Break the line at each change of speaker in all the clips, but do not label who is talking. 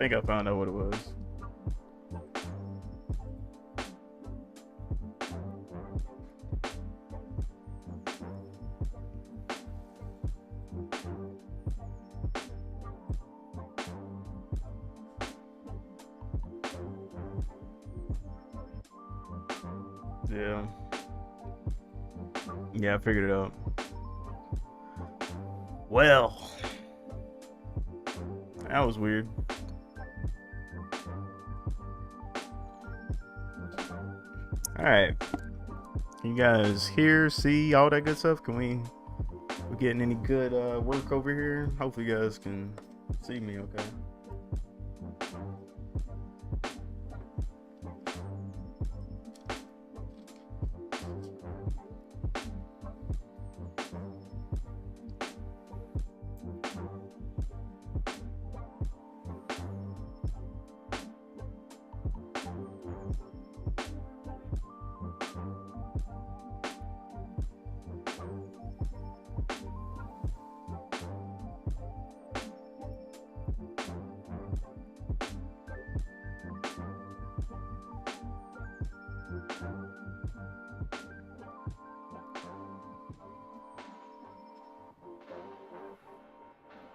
think I found out what it was. Yeah. Yeah, I figured it out. Well, that was weird. All right. Can you guys hear, see, all that good stuff? We getting any good work over here? Hopefully you guys can see me okay.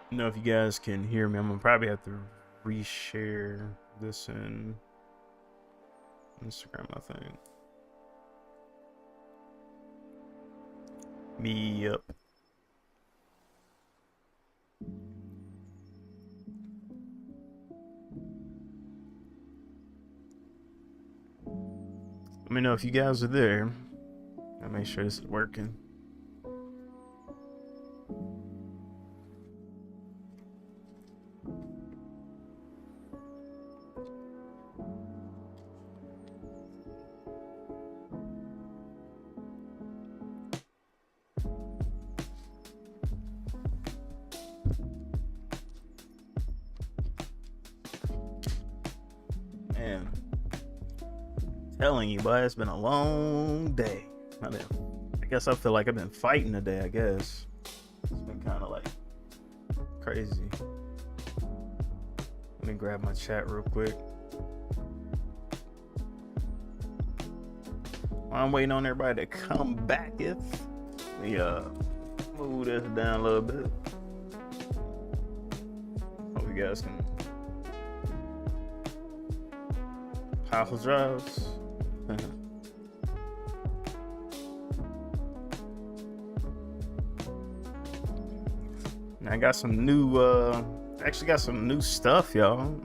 Know if you guys can hear me. I'm gonna probably have to reshare this in Instagram, I think. Me up. Let me know if you guys are there. I'll make sure this is working. Man, telling you, boy, it's been a long day. I guess I feel like I've been fighting today. I guess it's been kind of like crazy. Let me grab my chat real quick. I'm waiting on everybody to come back. If we move this down a little bit, hope you guys can powerful drives. I got some new actually got some new stuff, y'all.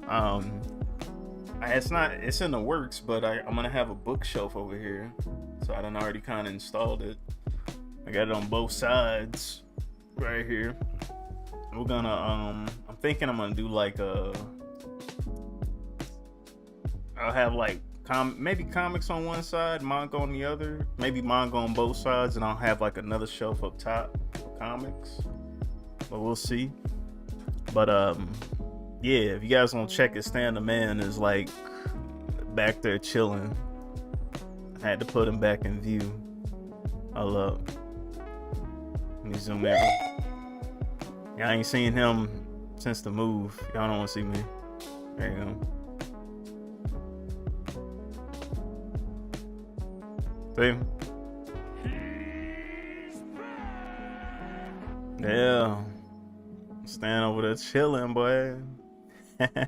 It's in the works, but I'm gonna have a bookshelf over here, so I done already kind of installed it. I got it on both sides right here. We're gonna I'm thinking I'm gonna do like I'll have like maybe comics on one side, manga on the other, maybe manga on both sides, and I'll have like another shelf up top for comics. But we'll see. But yeah, if you guys want to check it, Stan the Man is like back there chilling. I had to put him back in view. Hold up. Let me zoom in. Y'all ain't seen him since the move. Y'all don't want to see me. There you go. See? Yeah. Stand over there chilling, boy. I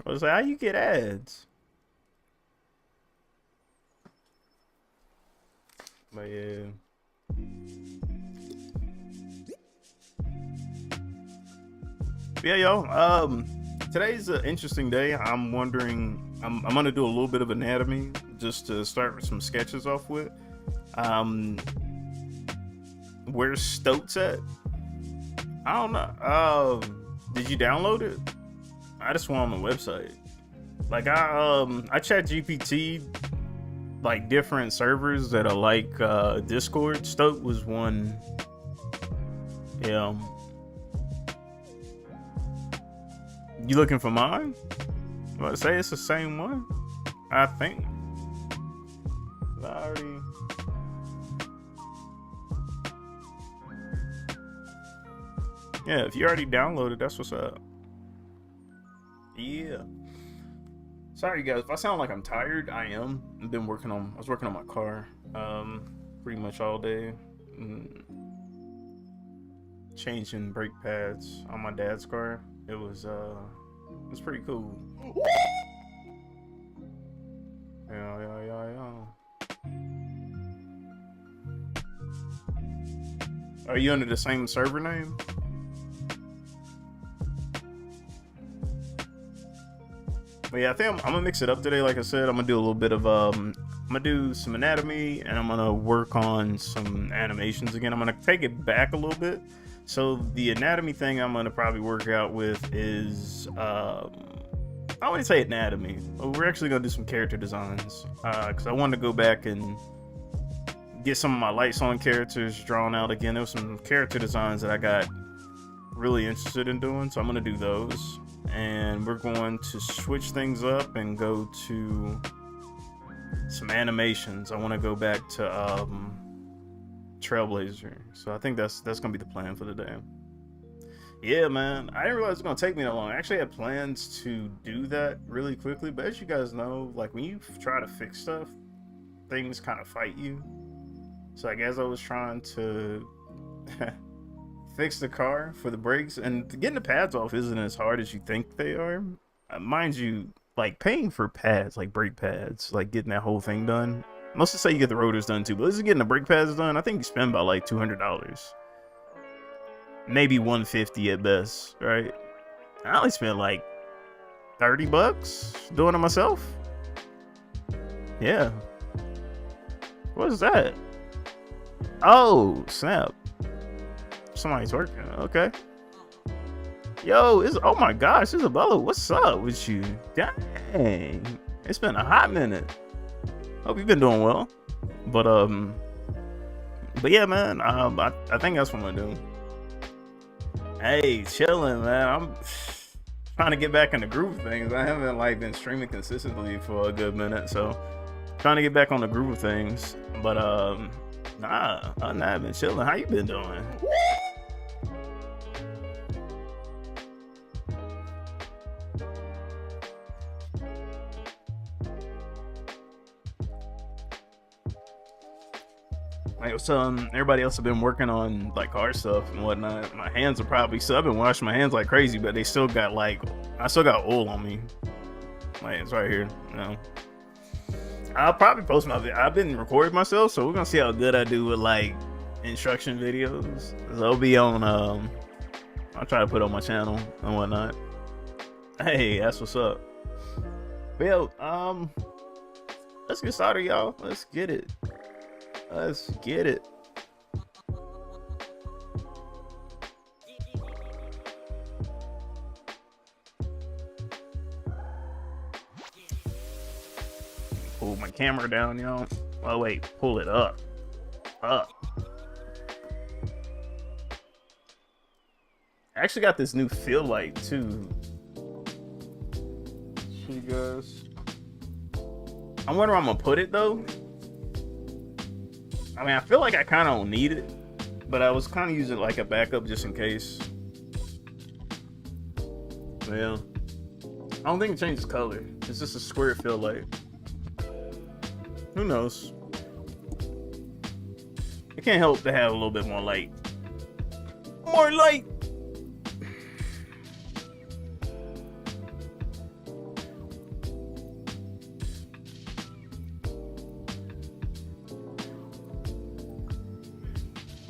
was like, how you get ads? But yeah. Yeah, yo. Today's an interesting day. I'm wondering. I'm gonna do a little bit of anatomy just to start with some sketches off with. Where's Stoats at? I don't know. Did you download it? I just went on the website. Like I chat GPT like different servers that are like Discord. Stoat was one. Yeah. You looking for mine? Well, say it's the same one. I think. I already. Yeah, if you already downloaded, that's what's up. Yeah. Sorry guys, if I sound like I'm tired, I am. I was working on my car, pretty much all day. Changing brake pads on my dad's car. It was pretty cool. Yeah. Are you under the same server name? But yeah, I think I'm gonna mix it up today. Like I said, I'm gonna do a little bit of I'm gonna do some anatomy, and I'm gonna work on some animations again. I'm gonna take it back a little bit. So the anatomy thing I'm gonna probably work out with is I wouldn't say anatomy, but we're actually gonna do some character designs because I wanted to go back and get some of my lights on characters drawn out again. There was some character designs that I got really interested in doing, so I'm gonna do those. And we're going to switch things up and go to some animations. I want to go back to Trailblazer, so I think that's gonna be the plan for the day. Yeah, man, I didn't realize it was gonna take me that long. I actually had plans to do that really quickly, but as you guys know, like when you try to fix stuff, things kind of fight you. So like as I was trying to fix the car for the brakes, and getting the pads off isn't as hard as you think they are. Mind you, like paying for pads, like brake pads, like getting that whole thing done. Most of say you get the rotors done too, but this is getting the brake pads done. I think you spend about like $200, maybe $150 at best, right? I only spent like $30 doing it myself. Yeah. What is that? Oh, snap. Somebody's working. Okay. Yo, oh my gosh, Isabella, what's up with you? Dang. It's been a hot minute. Hope you've been doing well. But yeah, man, I think that's what I'm gonna do. Hey, chilling, man. I'm trying to get back in the groove of things. I haven't like been streaming consistently for a good minute, so trying to get back on the groove of things. But nah, other than that, I've been chilling. How you been doing? Like, so everybody else have been working on like car stuff and whatnot. My hands are probably so I've been washing my hands like crazy, but they still got like I still got oil on me. Like it's right here. You know. I'll probably post my video. I've been recording myself, so we're gonna see how good I do with like instruction videos. So they'll be on I'll try to put on my channel and whatnot. Hey, that's what's up. But yo, let's get started, y'all. Let's get it. Let's get it. Pull my camera down, y'all. Oh wait, pull it up. I actually got this new fill light too. You guys. I wonder where I'm gonna put it though. I mean, I feel like I kind of don't need it, but I was kind of using it like a backup just in case. Yeah. I don't think it changes color. It's just a square fill light. Who knows? It can't help to have a little bit more light. More light!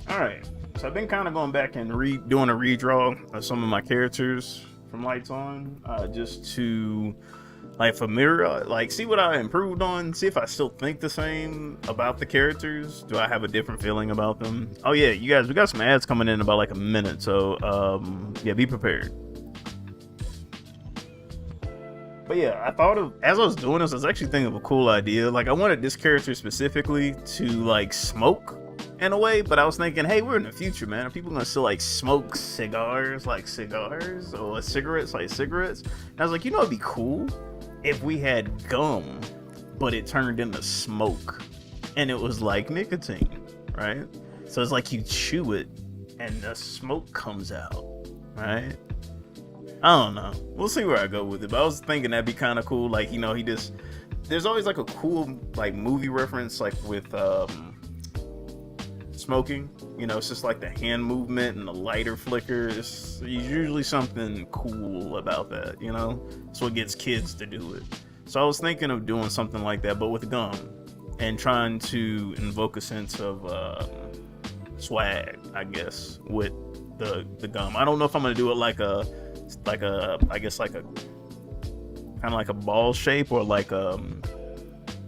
Alright, so I've been kind of going back and doing a redraw of some of my characters from Lights On, just to like familiar, like see what I improved on, see if I still think the same about the characters. Do I have a different feeling about them? Oh yeah, you guys, we got some ads coming in about like a minute, so yeah, be prepared. But yeah, I thought of, as I was doing this, I was actually thinking of a cool idea. Like I wanted this character specifically to like smoke in a way, but I was thinking, hey, we're in the future, man. Are people gonna still like smoke cigars like cigars, or cigarettes like cigarettes? And I was like, you know, it'd be cool if we had gum, but it turned into smoke, and it was like nicotine, right? So it's like you chew it, and the smoke comes out. right? I don't know. We'll see where I go with it. But I was thinking that'd be kind of cool. Like, you know, there's always like a cool like movie reference, like with smoking. You know, it's just like the hand movement and the lighter flicker. It's usually something cool about that. You know, it's what gets kids to do it. So I was thinking of doing something like that, but with gum, and trying to invoke a sense of swag, I guess, with the gum. I don't know if I'm gonna do it like a I guess like a kind of like a ball shape, or like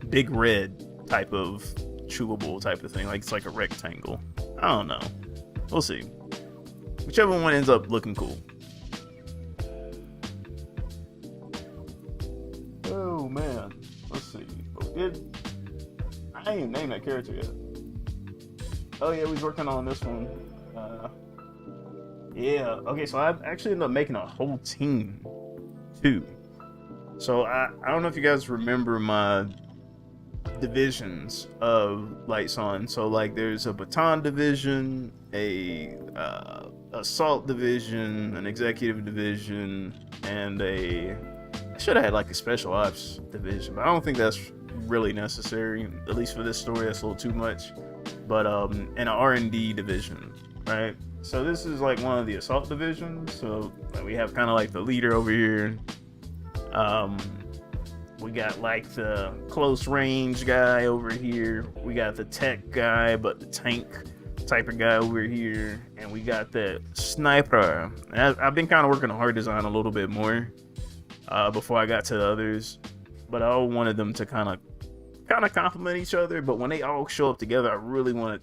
big red type of chewable type of thing, like it's like a rectangle. I don't know, we'll see. Whichever one ends up looking cool. Oh man, let's see. I ain't even named that character yet. Oh yeah, we was working on this one. Yeah, okay, so I actually ended up making a whole team too. So I don't know if you guys remember my divisions of Light Sun. So like there's a baton division, a assault division, an executive division, and I should have had like a special ops division, but I don't think that's really necessary, at least for this story. That's a little too much. But and an R&D division, right? So this is like one of the assault divisions. So like, we have kind of like the leader over here. We got like the close range guy over here. We got the tech guy, but the tank type of guy over here, and we got the sniper. And I've been kind of working on hard design a little bit more before I got to the others, but I wanted them to kind of complement each other. But when they all show up together, I really want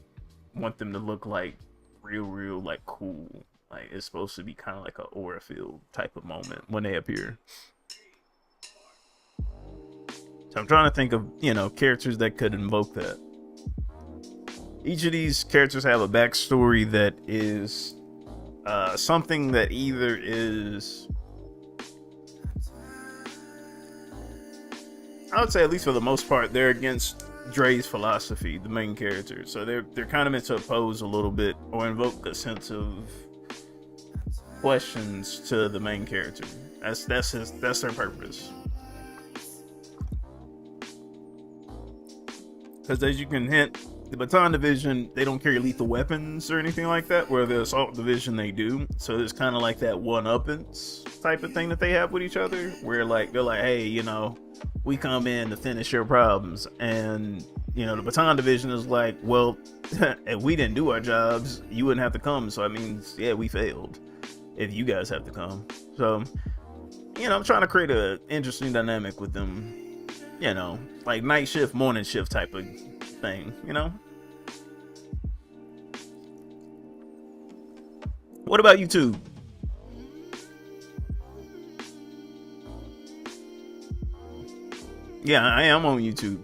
them to look like real like cool. Like it's supposed to be kind of like an aura field type of moment when they appear. So I'm trying to think of, you know, characters that could invoke that. Each of these characters have a backstory that is something that either is, I would say, at least for the most part, they're against Dre's philosophy, the main character. So they're kind of meant to oppose a little bit or invoke a sense of questions to the main character. That's their purpose. Because as you can hint, the baton division, they don't carry lethal weapons or anything like that, where the assault division they do. So there's kind of like that one-uppance type of thing that they have with each other, where like they're like, hey, you know, we come in to finish your problems. And, you know, the baton division is like, well, if we didn't do our jobs, you wouldn't have to come. So that means, yeah, we failed if you guys have to come. So, you know, I'm trying to create an interesting dynamic with them. You know, like night shift, morning shift type of thing, you know? What about YouTube? Yeah, I am on YouTube.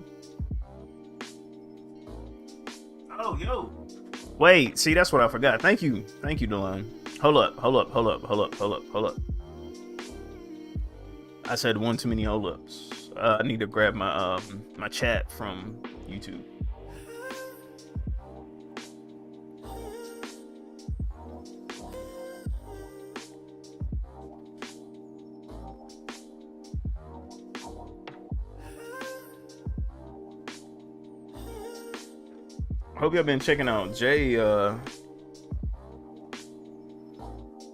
Oh, yo. Wait, see, that's what I forgot. Thank you, Delon. Hold up. I said one too many hold ups. I need to grab my my chat from YouTube. Hope y'all been checking out Jay. I've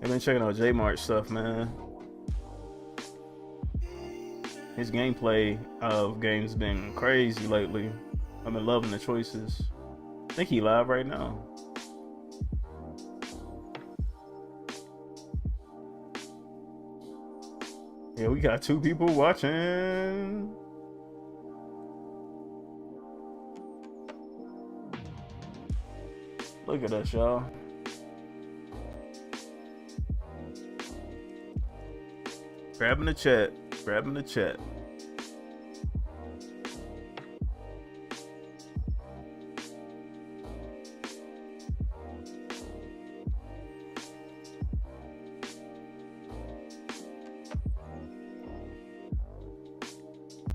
been checking out J March stuff, man. His gameplay of games been crazy lately. I've been loving the choices. I think he live right now. Yeah, we got 2 people watching. Look at us, y'all. Grabbing the chat.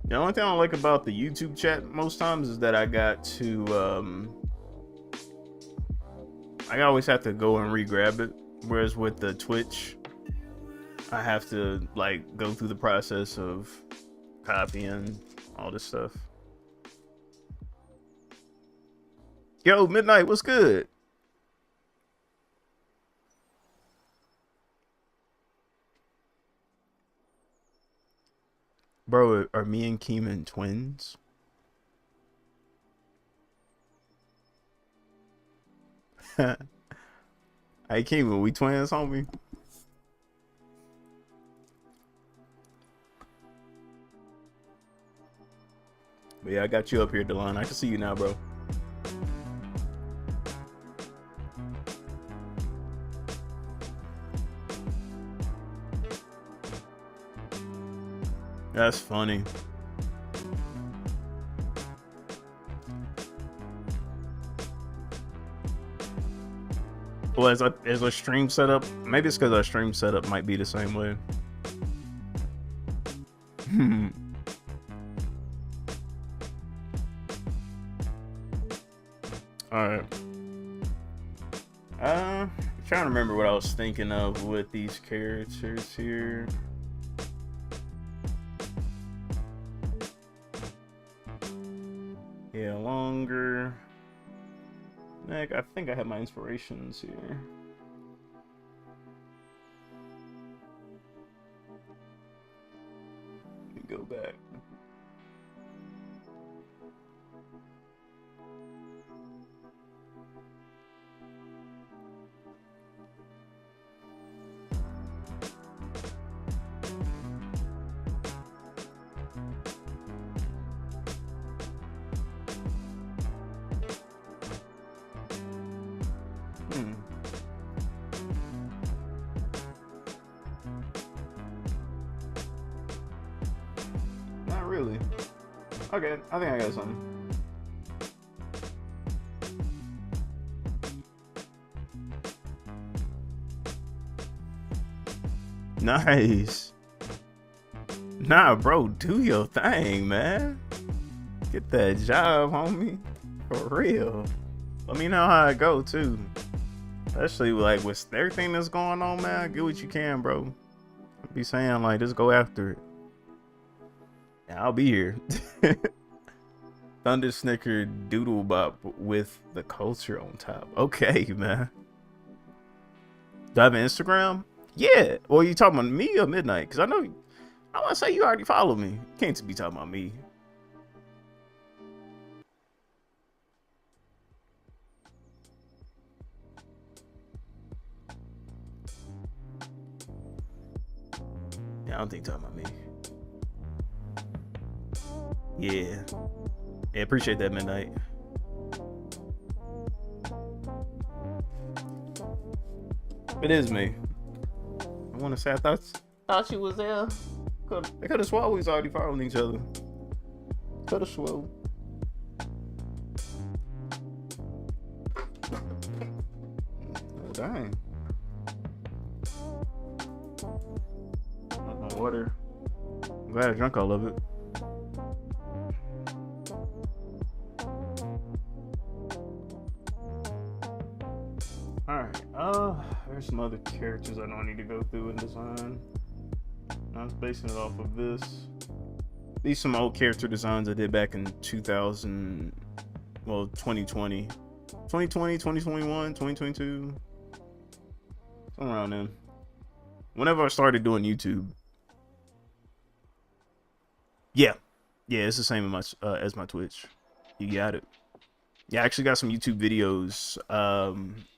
The only thing I don't like about the YouTube chat most times is that I got to I always have to go and re-grab it, whereas with the Twitch I have to like go through the process of copying all this stuff. Yo, Midnight, what's good? Bro, are me and Keeman twins? Hey, Keeman, we twins, homie? But yeah, I got you up here, Delon. I can see you now, bro. That's funny. Well, as a stream setup, maybe it's because our stream setup might be the same way. All right. Trying to remember what I was thinking of with these characters here. Yeah, longer neck. I think I have my inspirations here. Let me go back. Not really. Okay, I think I got something. Nice. Nah, bro, do your thing, man. Get that job, homie. For real. Let me know how it go, too. Especially, like, with everything that's going on, man. Get what you can, bro. I'll be saying, like, just go after it. Yeah, I'll be here. Thunder Snicker Doodle Bop with the culture on top. Okay, man. Do I have an Instagram? Yeah. Well, you talking about me or Midnight? Because I know, I want to say you already follow me. You can't be talking about me. Yeah, I don't think you're talking about me. Yeah. Yeah, appreciate that, Midnight. It is me. I want to say I thought you was there. They could have swore we was already following each other. Could have swore. Oh, dang. My water. I'm glad I drank all of it. Alright, there's some other characters I don't need to go through and design. I was basing it off of this. These some old character designs I did back in 2000, well, 2020. 2020, 2021, 2022. Somewhere around then. Whenever I started doing YouTube. Yeah, it's the same as my Twitch. You got it. Yeah, I actually got some YouTube videos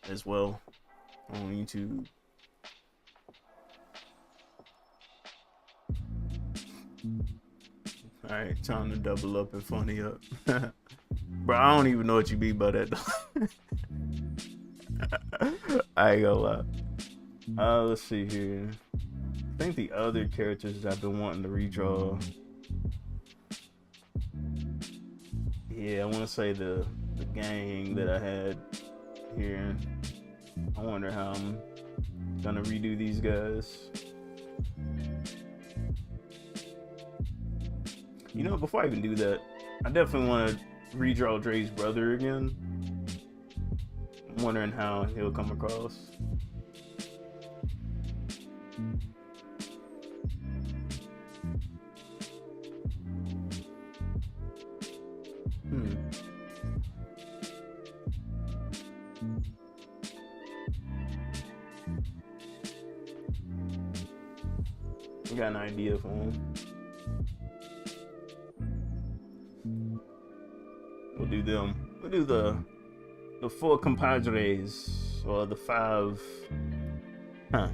as well on YouTube. Alright, time to double up and funny up. Bro, I don't even know what you mean by that. I ain't gonna lie. Let's see here. I think the other characters I've been wanting to redraw. Yeah, I want to say the gang that I had here. I wonder how I'm gonna redo these guys. You know, before I even do that, I definitely want to redraw Dre's brother again. I'm wondering how he'll come across. got an idea for them. We'll do them. We'll do the 4 compadres, or the 5. Huh.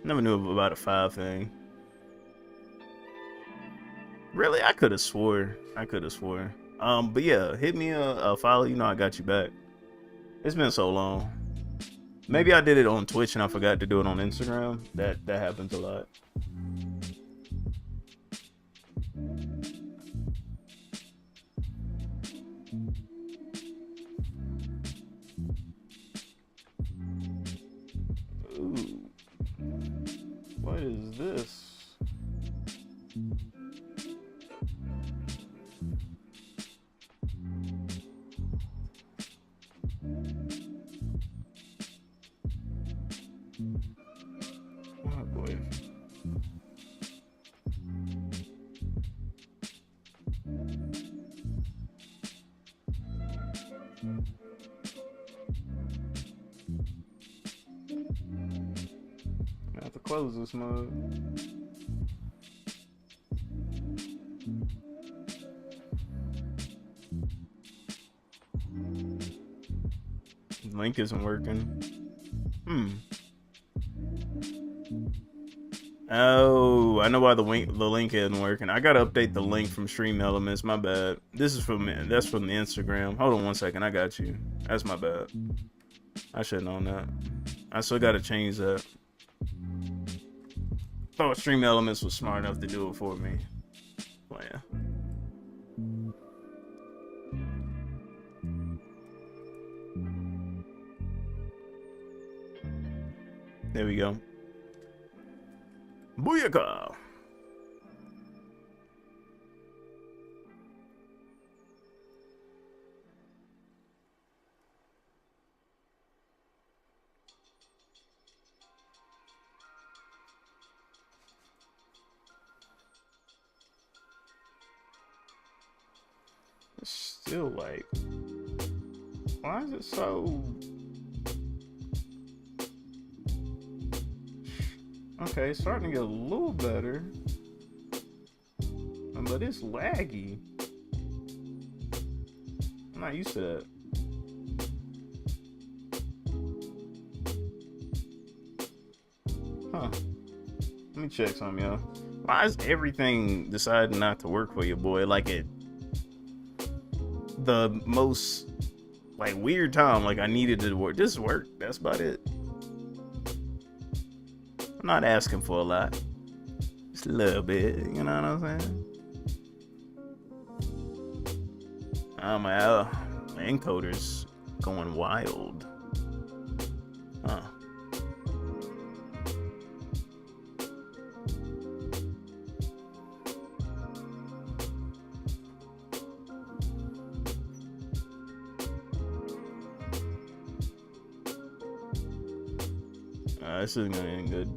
Never knew about a 5 thing. Really? I could have swore. But yeah, hit me a follow. You know I got you back. It's been so long. Maybe I did it on Twitch and I forgot to do it on Instagram. That happens a lot. Ooh. What is this? Oh boy. I have to close this mug. Link isn't working. Oh, I know why the link isn't working. I gotta update the link from Stream Elements. My bad. That's from the Instagram. Hold on one second. I got you. That's my bad. I should have known that. I still gotta change that. Thought Stream Elements was smart enough to do it for me. Well, yeah. There we go. Booyaka! It's still like, why is it so? Okay, it's starting to get a little better, but it's laggy. I'm not used to that. Huh. Let me check something, y'all. Why is everything deciding not to work for you, boy? Like it, the most like weird time. Like I needed it to work. This worked. That's about it. I'm not asking for a lot. Just a little bit. You know what I'm saying? Oh my encoder's going wild. Huh. This isn't gonna end good.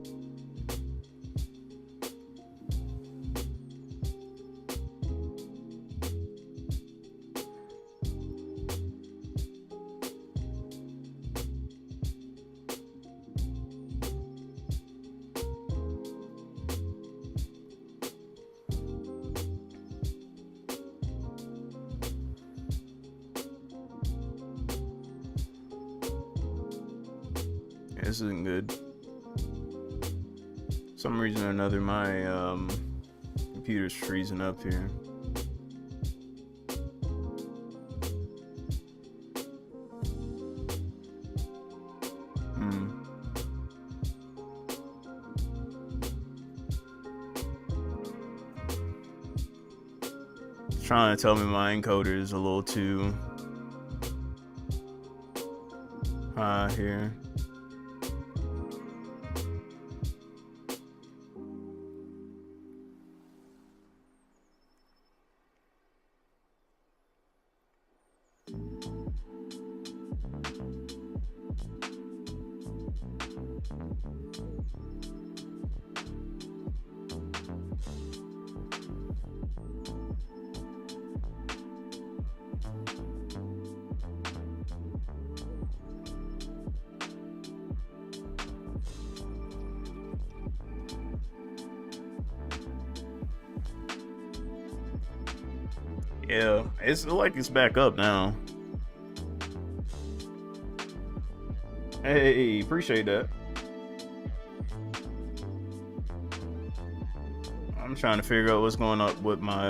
This isn't good. For some reason or another, my computer's freezing up here. It's trying to tell me my encoder is a little too high here. Yeah, it's like it's back up now. Hey, appreciate that. I'm trying to figure out what's going on with my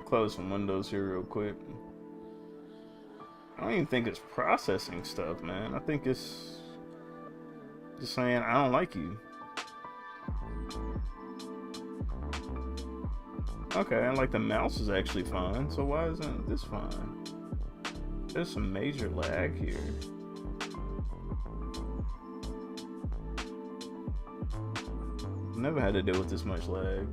close some windows here real quick. I don't even think it's processing stuff, man. I think it's just saying I don't like you. Okay, and like the mouse is actually fine, so why isn't this fine? There's some major lag here. Never had to deal with this much lag.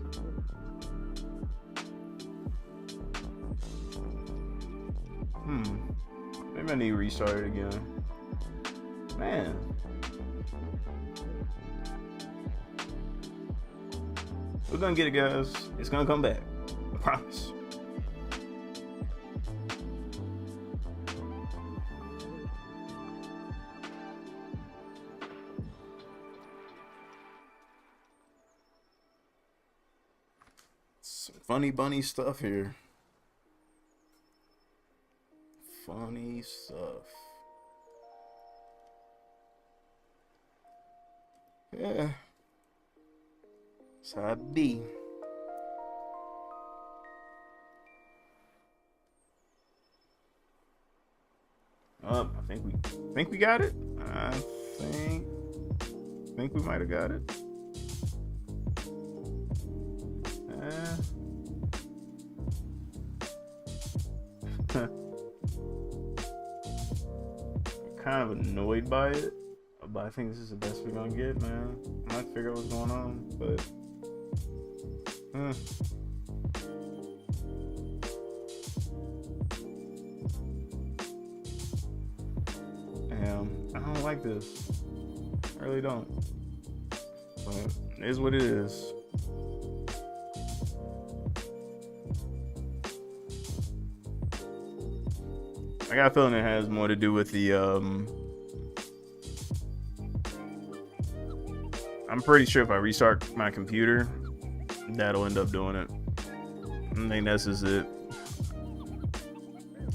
Maybe I need to restart it again. Man. We're gonna get it, guys. It's gonna come back. I promise. Some funny bunny stuff here. Funny stuff. Yeah. That's how it be. I think we got it. I think we might have got it. Kind of annoyed by it, but I think this is the best we're gonna get, man. I might figure out what's going on, but I don't like this. I really don't. But it is what it is. I got a feeling it has more to do with the I'm pretty sure if I restart my computer, that'll end up doing it. I think that's just it.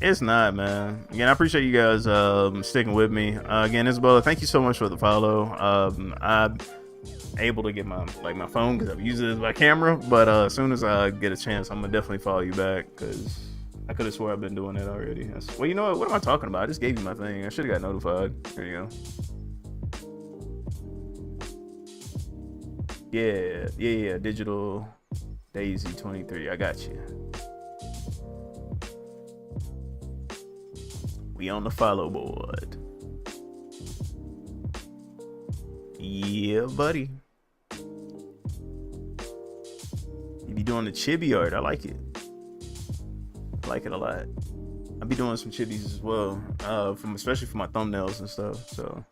It's not, man. Again, I appreciate you guys sticking with me. Again, Isabella, thank you so much for the follow. I'm able to get my phone because I've used it as my camera, but as soon as I get a chance, I'm gonna definitely follow you back because I could have swore I've been doing that already. Well, you know what? What am I talking about? I just gave you my thing. I should have got notified. There you go. Yeah. Digital Daisy 23. I got you. We on the follow board. Yeah, buddy. You be doing the chibi art. I like it. I like it a lot. I'll be doing some chibis as well, especially for my thumbnails and stuff. So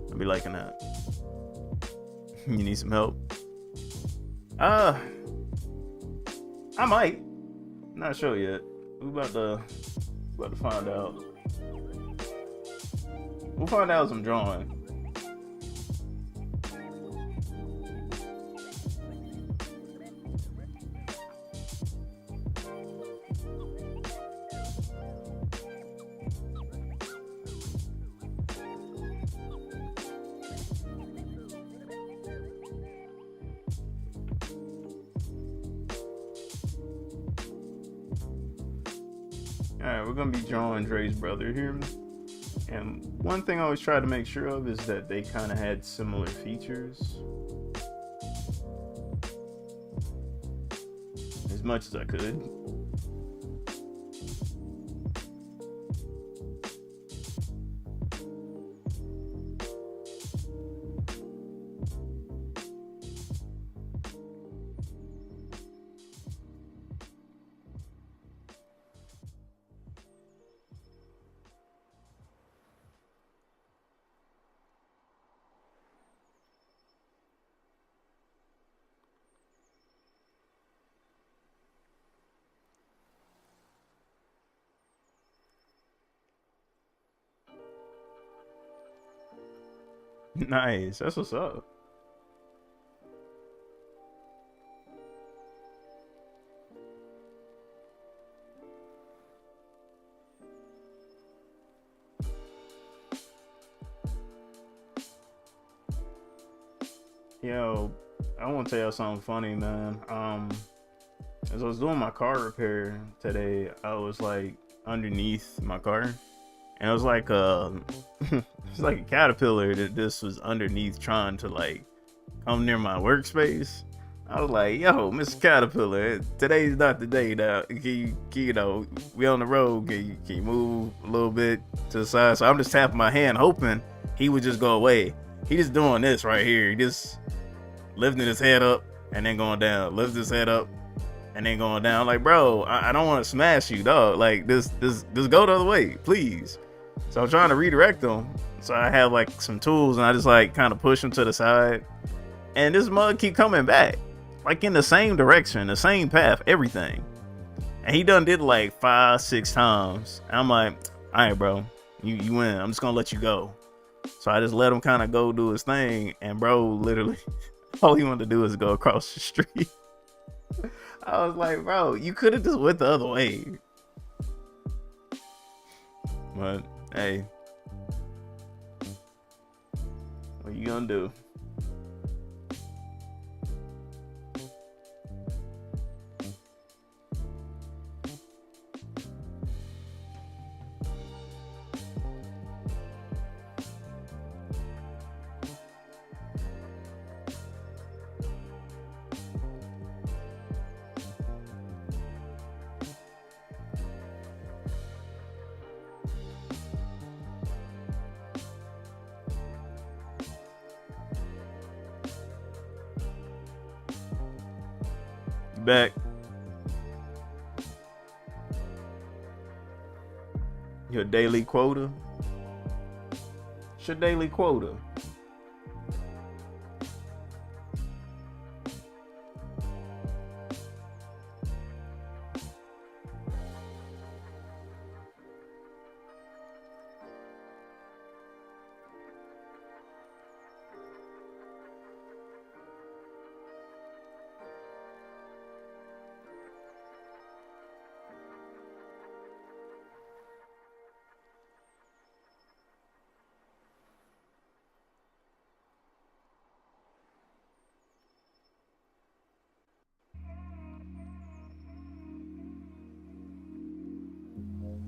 I'll be liking that. You need some help? I might. Not sure yet. We about to find out. We'll find out as I'm drawing. Alright, we're gonna be drawing Dre's brother here. And one thing I always try to make sure of is that they kind of had similar features. As much as I could. Nice. That's what's up. Yo, I want to tell you something funny, man. As I was doing my car repair today, I was like underneath my car, and it was like it's like a caterpillar that this was underneath trying to like come near my workspace. I was like, yo, Mr. Caterpillar, today's not the day now. You know, we on the road. Can you move a little bit to the side? So I'm just tapping my hand, hoping he would just go away. He just doing this right here. He just lifting his head up and then going down. Lift his head up and then going down. Like, bro, I don't want to smash you, dog. Like, this go the other way, please. So I'm trying to redirect him. So I have like some tools and I just like kind of push him to the side. And this mug keep coming back, like in the same direction, the same path, everything. And he done did it like 5-6 times. And I'm like, all right, bro, you win. I'm just gonna let you go. So I just let him kind of go do his thing. And bro, literally, all he wanted to do is go across the street. I was like, bro, you could have just went the other way. But hey, what you gonna do? Back. Your daily quota. It's your daily quota.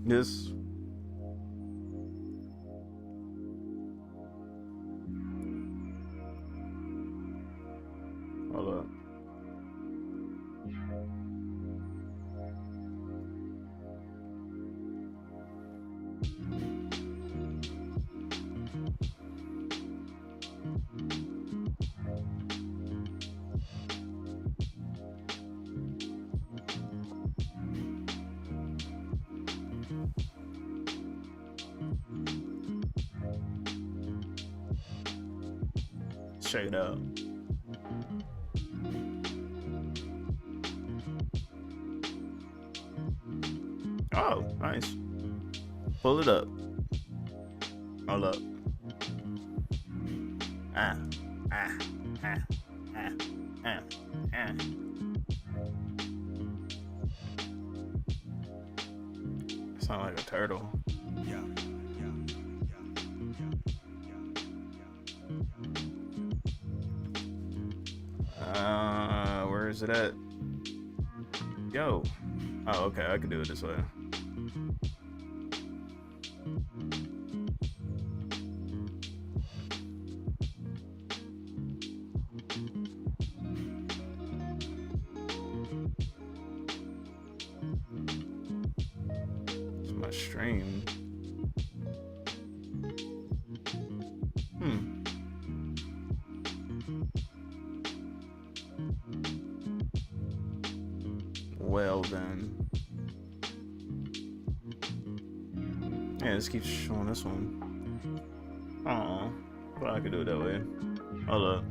This hold up. Check it out. Oh, nice. Pull it up. Hold up. Ah, ah, ah, ah, ah, ah. Sound like a turtle. Yeah. Where is it at? Yo. Oh, okay. I can do it this way. It's my stream. Well then. Yeah, this keeps showing this one. But I could do it that way. Hold up.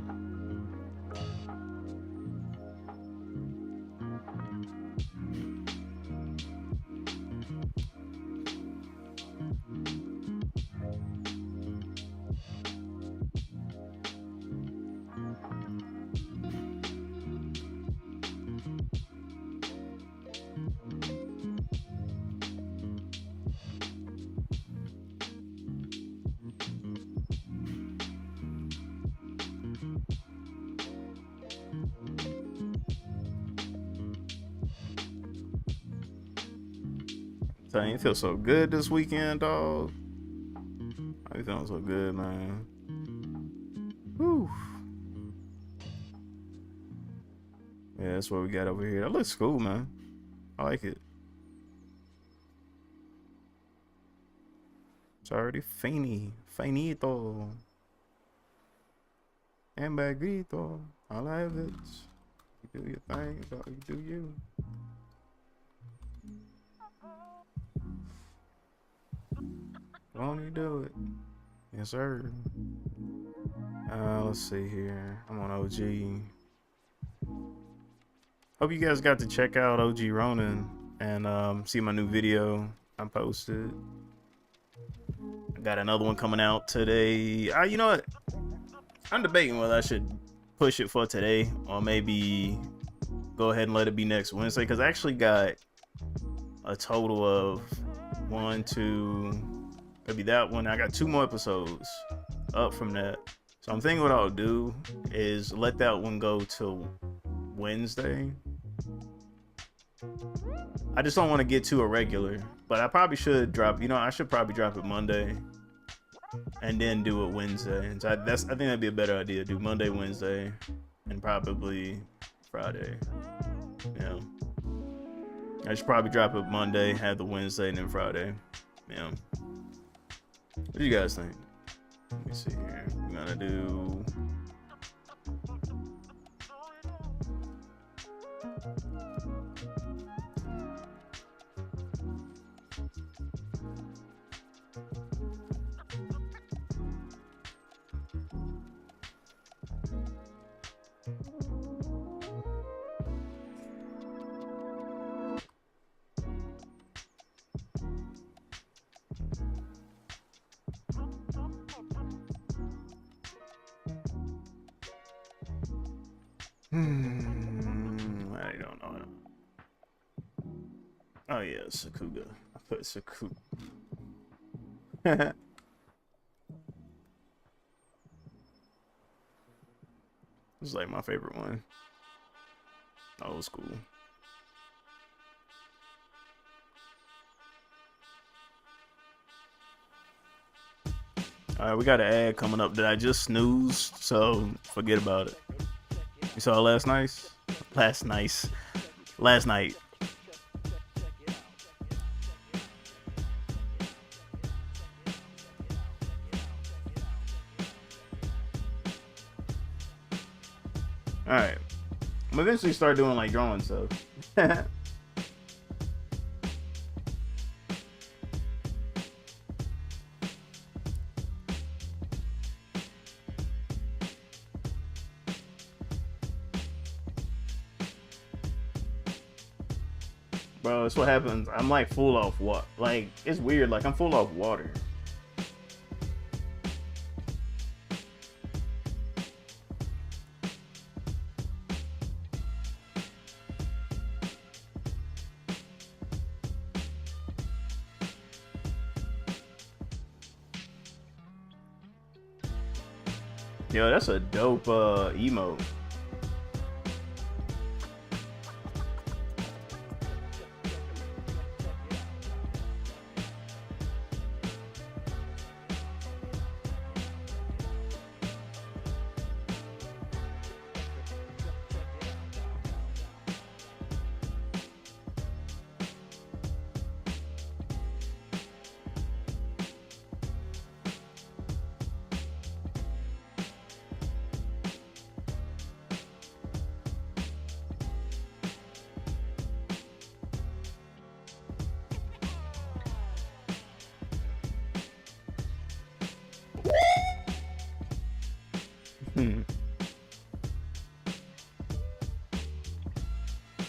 Telling you, it feels so good this weekend, dog. I be feeling so good, man. Whew. Yeah, that's what we got over here. That looks cool, man. I like it. It's already finito. Embagrito. All I have is you do your thing, dog. You do you. Won't you do it? Yes, sir. Let's see here. I'm on OG. Hope you guys got to check out OG Ronin and see my new video I posted. I got another one coming out today. You know what? I'm debating whether I should push it for today or maybe go ahead and let it be next Wednesday, because I actually got a total of 1, 2, maybe that one. I got 2 more episodes up from that. So I'm thinking what I'll do is let that one go till Wednesday. I just don't want to get too irregular, but I probably should drop, I should probably drop it Monday and then do it Wednesday. And so I think that'd be a better idea. Do Monday, Wednesday, and probably Friday. Yeah. I should probably drop it Monday, have the Wednesday, and then Friday. Yeah. What do you guys think? Let me see here. We're gonna do. I don't know. Oh yeah, Sakuga. I put Sakuga. This is like my favorite one. Old school. Alright, we got an ad coming up that I just snoozed, so forget about it. You saw last night? Last night. Alright. I'm eventually start doing like drawing stuff. Bro, that's what happens. I'm like full off water. Like, it's weird. Like, I'm full off water. Yo, that's a dope emote.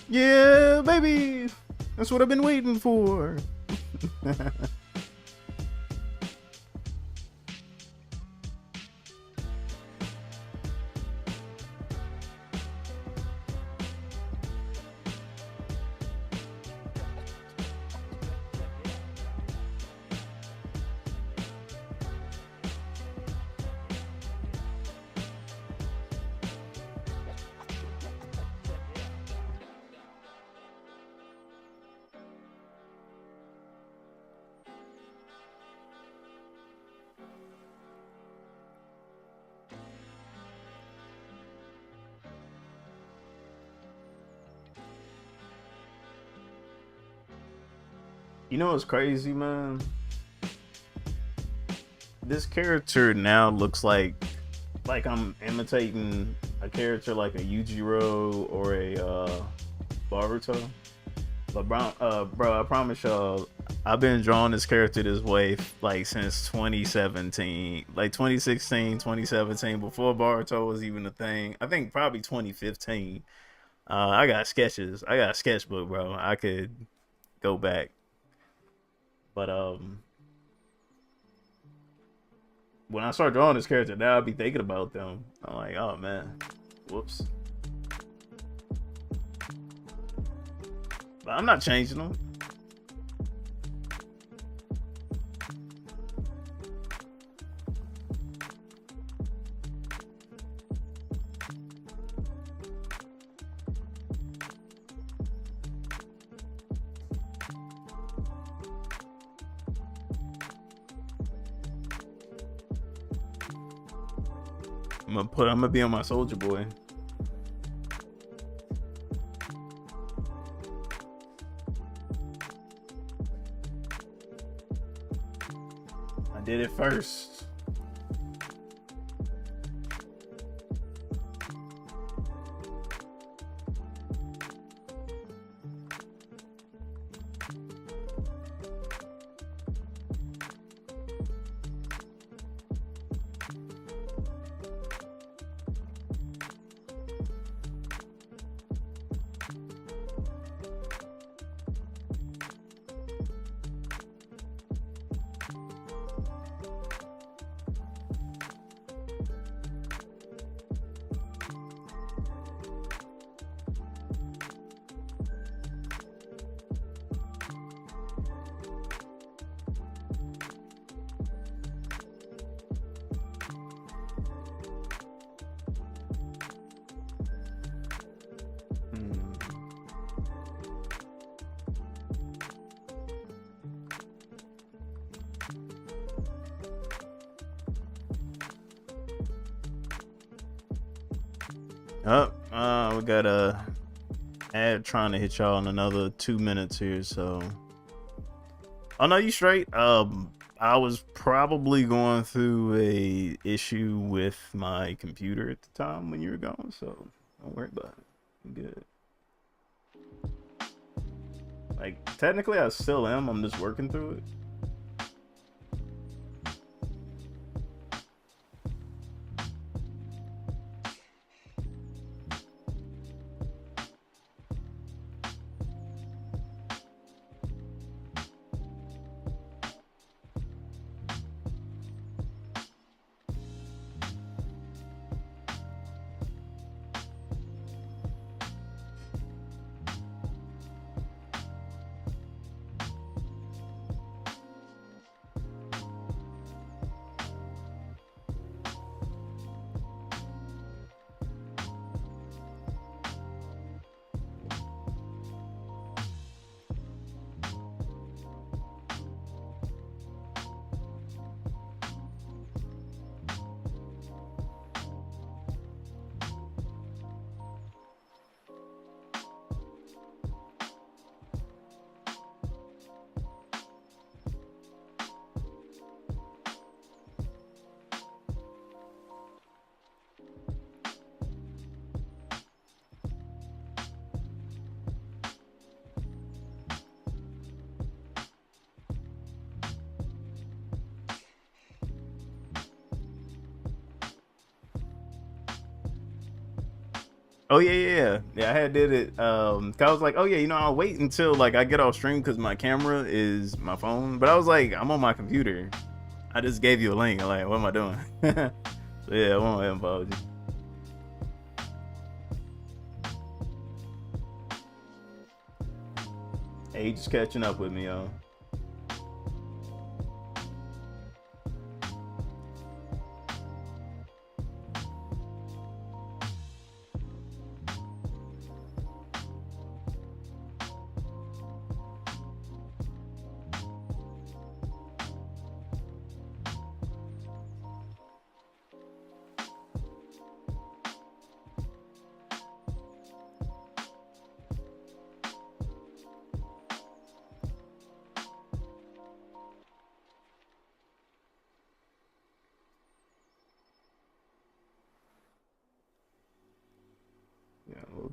Yeah, baby. That's what I've been waiting for. You know what's crazy, man? This character now looks like I'm imitating a character like a Yujiro or a Baruto. But bro, I promise y'all, I've been drawing this character this way like since 2017, like 2016, 2017, before Baruto was even a thing. I think probably 2015. I got sketches. I got a sketchbook, bro. I could go back, but when I start drawing this character now, I'll be thinking about them. I'm like, oh man, whoops. But I'm not changing them. I'm gonna be on my Soldier Boy. I did it first. We got a ad trying to hit y'all in another 2 minutes here, so. Oh no, you straight. I was probably going through a issue with my computer at the time when you were gone, so don't worry about it. I'm good. Like technically, I still am. I'm just working through it. Oh yeah. I had did it. 'Cause I was like, oh yeah, I'll wait until like I get off stream because my camera is my phone. But I was like, I'm on my computer. I just gave you a link. I'm like, what am I doing? So yeah, I won't have apology. Hey, just catching up with me, y'all.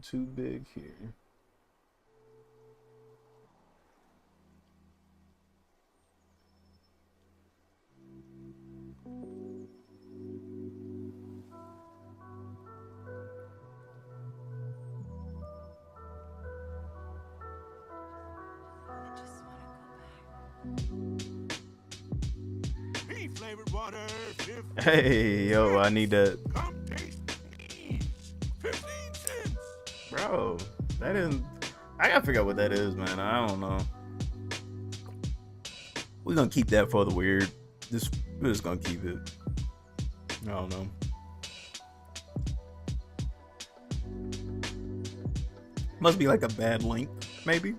too big here. Hey, yo, I need that. Bro, that isn't. I gotta figure out what that is, man. I don't know. We're gonna keep that for the weird. We're just gonna keep it. I don't know. Must be like a bad link, maybe.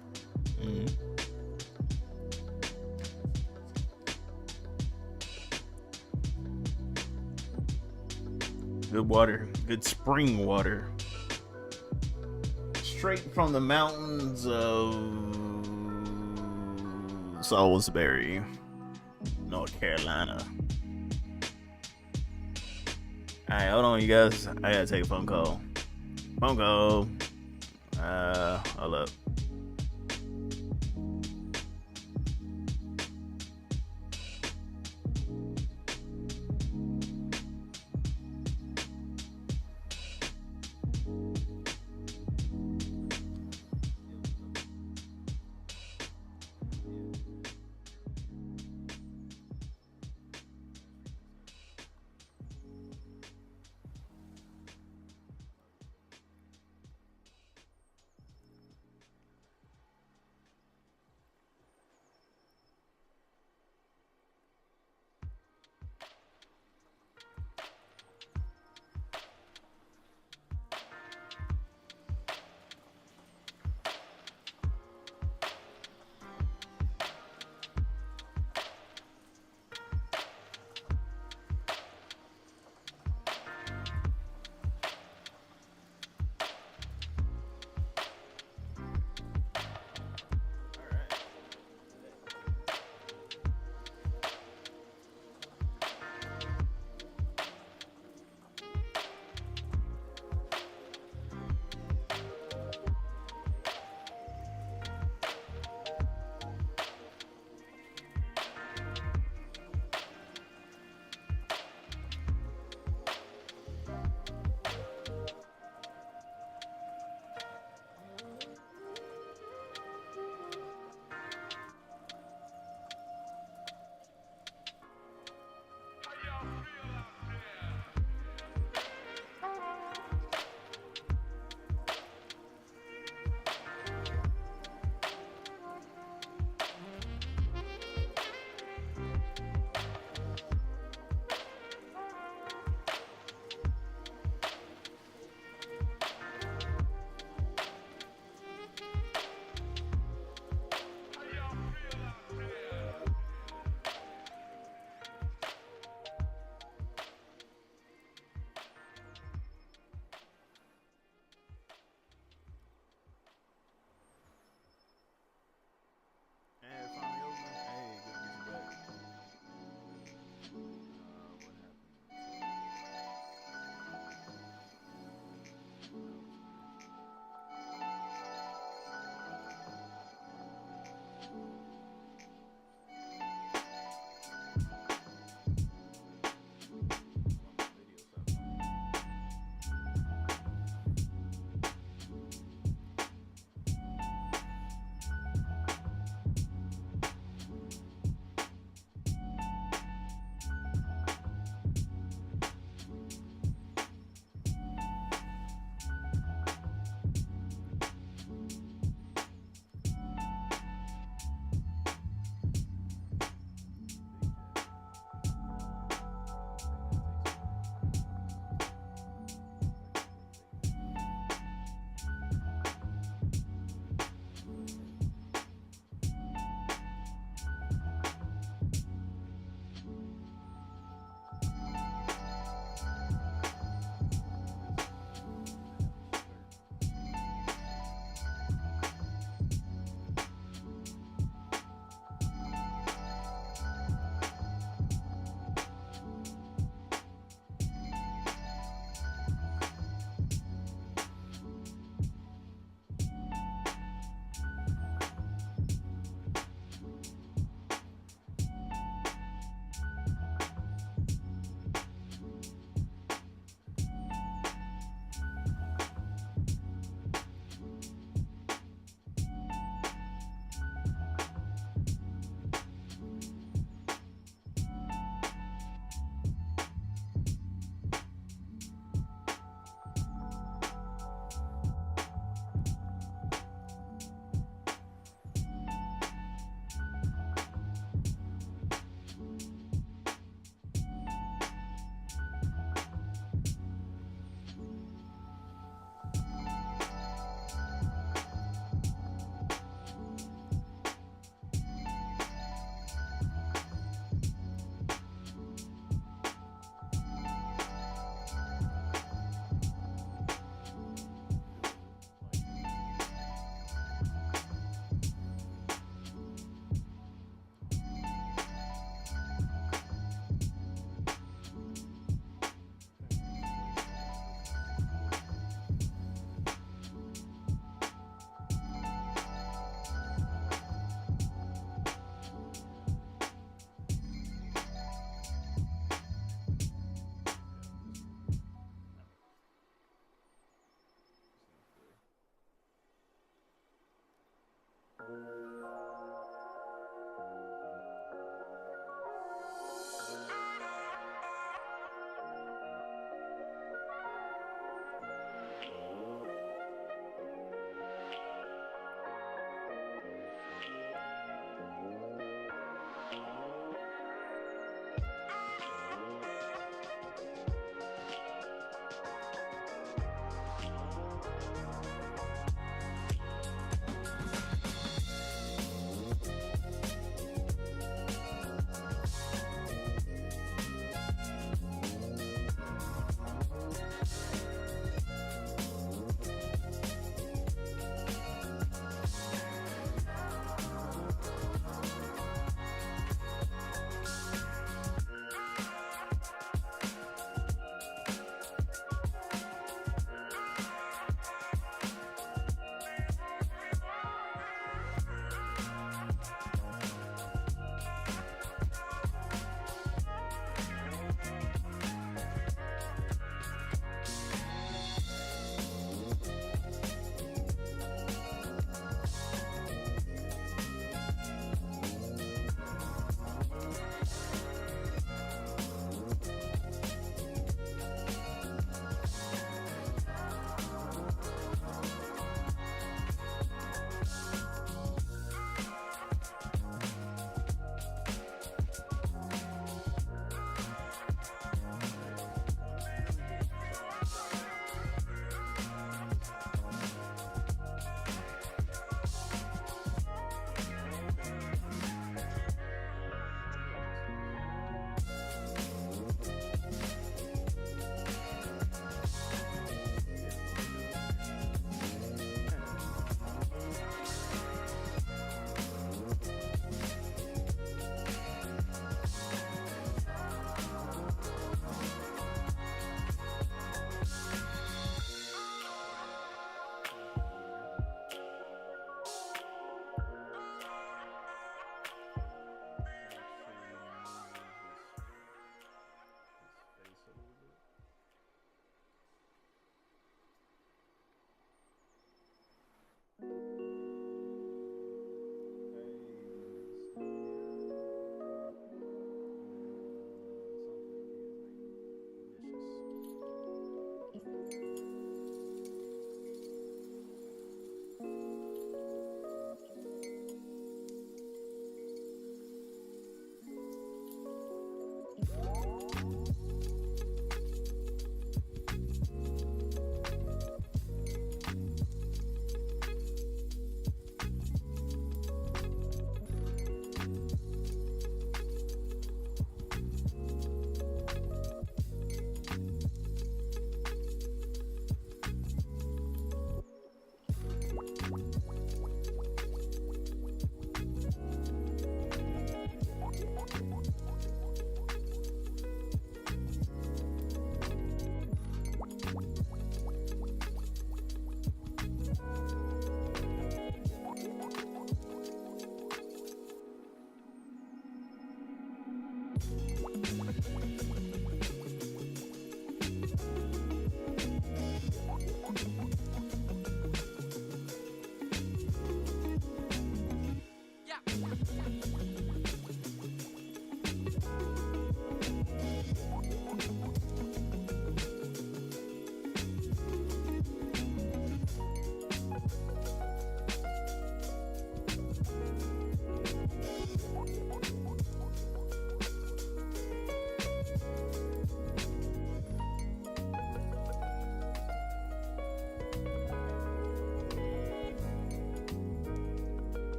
Good water, good spring water. Straight from the mountains of Salisbury, North Carolina. Alright, hold on, you guys. I gotta take a phone call. Phone call. Hold up.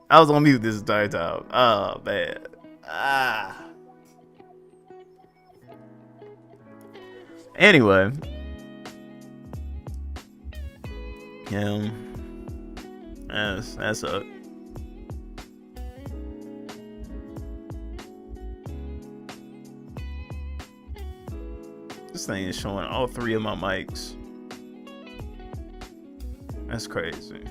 I was on mute this entire time. Oh man. Ah. Anyway. Yeah. That's a. This thing is showing all three of my mics. That's crazy.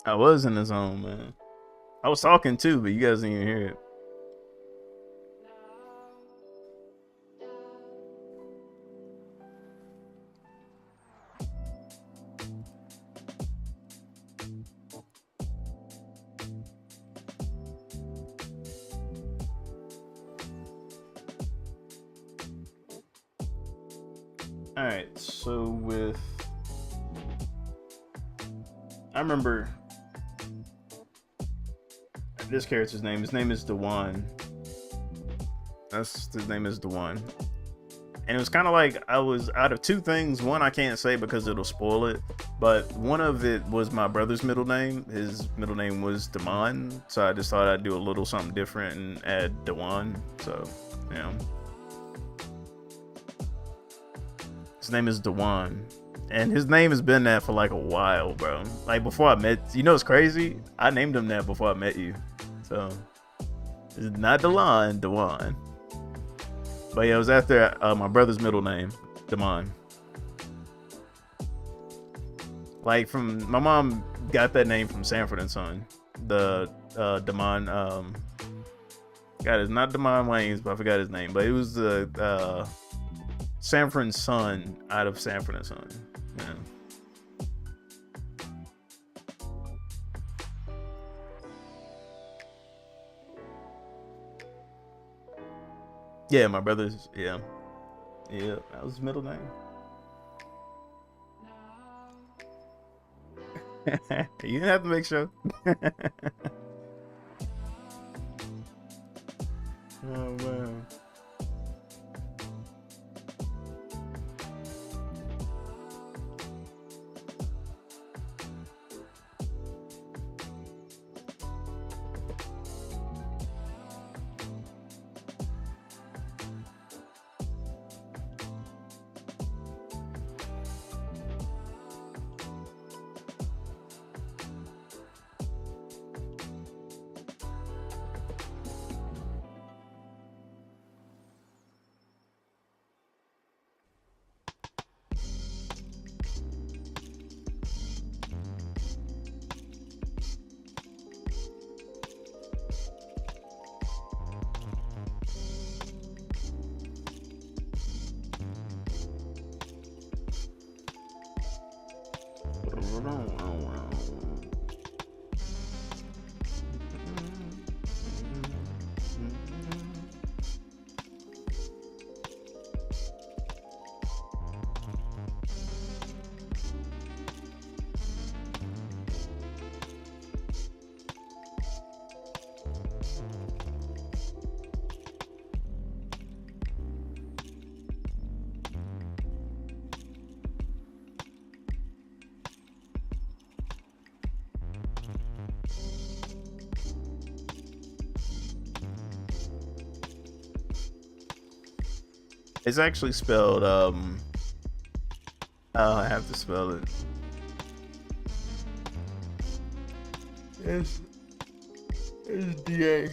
I was in the zone, man. I was talking too, but you guys didn't even hear it. Alright, so with. I remember this character's name. His name is Dewan. His name is Dewan. And it was kind of like I was out of two things. One I can't say because it'll spoil it, but one of it was my brother's middle name. His middle name was Damon, so I just thought I'd do a little something different and add Dewan. So, yeah. His name is Dewan. And his name has been that for like a while, bro. Like before I met, you know, it's crazy. I named him that before I met you. So it's not Delon, Dewan. But yeah, it was after my brother's middle name, Damon. Like from my mom got that name from Sanford and Son. The Damon. God, it's not Damon Wayans, but I forgot his name. But it was the Sanford and Son out of Sanford and Son. Yeah. Yeah, my brother's. Yeah, that was his middle name. You didn't have to make sure. Oh man. It's actually spelled I have to spell it. It's DA.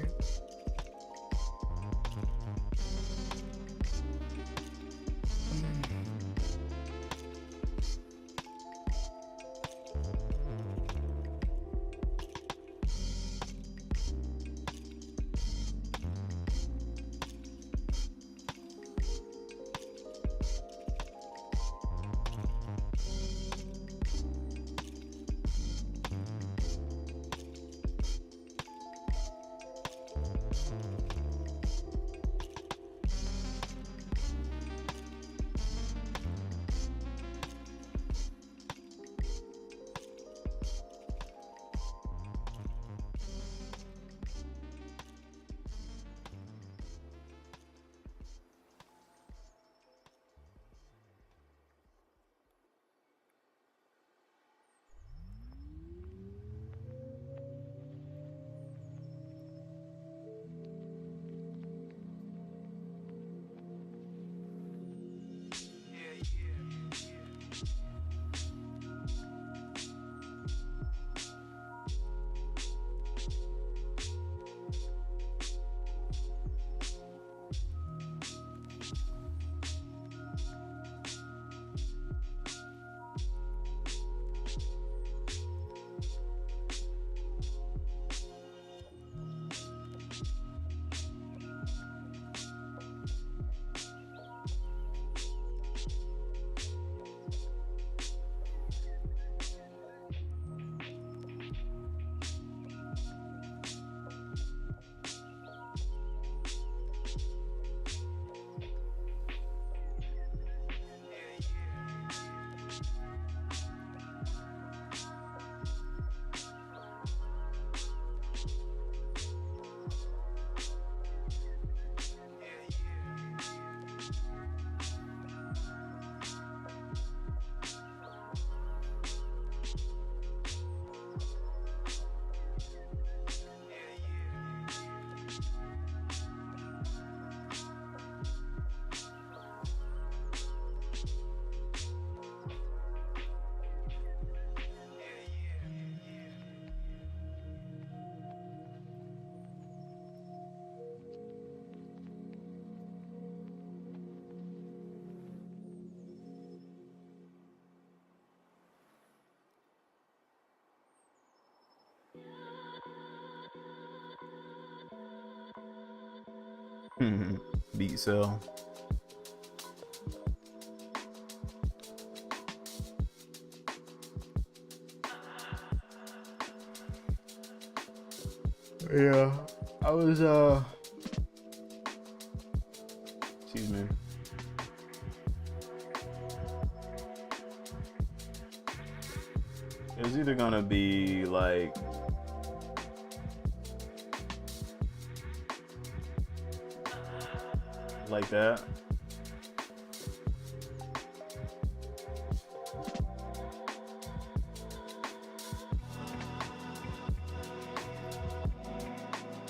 Beat Cell. Yeah, I was excuse me. It was either gonna be like that.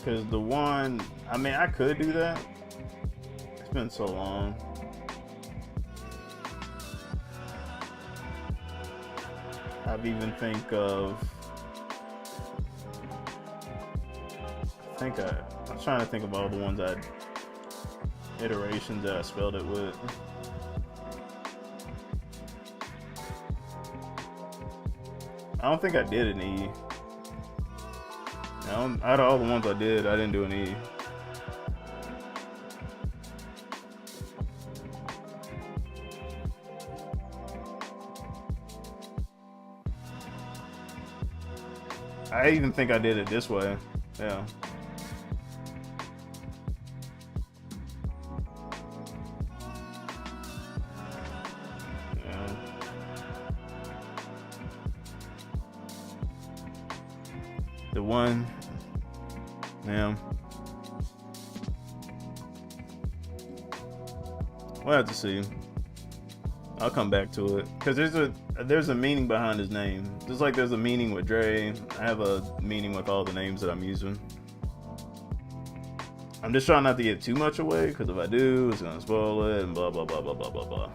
Cause the one, I mean, I could do that. It's been so long. I've even I'm trying to think of all the ones iterations that I spelled it with. I don't think I did an E. Out of all the ones I didn't do an E. I even think I did it this way. Yeah. Yeah. The one. Yeah. We'll have to see. I'll come back to it because there's a meaning behind his name. Just like there's a meaning with Dre, I have a meaning with all the names that I'm using. I'm just trying not to give too much away because if I do, it's gonna spoil it and blah blah blah blah blah blah blah.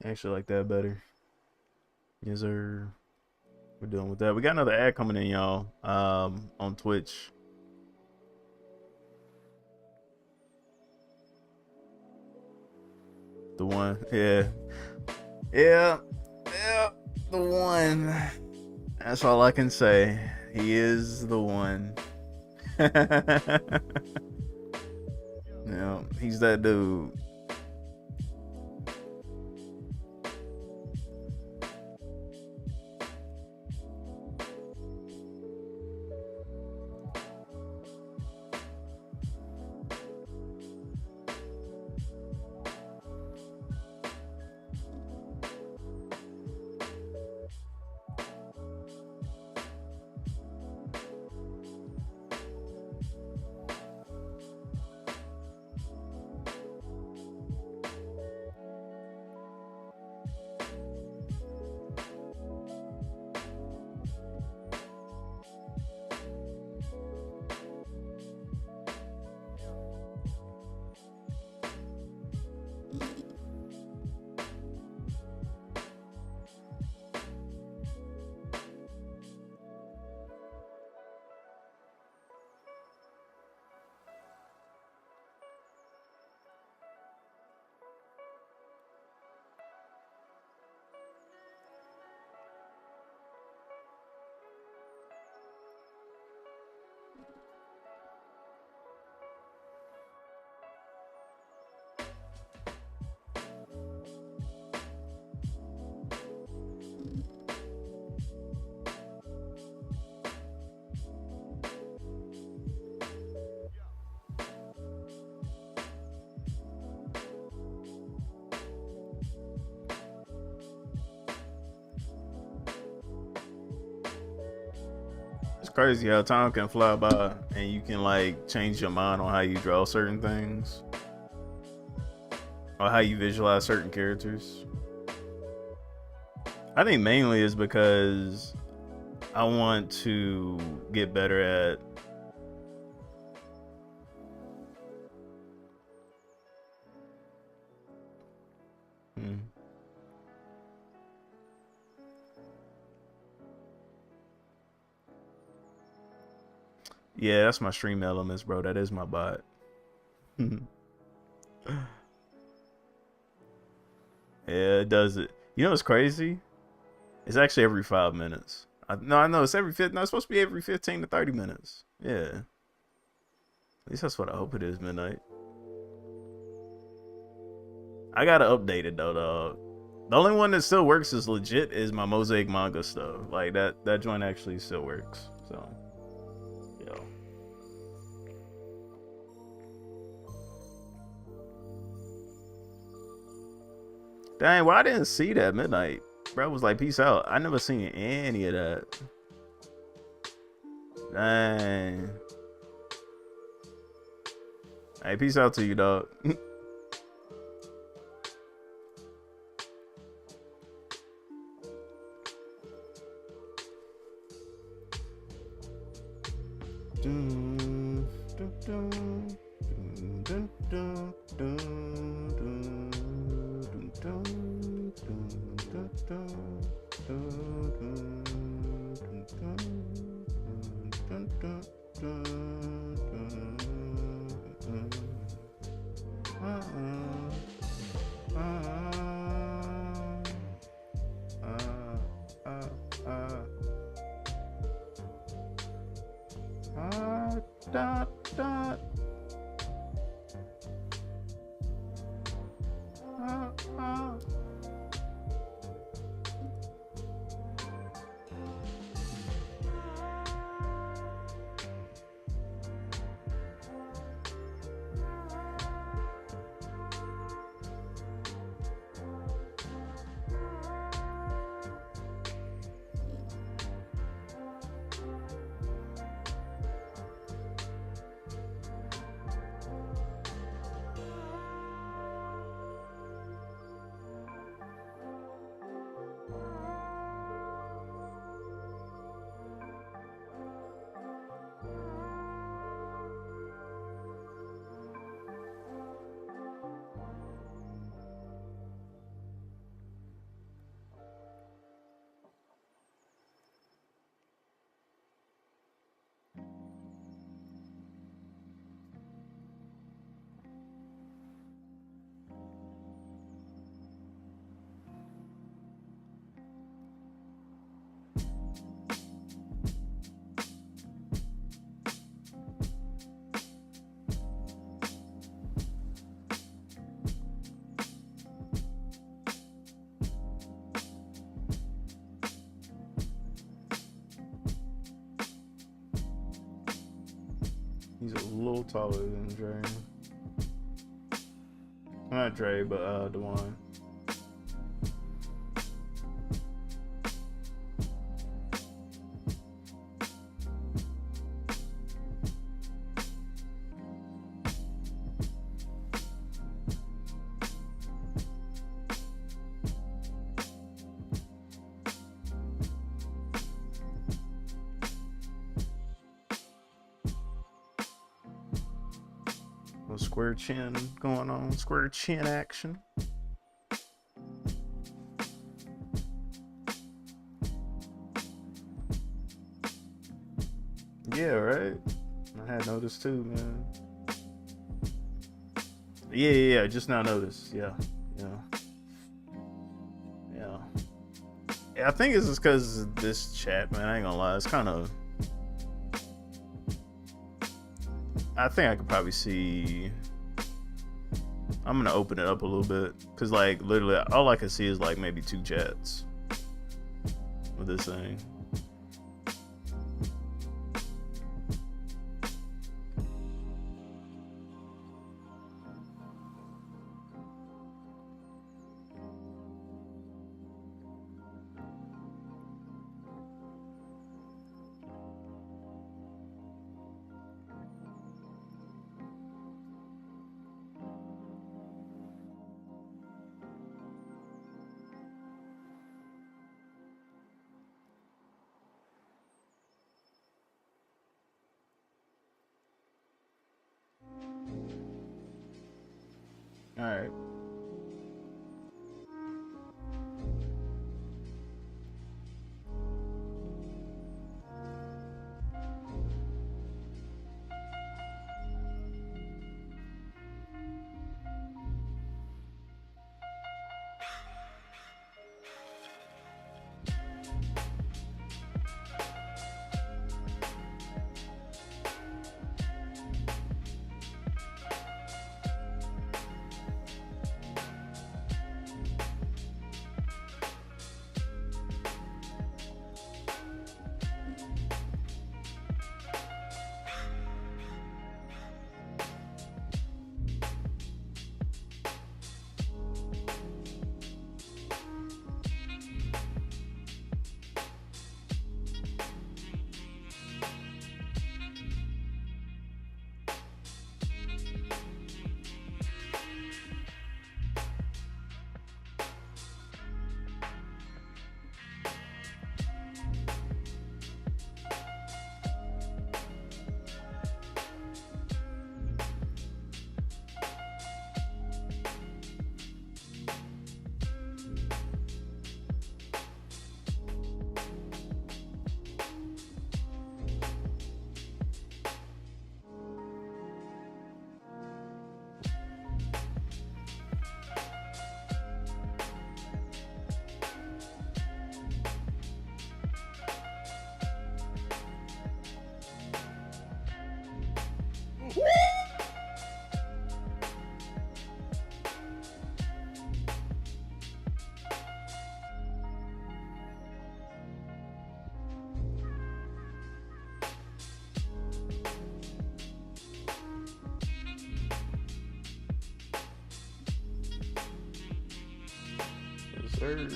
Actually like that better. Yes, sir. We're dealing with that. We got another ad coming in, y'all. On Twitch. The one, yeah, yeah, yeah, the one. That's all I can say. He is the one. Yeah, he's that dude. It's crazy how time can fly by and you can like change your mind on how you draw certain things or how you visualize certain characters. I think mainly is because I want to get better at Yeah, that's my stream elements, bro. That is my bot. Yeah, it does it. You know what's crazy? It's actually every 5 minutes. No, I know it's every fifth. No, it's supposed to be every 15 to 30 minutes. Yeah. At least that's what I hope it is, midnight. I gotta update it though, dog. The only one that still works is legit is my mosaic manga stuff. Like that joint actually still works. So, yo. Dang, well I didn't see that midnight. Bro was like, peace out. I never seen any of that. Dang. Hey, peace out to you, dog. He's a little taller than Dre. Not Dre, but Dewan. Square chin going on, square chin action. Yeah, right. I had noticed too, man. Yeah. Just now noticed. Yeah. I think it's just because of this chat, man. I ain't gonna lie. It's kind of. I think I could probably see. I'm gonna open it up a little bit because, like, literally, all I can see is like maybe 2 chats with this thing. All right. Yes, sir.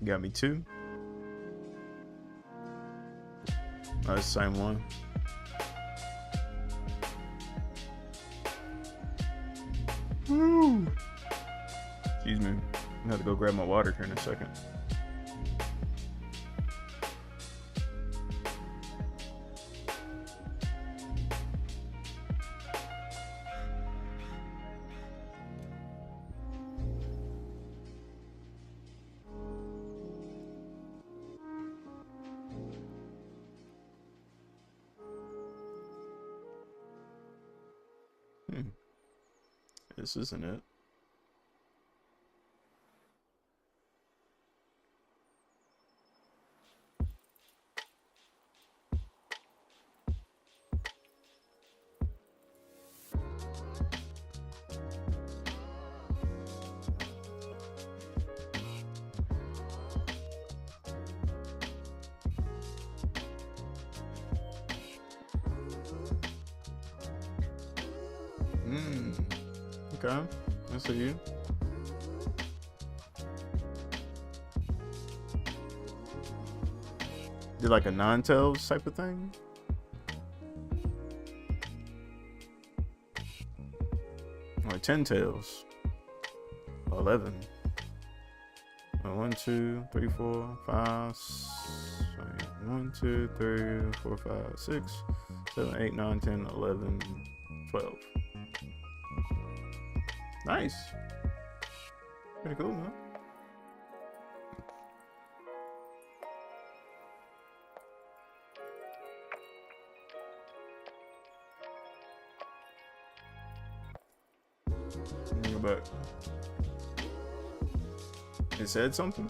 You got me 2. Oh, it's the same one. Woo! Excuse me. I have to go grab my water here in a second. This isn't it. Okay, I see you. Did like a 9-tails type of thing? Or 10 tails? 11. 1, 2, 3, 4, 5. 1, 2, 3, 4, 5, 6, 7, 8, 9, 10, 11, 12. Nice. Pretty cool, man. Let me go back. It said something?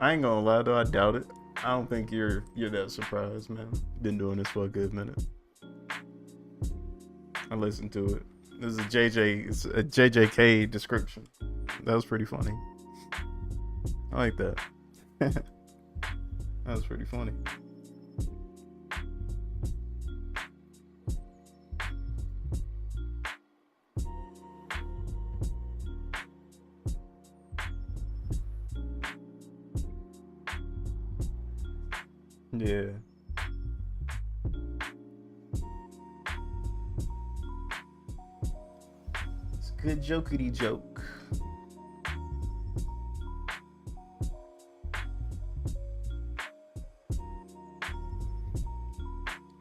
I ain't gonna lie though, I doubt it. I don't think you're that surprised, man. Been doing this for a good minute. I listened to it. This is it's a JJK description. That was pretty funny. I like that. That was pretty funny. Yeah. It's a good jokey joke.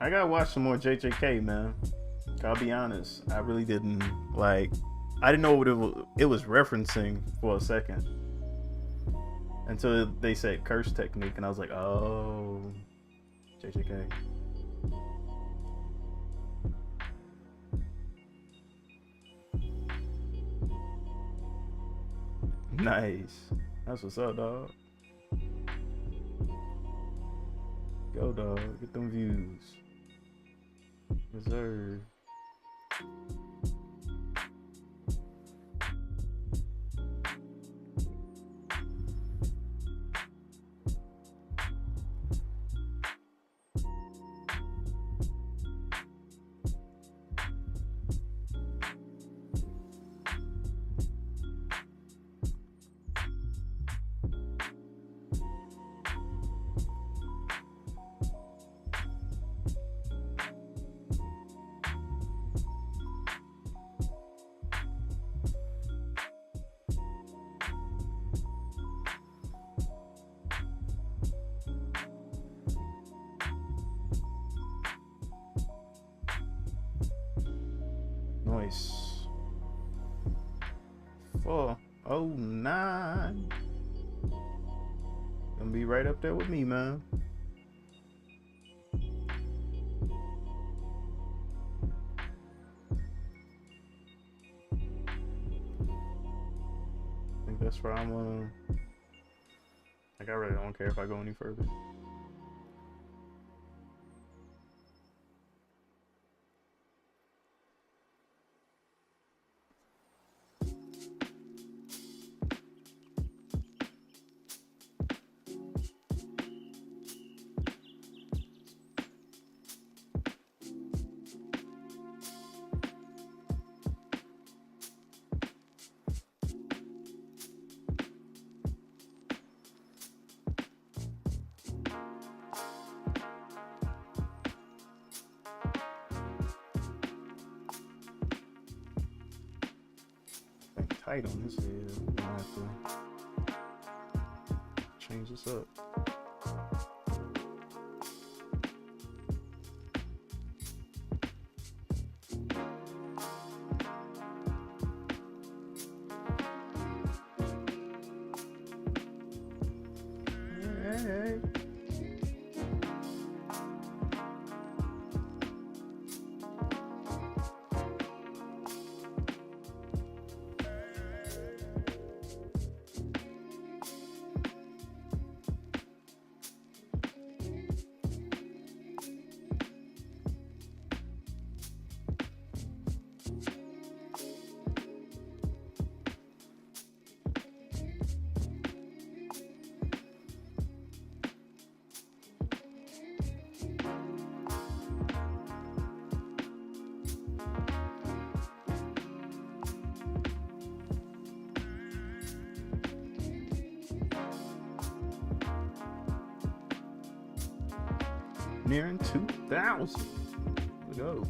I gotta watch some more JJK, man. I'll be honest. I really didn't like. I didn't know what it was referencing for a second until they said curse technique, and I was like, oh, JJK. Nice. That's what's up, dog. Go, dog. Get them views. Reserve. Nice. 409. Gonna be right up there with me, man. I think that's where I'm gonna. Like, I really don't care if I go any further. tight on his head. I'm gonna have to change this up. Hey. Nearing 2,000. We go.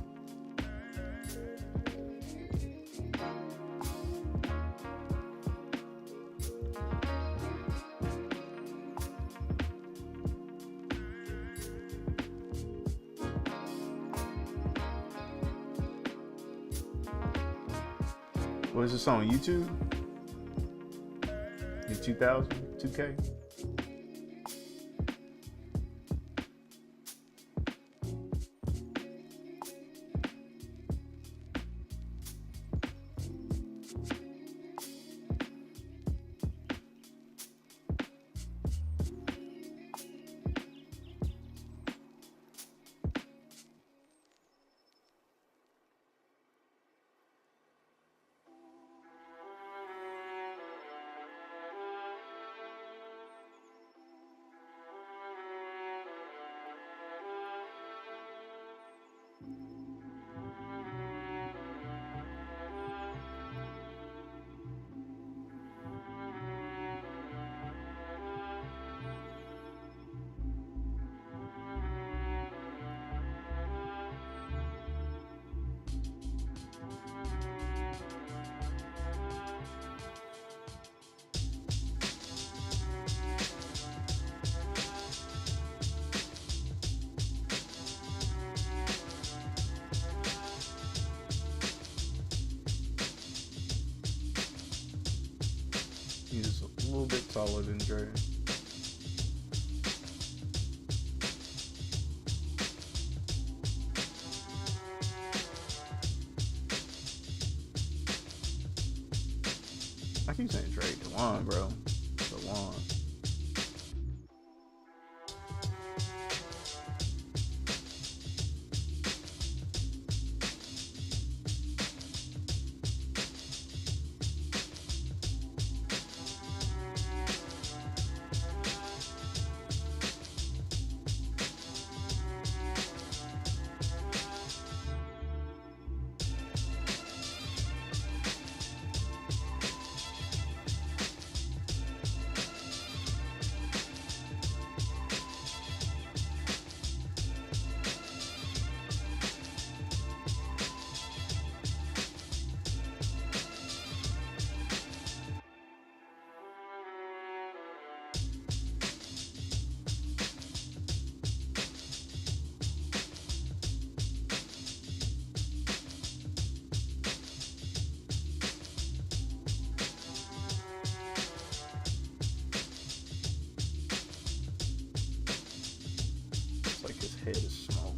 What is this on YouTube? In 2,000, 2K? He's a little bit taller than Dre. I keep saying Dre. DeJuan, bro. DeJuan. Like his head is smaller.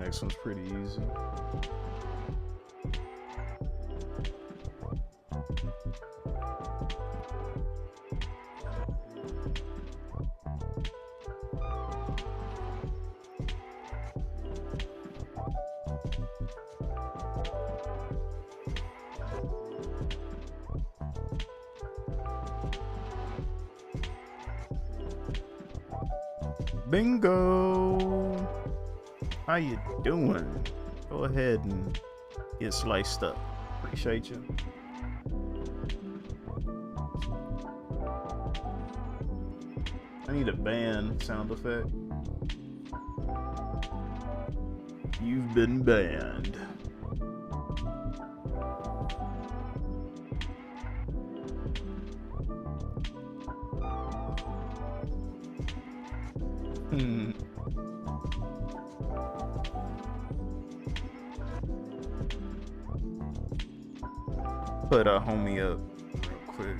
next one's pretty easy. Bingo! How you doing? Go ahead and get sliced up. Appreciate you. I need a band sound effect. You've been banned. Put a homie up real quick.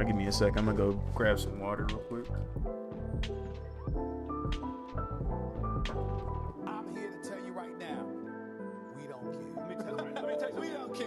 Give me a sec. I'm gonna go grab some water real quick.
I'm here to tell you right now, we don't care. Let me tell you, we don't care.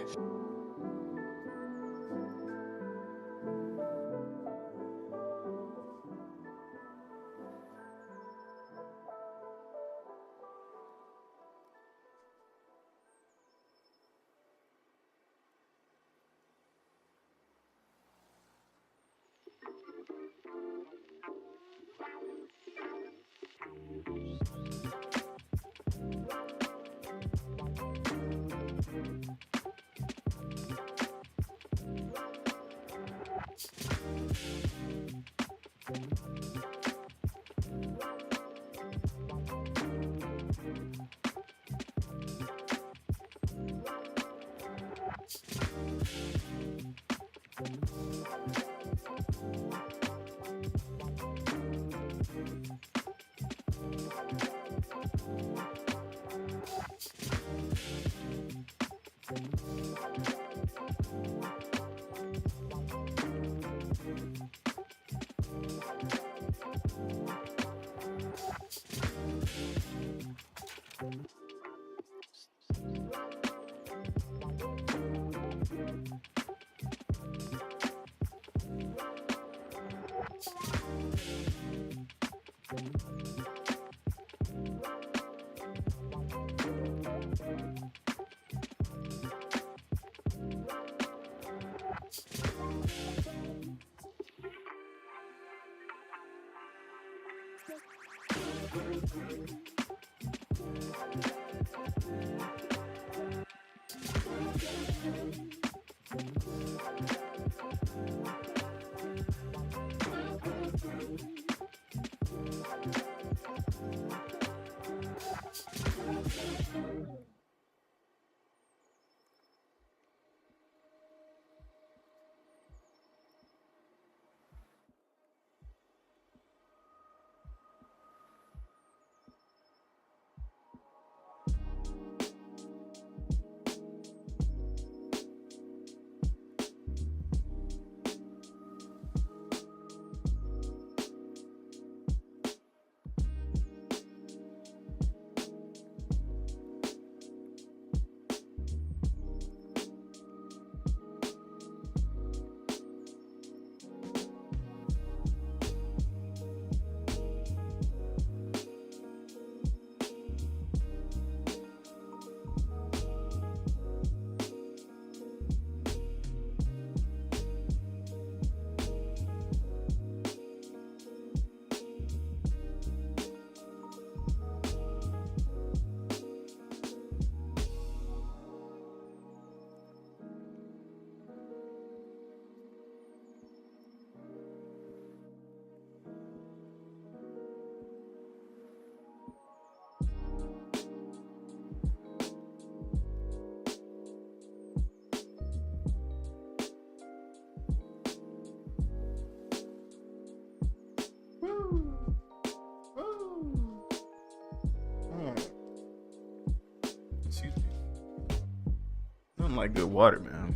like good water, man.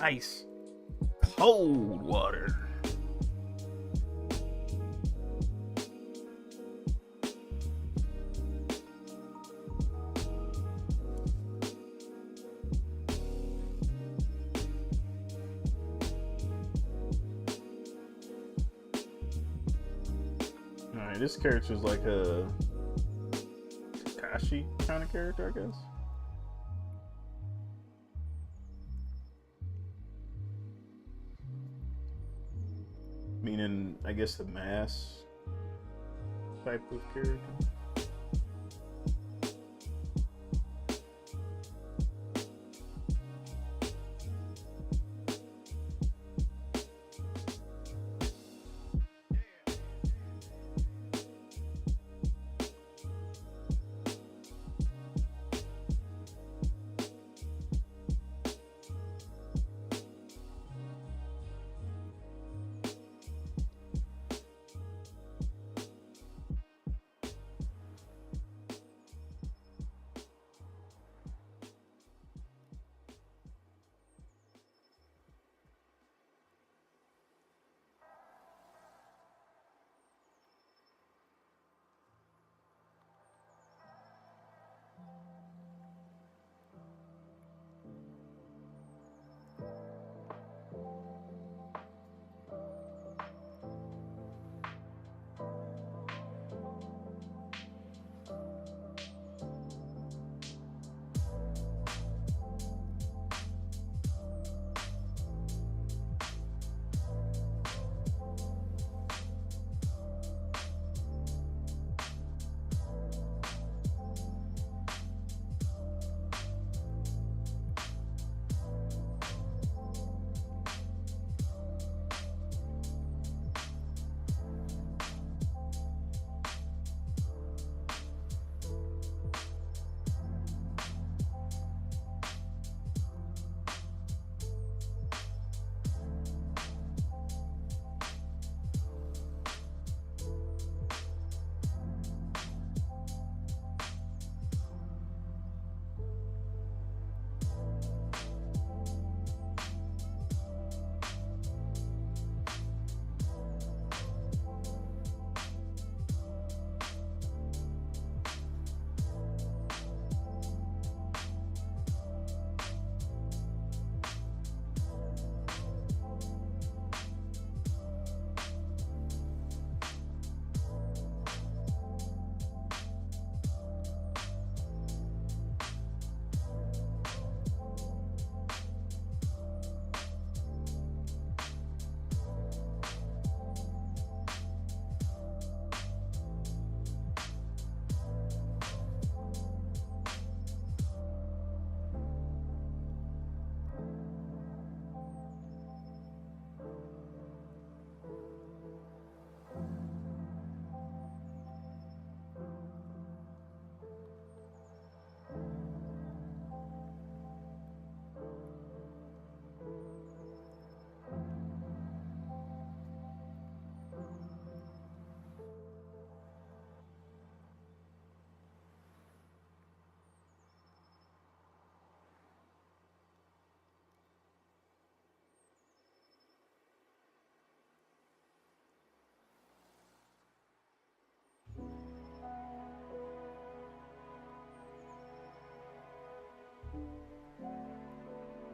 Ice. Cold water. Alright, this character is like a Kakashi kind of character, I guess. Meaning, I guess, the mass type of character.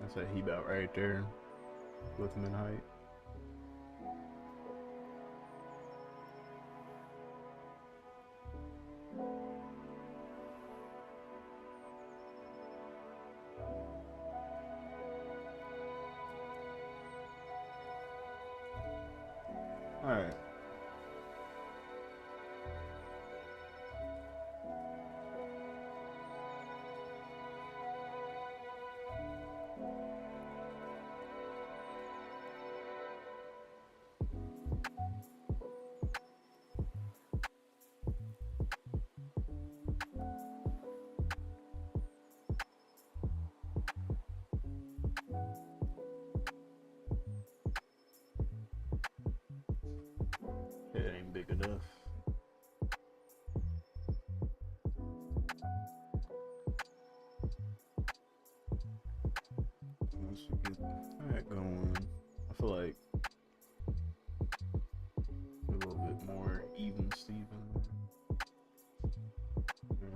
That's a he about right there with him in height. All right. going. I feel like a little bit more even, Steven. Yeah.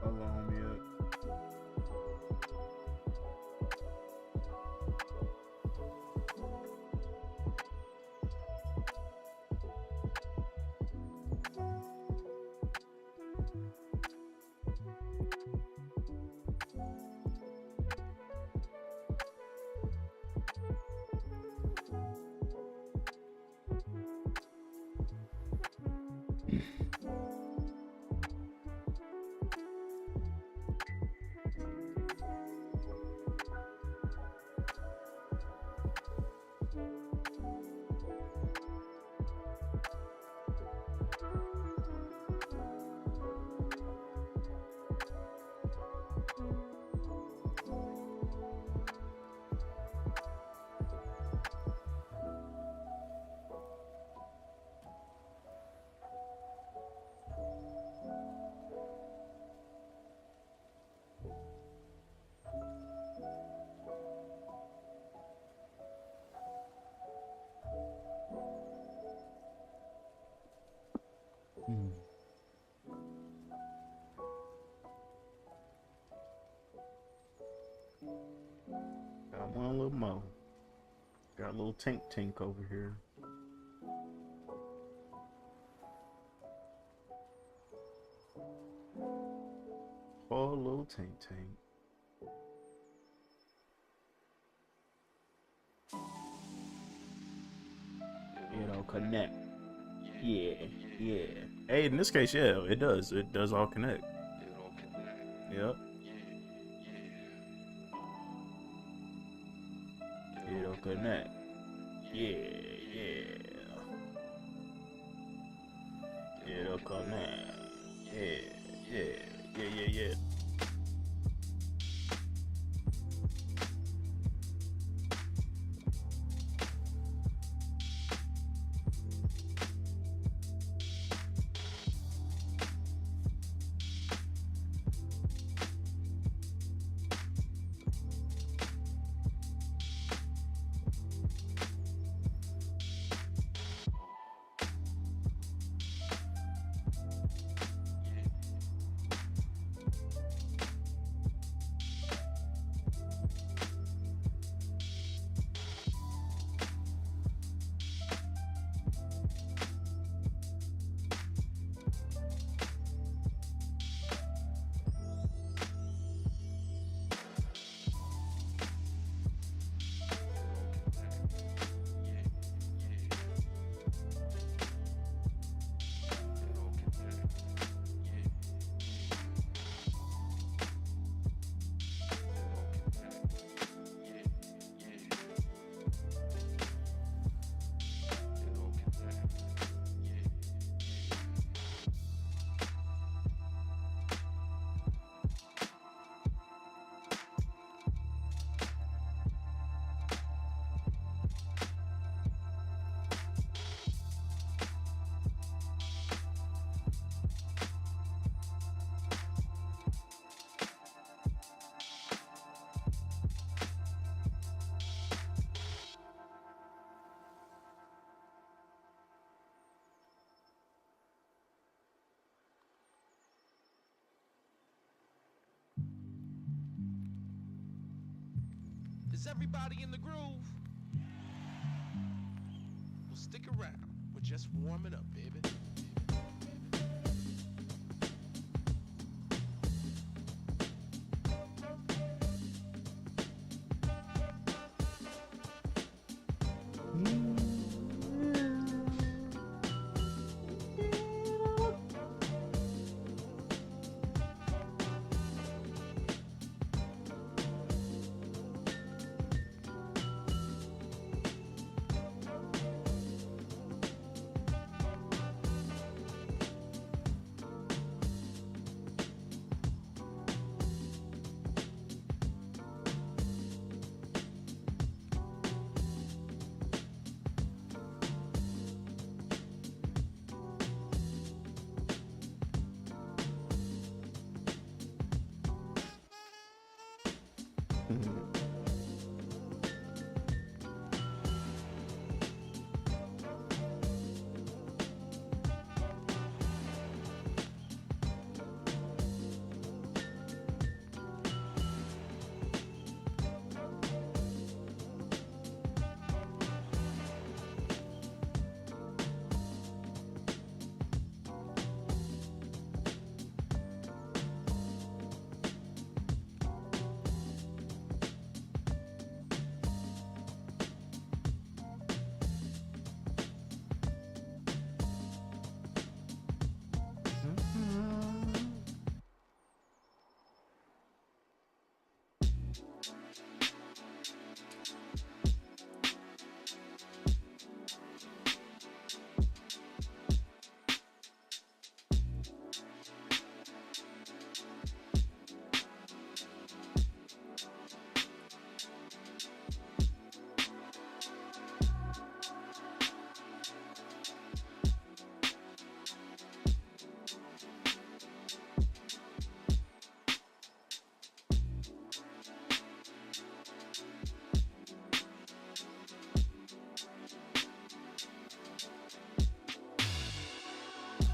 Hold on, yeah. Got one little mo. Got a little tank over here. Oh, little tank. You know, connect. Yeah. Hey, in this case, yeah, it does. It does all connect. Yep. It'll connect. Yeah. It'll connect. Yeah.
Is everybody in the groove? Well, stick around. We're just warming up, baby.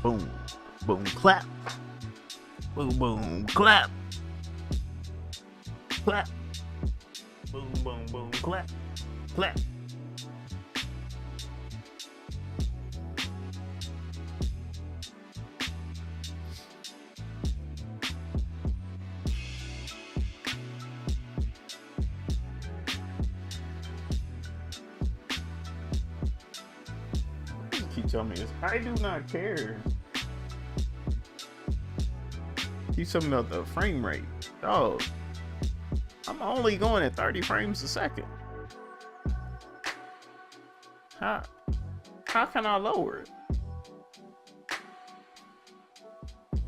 Boom, boom, clap. Boom, boom, clap. Clap. Boom, boom, boom, clap. Clap. Keep telling me this. I do not care. Keep telling me about the frame rate. Dog, I'm only going at 30 frames a second. How can I lower it?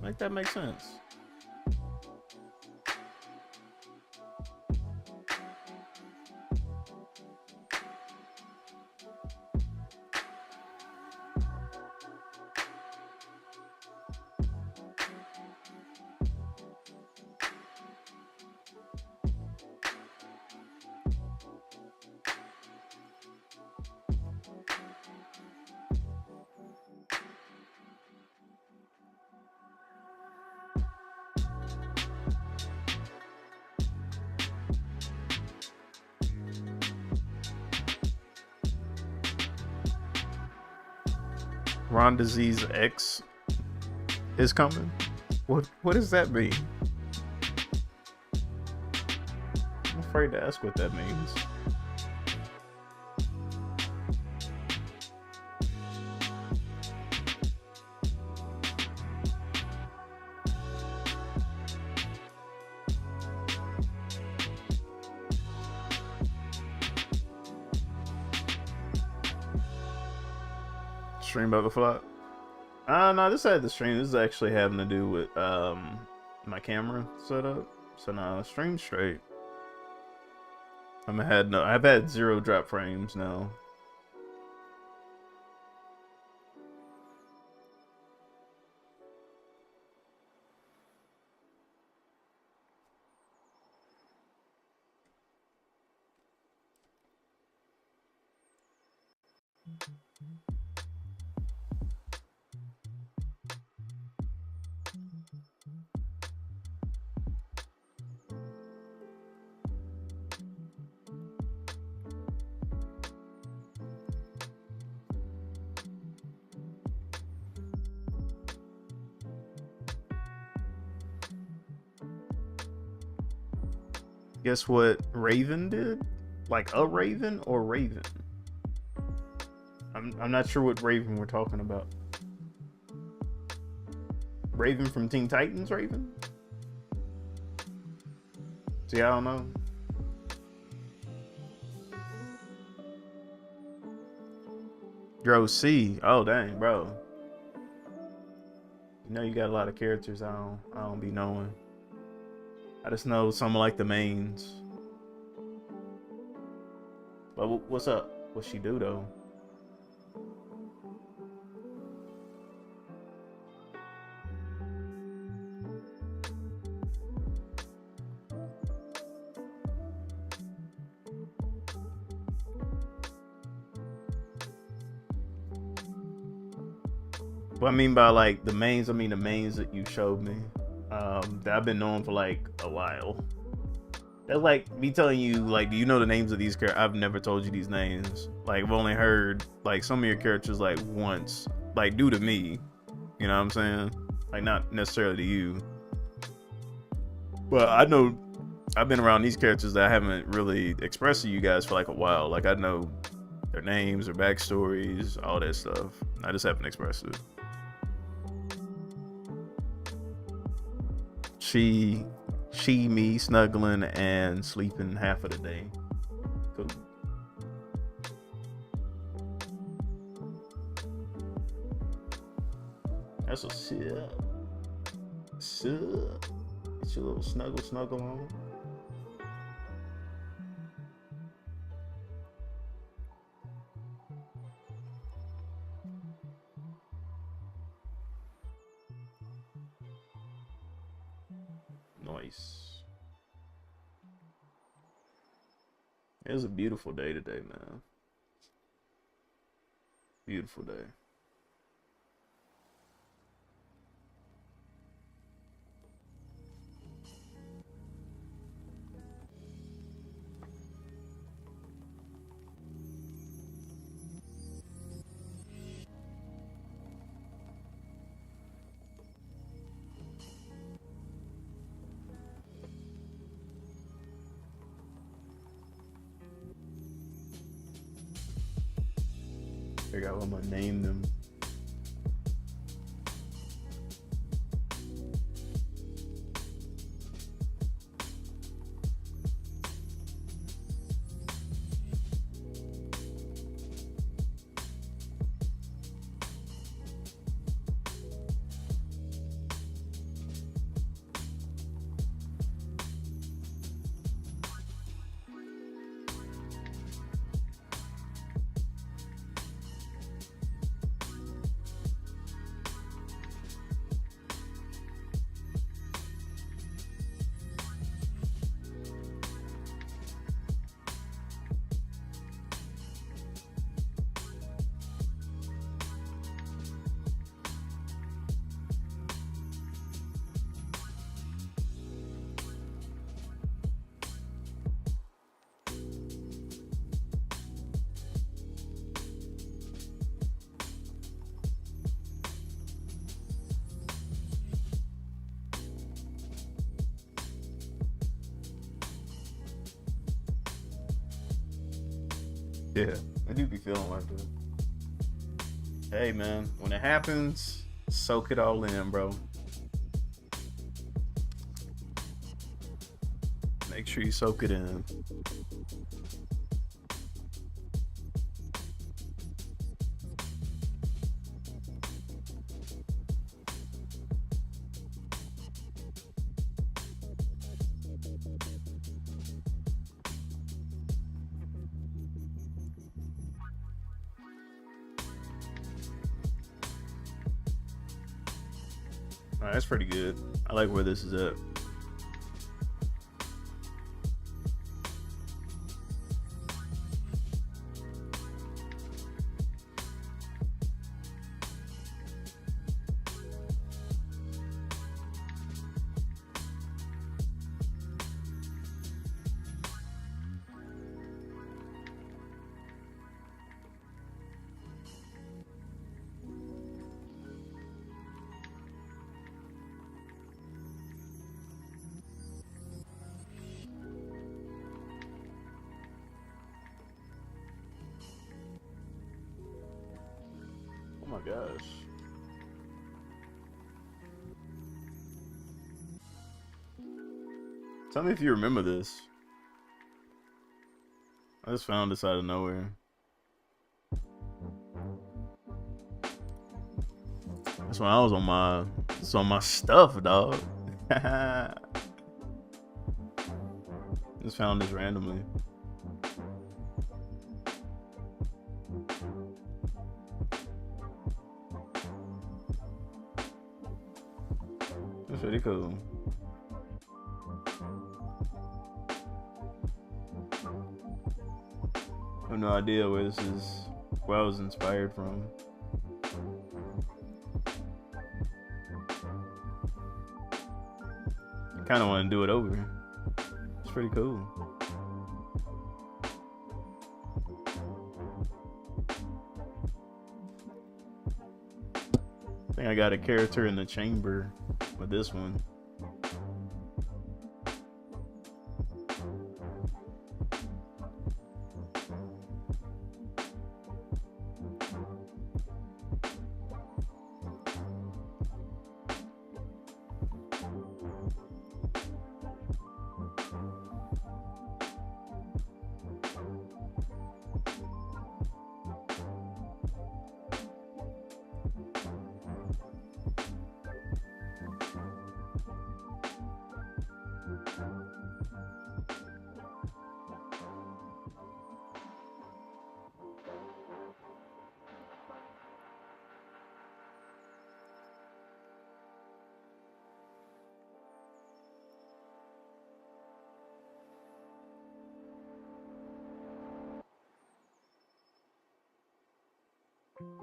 Make that make sense. Ron Disease X is coming. What does that mean? I'm afraid to ask what that means. Stream about the flop. No, this had the stream. This is actually having to do with my camera setup. So no, stream straight. I've had 0 drop frames now. Guess what Raven did? Like a Raven or Raven? I'm not sure what Raven we're talking about. Raven from Teen Titans Raven? See, I don't know. Dro C. Oh dang, bro. You know you got a lot of characters I don't be knowing. I just know some of like the mains. But what's up? What she do though? What I mean by like the mains, I mean the mains that you showed me. That I've been knowing for like a while. That's like me telling you, like, do you know the names of these characters? I've never told you these names. Like, I've only heard like some of your characters like once, like due to me. You know what I'm saying? Like, not necessarily to you. But I know I've been around these characters that I haven't really expressed to you guys for like a while. Like, I know their names, their backstories, all that stuff. I just haven't expressed it. Me snuggling and sleeping half of the day. Cool. That's what's up. Get your little snuggle on. Nice. It was a beautiful day today, man. Beautiful day. Figure out what I'm gonna name them. Yeah, I do be feeling like that. Hey, man, when it happens, soak it all in, bro. Make sure you soak it in. Alright, that's pretty good. I like where this is at. Oh my gosh. Tell me if you remember this. I just found this out of nowhere. That's when I was on my stuff, dog. Just found this randomly. That's pretty cool. I have no idea where I was inspired from. kind of want to do it over. It's pretty cool. I think I got a character in the chamber with this one.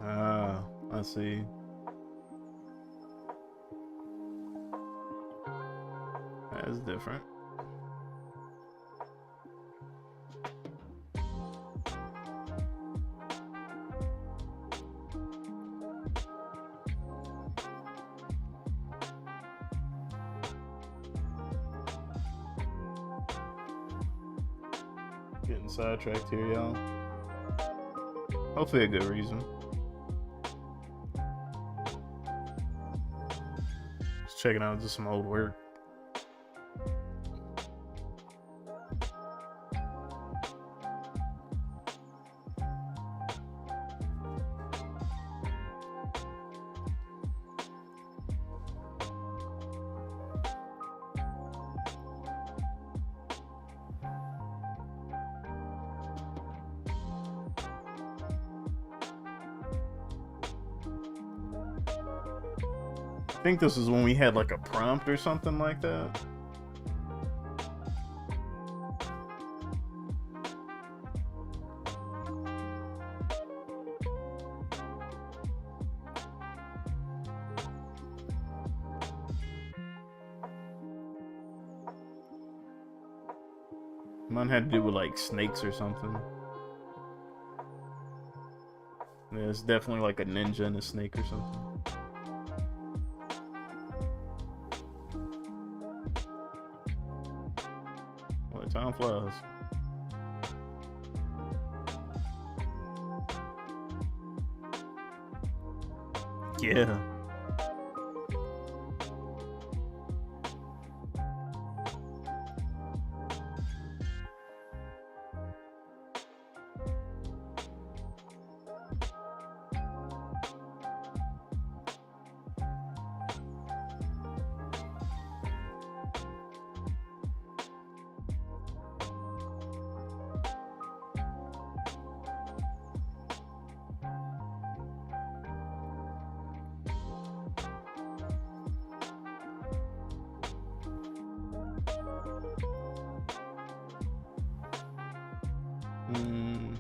Ah, I see. That's different. Getting sidetracked here, y'all. Hopefully a good reason. Just checking out just some old work. I think this is when we had like a prompt or something like that. Mine had to do with like snakes or something. Yeah, it's definitely like a ninja and a snake or something. Well, time flies. Yeah. Hmm.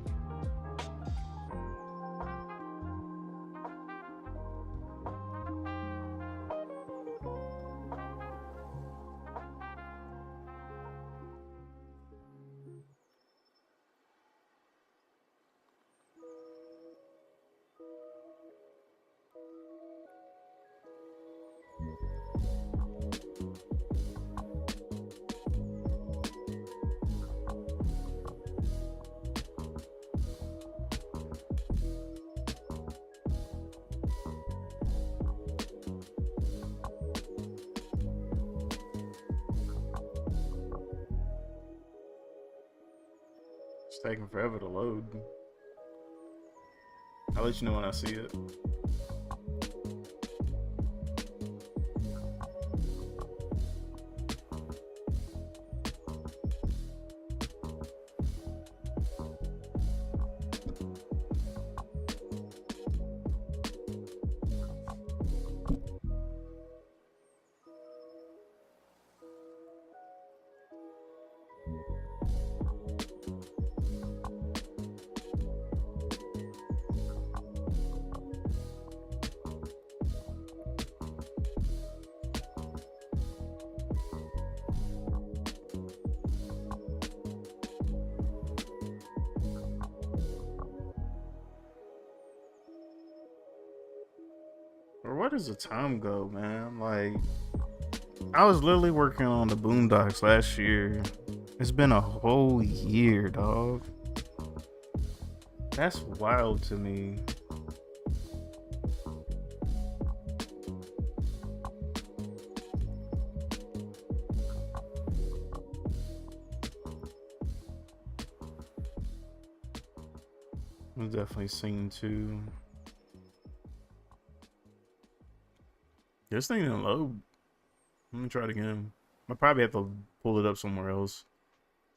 It's taking forever to load. I'll let you know when I see it. where does the time go, man? Like, I was literally working on the Boondocks last year. It's been a whole year, dog. That's wild to me. I've definitely seen too. This thing didn't load. Let me try it again. I probably have to pull it up somewhere else.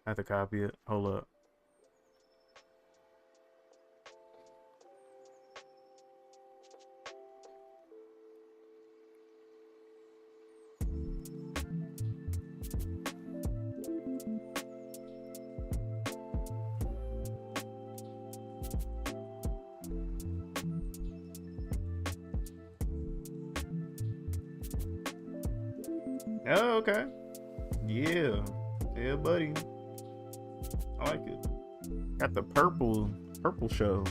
I have to copy it. Hold up. Oh, okay. Yeah. Yeah, buddy. I like it. Got the purple show.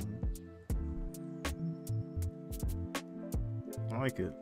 I like it.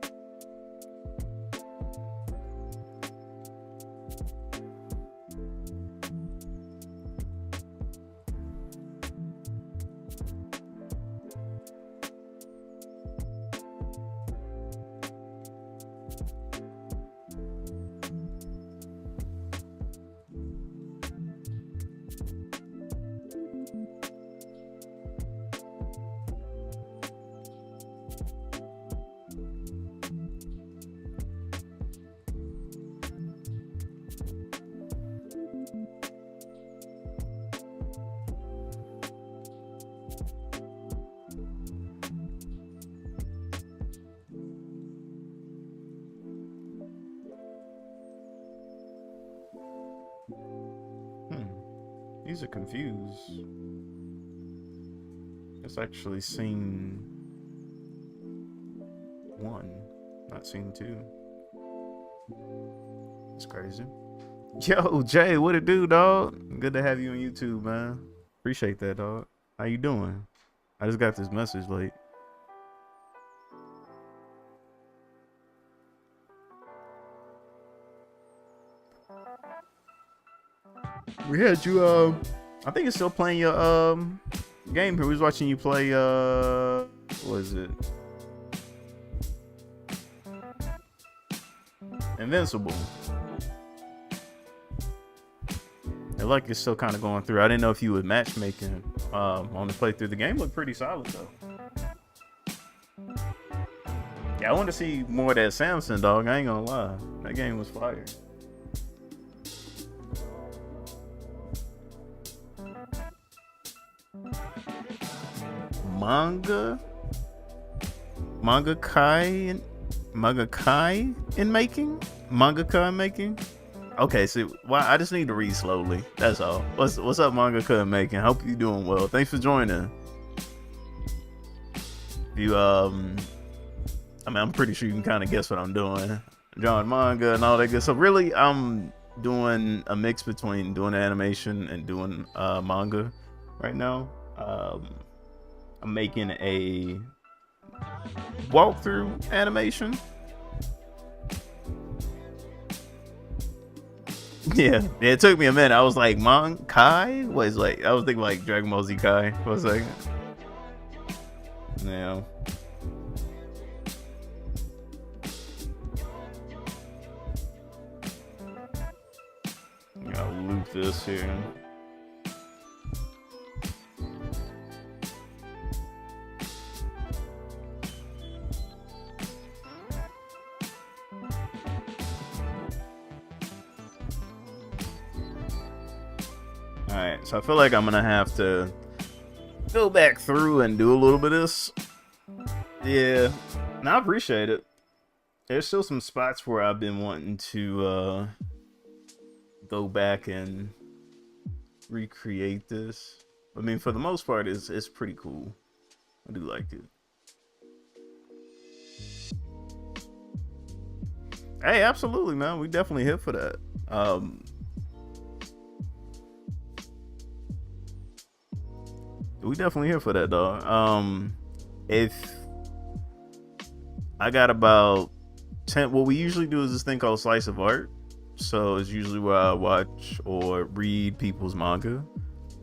These are confused. It's actually scene 1, not scene 2. It's crazy. Yo, Jay, what it do, dog? Good to have you on YouTube, man. Appreciate that, dog. How you doing? I just got this message late. We had you, I think it's still playing your, game here. We was watching you play, what is it? Invincible. It like it's still kind of going through. I didn't know if you were matchmaking, on the playthrough. The game looked pretty solid, though. Yeah, I want to see more of that Samson, dog. I ain't gonna lie. That game was fire. Manga Kai in making. Okay, so I just need to read slowly. That's all. What's up, Manga Kai in making? Hope you doing well. Thanks for joining. You I mean, I'm pretty sure you can kind of guess what I'm doing. Drawing manga and all that good stuff. Really, I'm doing a mix between doing animation and doing manga right now. I'm making a walkthrough animation. Yeah, it took me a minute. I was like, Kai? What is like? I was thinking like Dragon Ball Z Kai. For a second. Yeah. I'll loop this here. Alright, so I feel like I'm gonna have to go back through and do a little bit of this. Yeah, and I appreciate it. There's still some spots where I've been wanting to go back and recreate this. I mean, for the most part, it's pretty cool. I do like it. Hey, absolutely, man. We definitely hit for that. We definitely here for that, dog. If I got about 10. What we usually do is this thing called Slice of Art. So it's usually where I watch or read people's manga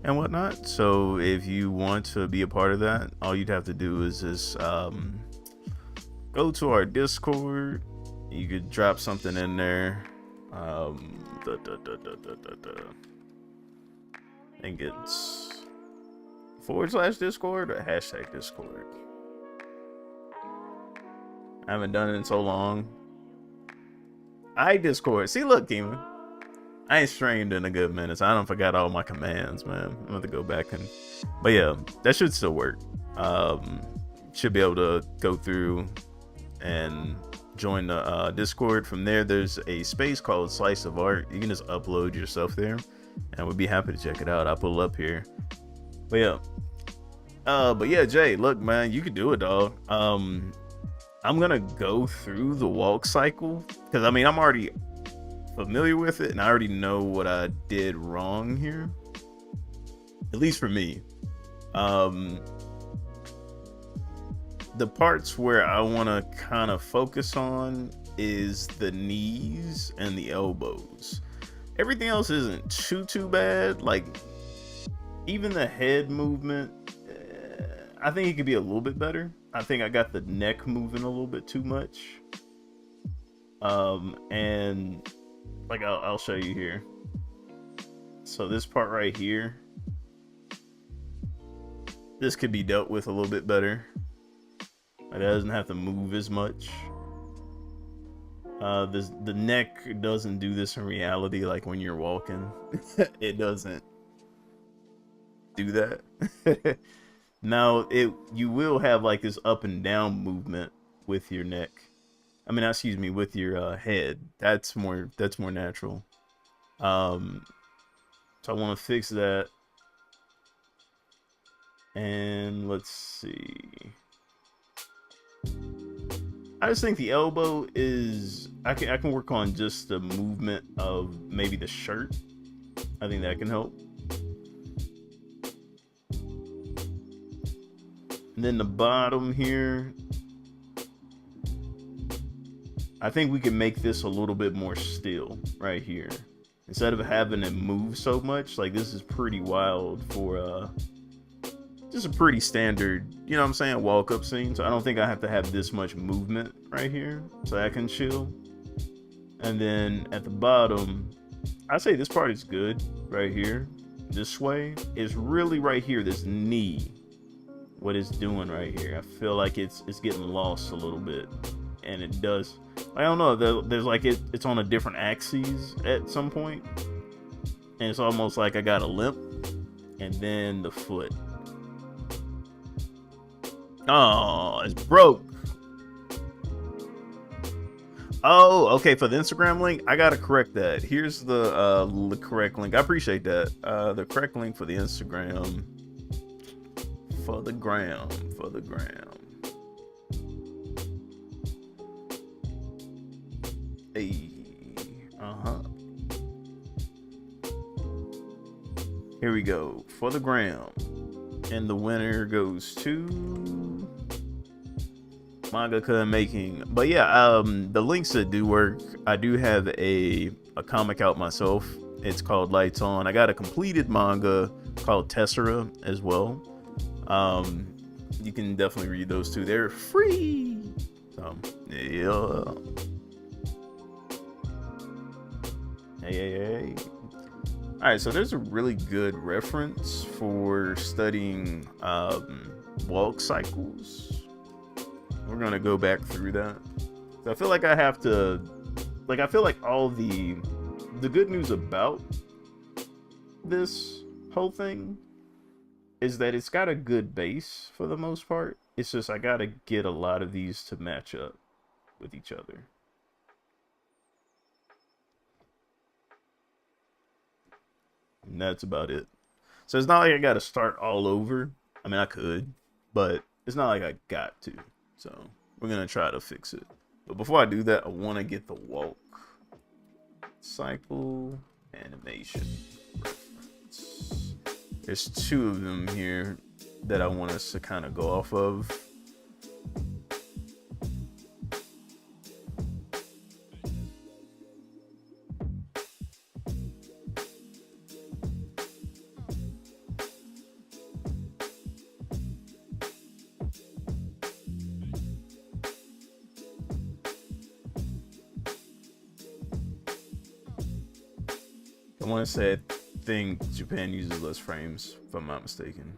and whatnot. So if you want to be a part of that, all you'd have to do is just go to our Discord. You could drop something in there. I think it's /Discord or #Discord. I haven't done it in so long. Discord. See, look, Kima. I ain't streamed in a good minute, so I don't forgot all my commands, man. I'm gonna have to go back and, but yeah, that should still work. Should be able to go through and join the Discord. From there, there's a space called Slice of Art. You can just upload yourself there, and we'd be happy to check it out. I'll pull it up here. But yeah, Jay, look, man, you can do it, dog. I'm gonna go through the walk cycle because I mean I'm already familiar with it and I already know what I did wrong here, at least for me. The parts where I want to kind of focus on is the knees and the elbows. Everything else isn't too bad. Like even the head movement, I think it could be a little bit better. I think I got the neck moving a little bit too much. And like I'll show you here. So this part right here, this could be dealt with a little bit better. It doesn't have to move as much. The neck doesn't do this in reality. Like when you're walking, it doesn't do that. Now you will have like this up and down movement with your neck. I mean, excuse me, with your head. That's more natural. So I want to fix that. And let's see. I just think the elbow is I can work on just the movement of maybe the shirt. I think that can help. And then the bottom here, I think we can make this a little bit more still right here. Instead of having it move so much, like this is pretty wild for just a pretty standard, you know what I'm saying, walk up scene. So I don't think I have to have this much movement right here so I can chill. And then at the bottom, I say this part is good right here. This sway is really right here, this knee. What it's doing right here, I feel like it's getting lost a little bit, and it does. I don't know. There's like it's on a different axis at some point, and it's almost like I got a limp, and then the foot. Oh, it's broke. Oh, okay. For the Instagram link, I gotta correct that. Here's the correct link. I appreciate that. The correct link for the Instagram. For the gram. Hey, here we go for the gram, and the winner goes to Mangaka Making. But yeah, the links that do work. I do have a comic out myself. It's called Lights On. I got a completed manga called Tessera as well. You can definitely read those two. They're free. So yeah. Hey. All right, so there's a really good reference for studying walk cycles. We're gonna go back through that. So I feel like I have to, like, I feel like all the good news about this whole thing is that it's got a good base for the most part. It's just I gotta get a lot of these to match up with each other. And that's about it. So it's not like I gotta start all over. I mean, I could, but it's not like I got to. So we're gonna try to fix it. But before I do that, I want to get the walk cycle animation reference. There's two of them here that I want us to kind of go off of. The one that said, think Japan uses less frames, if I'm not mistaken.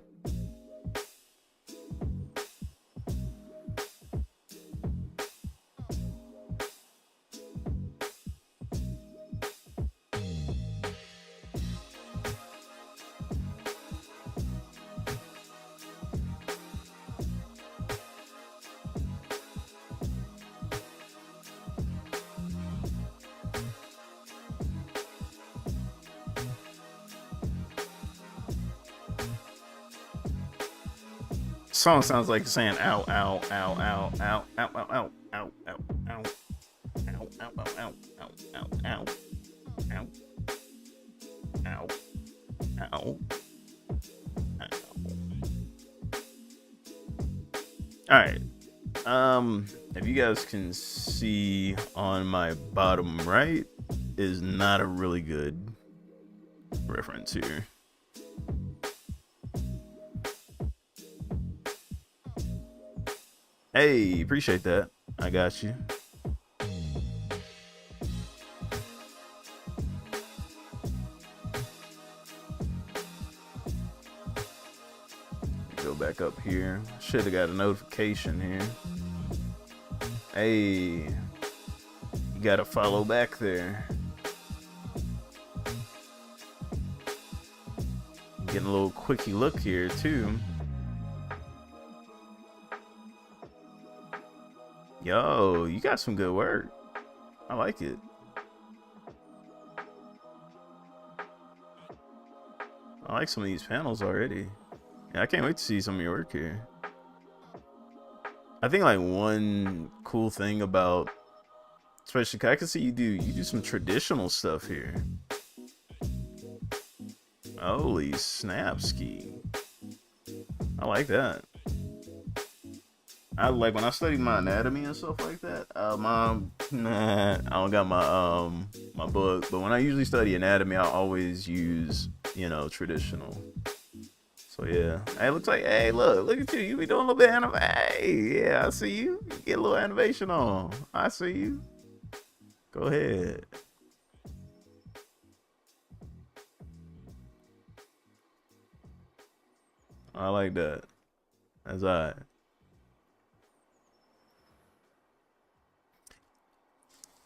Song sounds like saying ow, ow, ow, ow, ow, ow, ow, ow, ow, ow, ow, ow, ow, ow, ow, ow, ow, ow, ow, ow. All right. If you guys can see on my bottom right is not a really good reference here. Hey, appreciate that. I got you. Go back up here. Should have got a notification here. Hey, you gotta follow back there. Getting a little quickie look here too. Yo, you got some good work. I like it. I like some of these panels already. Yeah, I can't wait to see some of your work here. I think like one cool thing about, especially 'cause I can see you do some traditional stuff here. Holy snap, ski. I like that. I like when I studied my anatomy and stuff like that. I don't got my my book, but when I usually study anatomy, I always use, you know, traditional. So yeah, hey, it looks like, hey, look at you. You be doing a little bit of animation. Hey, yeah, I see you. You get a little animation on. I see you. Go ahead. I like that. That's all right.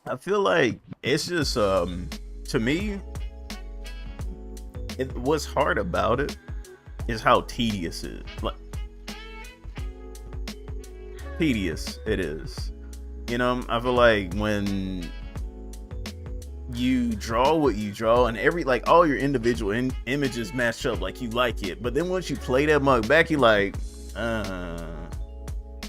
I feel like it's just to me, what's hard about it is how tedious it is. Like tedious it is. You know, I feel like when you draw what you draw and all your individual images match up, like you like it, but then once you play that mug back, you like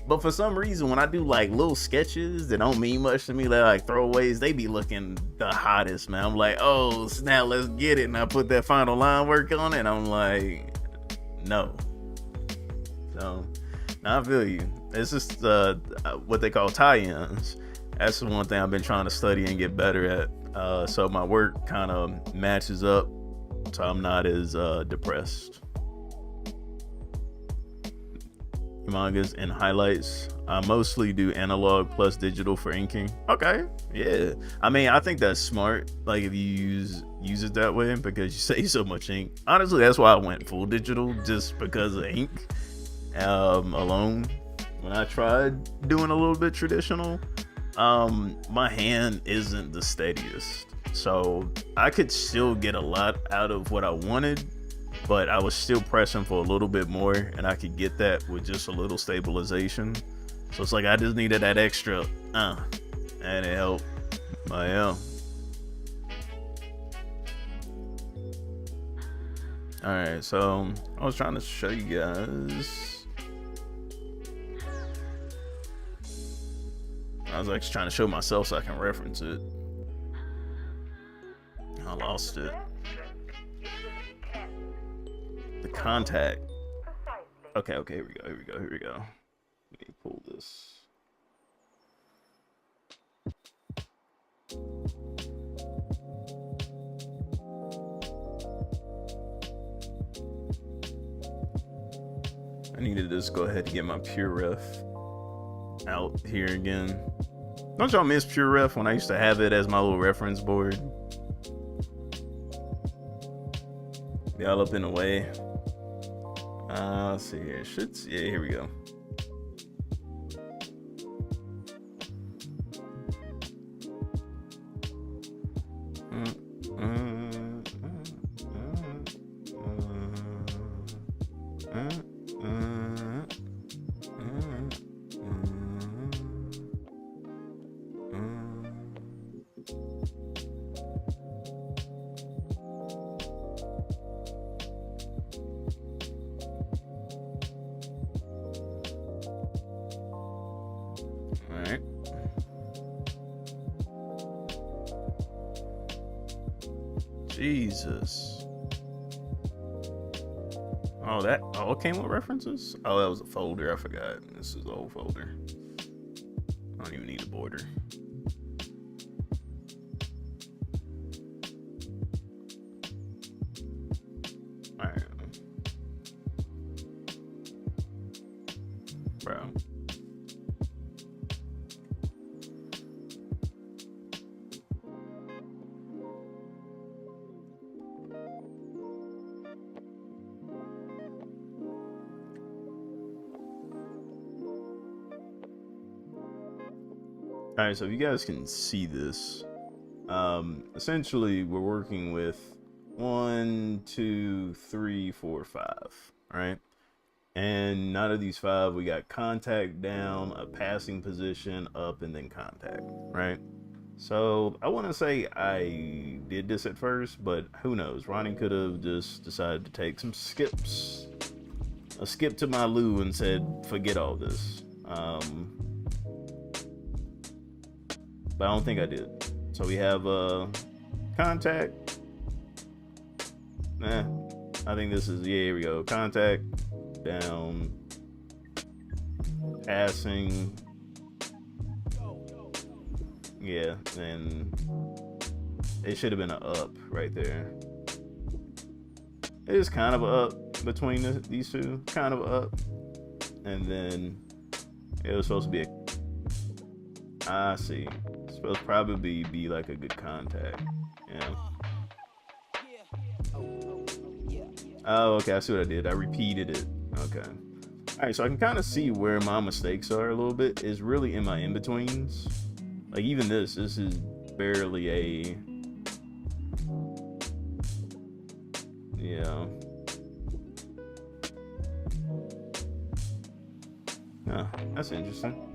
but for some reason, when I do like little sketches that don't mean much to me, they're like throwaways, they be looking the hottest, man. I'm like, oh snap, let's get it. And I put that final line work on it, and I'm like, no. So, now I feel you. It's just what they call tie-ins. That's the one thing I've been trying to study and get better at. So my work kind of matches up, so I'm not as depressed. Mangas and highlights. I mostly do analog plus digital for inking. Okay, yeah. I mean, I think that's smart. Like if you use it that way, because you save so much ink. Honestly, that's why I went full digital, just because of ink alone. When I tried doing a little bit traditional, my hand isn't the steadiest, so I could still get a lot out of what I wanted, but I was still pressing for a little bit more, and I could get that with just a little stabilization. So it's like I just needed that extra and it helped. But yeah. Alright, so I was trying to show you guys. I was actually trying to show myself so I can reference it. I lost it. The contact. Okay, here we go. Let me pull this. I needed to just go ahead and get my pure ref out here again. Don't y'all miss pure ref when I used to have it as my little reference board? Y'all up in the way. Let's see here. Yeah, here we go. Alright. Jesus. Oh, it came with references? Oh, that was a folder. I forgot. This is the old folder. I don't even need a border. Alright. Bro. All right, so if you guys can see this, essentially we're working with 1, 2, 3, 4, 5, right? And out of these 5, we got contact down, a passing position, up, and then contact, right? So I want to say I did this at first, but who knows? Ronnie could have just decided to take some skips, a skip to my loo, and said, forget all this. But I don't think I did. So we have contact. I think this is, yeah, here we go. Contact, down, passing. Yeah, and it should have been an up right there. It is kind of a up between these two, kind of a up. And then it was supposed to be I see. It's supposed to probably be like a good contact. Yeah. Oh, okay. I see what I did. I repeated it. Okay. All right. So I can kind of see where my mistakes are a little bit. It's really in my in-betweens. Like even this is barely a. Yeah. Huh, that's interesting.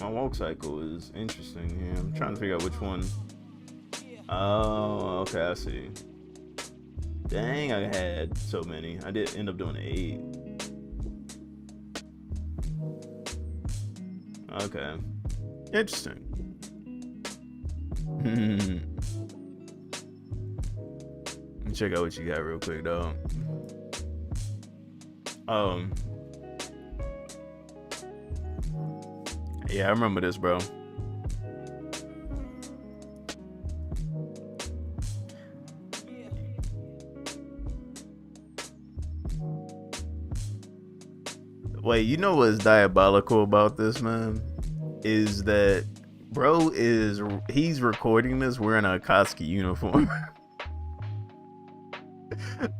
My walk cycle is interesting here. I'm trying to figure out which one. Oh, okay, I see. Dang, I had so many. I did end up doing 8. Okay. Interesting. Let me check out what you got real quick, though. Yeah, I remember this, bro. Wait, you know what's diabolical about this, man? Is that bro he's recording this wearing a Akatsuki uniform.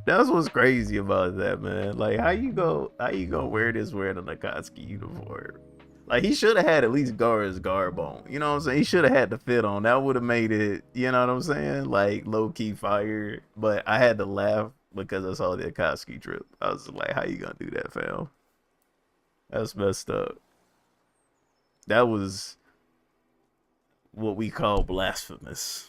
That's what's crazy about that, man. Like, how you gonna wear this wearing an Akatsuki uniform? Like, he should have had at least his garb on. You know what I'm saying? He should have had the fit on. That would have made it, you know what I'm saying? Like, low-key fire. But I had to laugh because I saw the Akatsuki drip. I was like, how you gonna do that, fam? That's messed up. That was what we call blasphemous.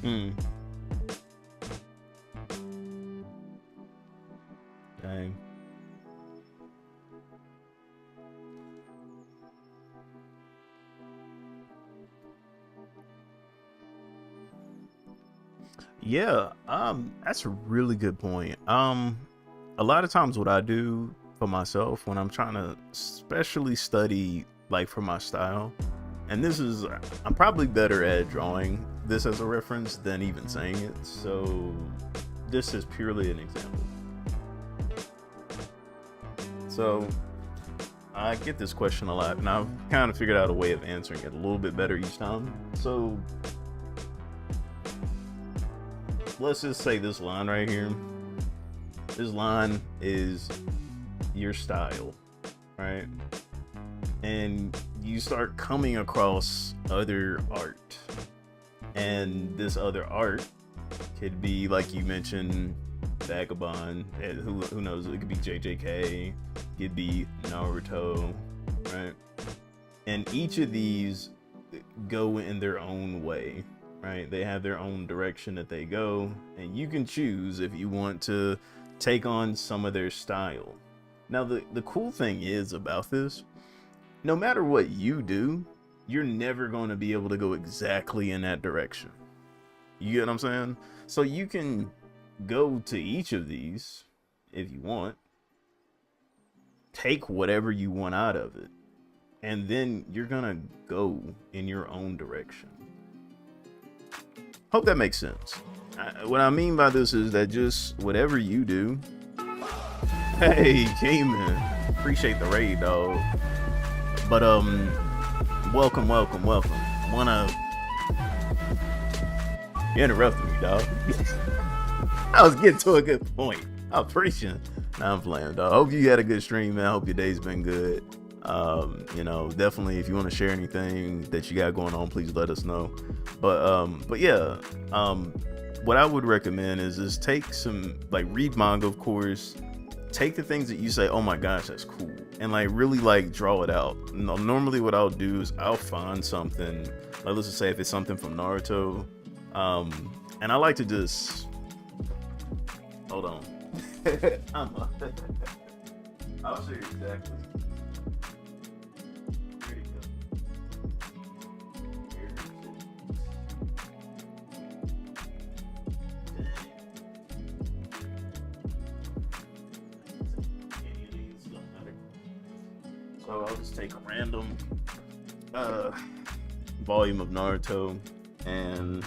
Hmm. Dang. Yeah, that's a really good point. A lot of times what I do for myself when I'm trying to especially study like for my style, and this is I'm probably better at drawing this as a reference than even saying it. So this is purely an example. So I get this question a lot, and I've kind of figured out a way of answering it a little bit better each time. So let's just say this line right here. This line is your style, right? And you start coming across other art. And this other art could be, like you mentioned, Vagabond. Who knows? It could be JJK. It could be Naruto, right? And each of these go in their own way, right? They have their own direction that they go, and you can choose if you want to take on some of their style. Now, the cool thing is about this, no matter what you do, you're never going to be able to go exactly in that direction. You get what I'm saying? So you can go to each of these if you want, take whatever you want out of it, and then you're gonna go in your own direction. Hope that makes sense. What I mean by this is that just whatever you do. Hey, G-Man, appreciate the raid, dog. But welcome. You interrupted me, dog. I was getting to a good point. I'm preaching. Nah, I'm playing, dog. Hope you had a good stream, man. Hope your day's been good. Definitely if you want to share anything that you got going on, please let us know. But yeah, what I would recommend is take some, like, read manga, of course. Take the things that you say, oh my gosh, that's cool, and like really like draw it out. Normally what I'll do is I'll find something, like let's just say if it's something from Naruto, and I like to just hold on. I'll show you exactly. Here you go. So I'll just take a random volume of Naruto, and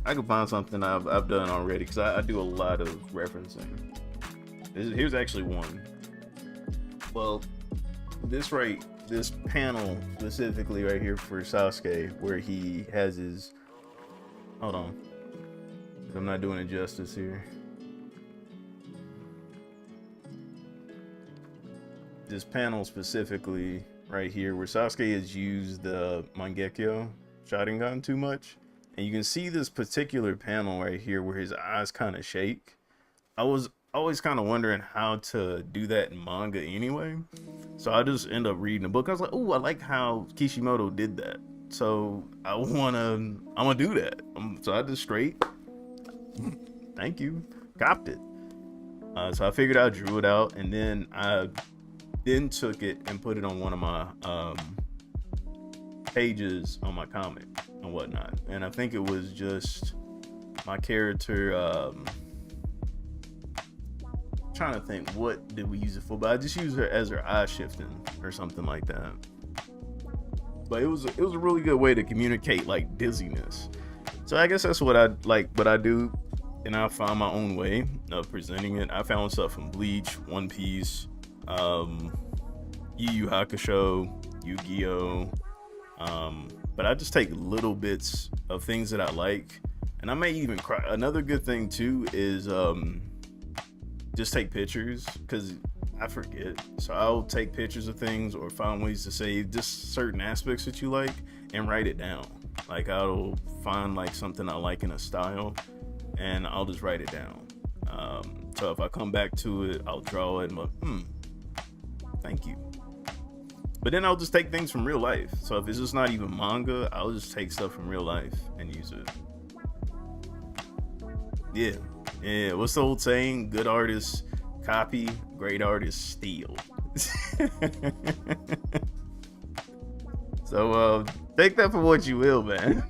I can find something I've done already, because I do a lot of referencing. Here's actually one. Well, this panel specifically right here for Sasuke, where he has his, hold on, I'm not doing it justice here. This panel specifically right here where Sasuke has used the Mangekyo Sharingan too much, and you can see this particular panel right here where his eyes kind of shake. I was always kind of wondering how to do that in manga anyway, so I just end up reading a book. I was like, oh, I like how Kishimoto did that, so I'm gonna do that. So I just straight thank you, copped it. So I figured I drew it out, and then I took it and put it on one of my pages on my comic and whatnot. And I think it was just my character, trying to think what did we use it for, but I just used her as her eye shifting or something like that. But it was a really good way to communicate like dizziness. So I guess that's what I do, and I found my own way of presenting it. I found stuff from Bleach, One Piece, Yu Yu Hakusho, Yu-Gi-Oh, but I just take little bits of things that I like, and I may even cry. Another good thing too is just take pictures, because I forget, so I'll take pictures of things or find ways to save just certain aspects that you like and write it down. Like I'll find like something I like in a style, and I'll just write it down. So if I come back to it, I'll draw it and I'm like, thank you. But then I'll just take things from real life. So if it's just not even manga, I'll just take stuff from real life and use it. Yeah. Yeah. What's the old saying? Good artists copy, great artists steal. So take that for what you will, man.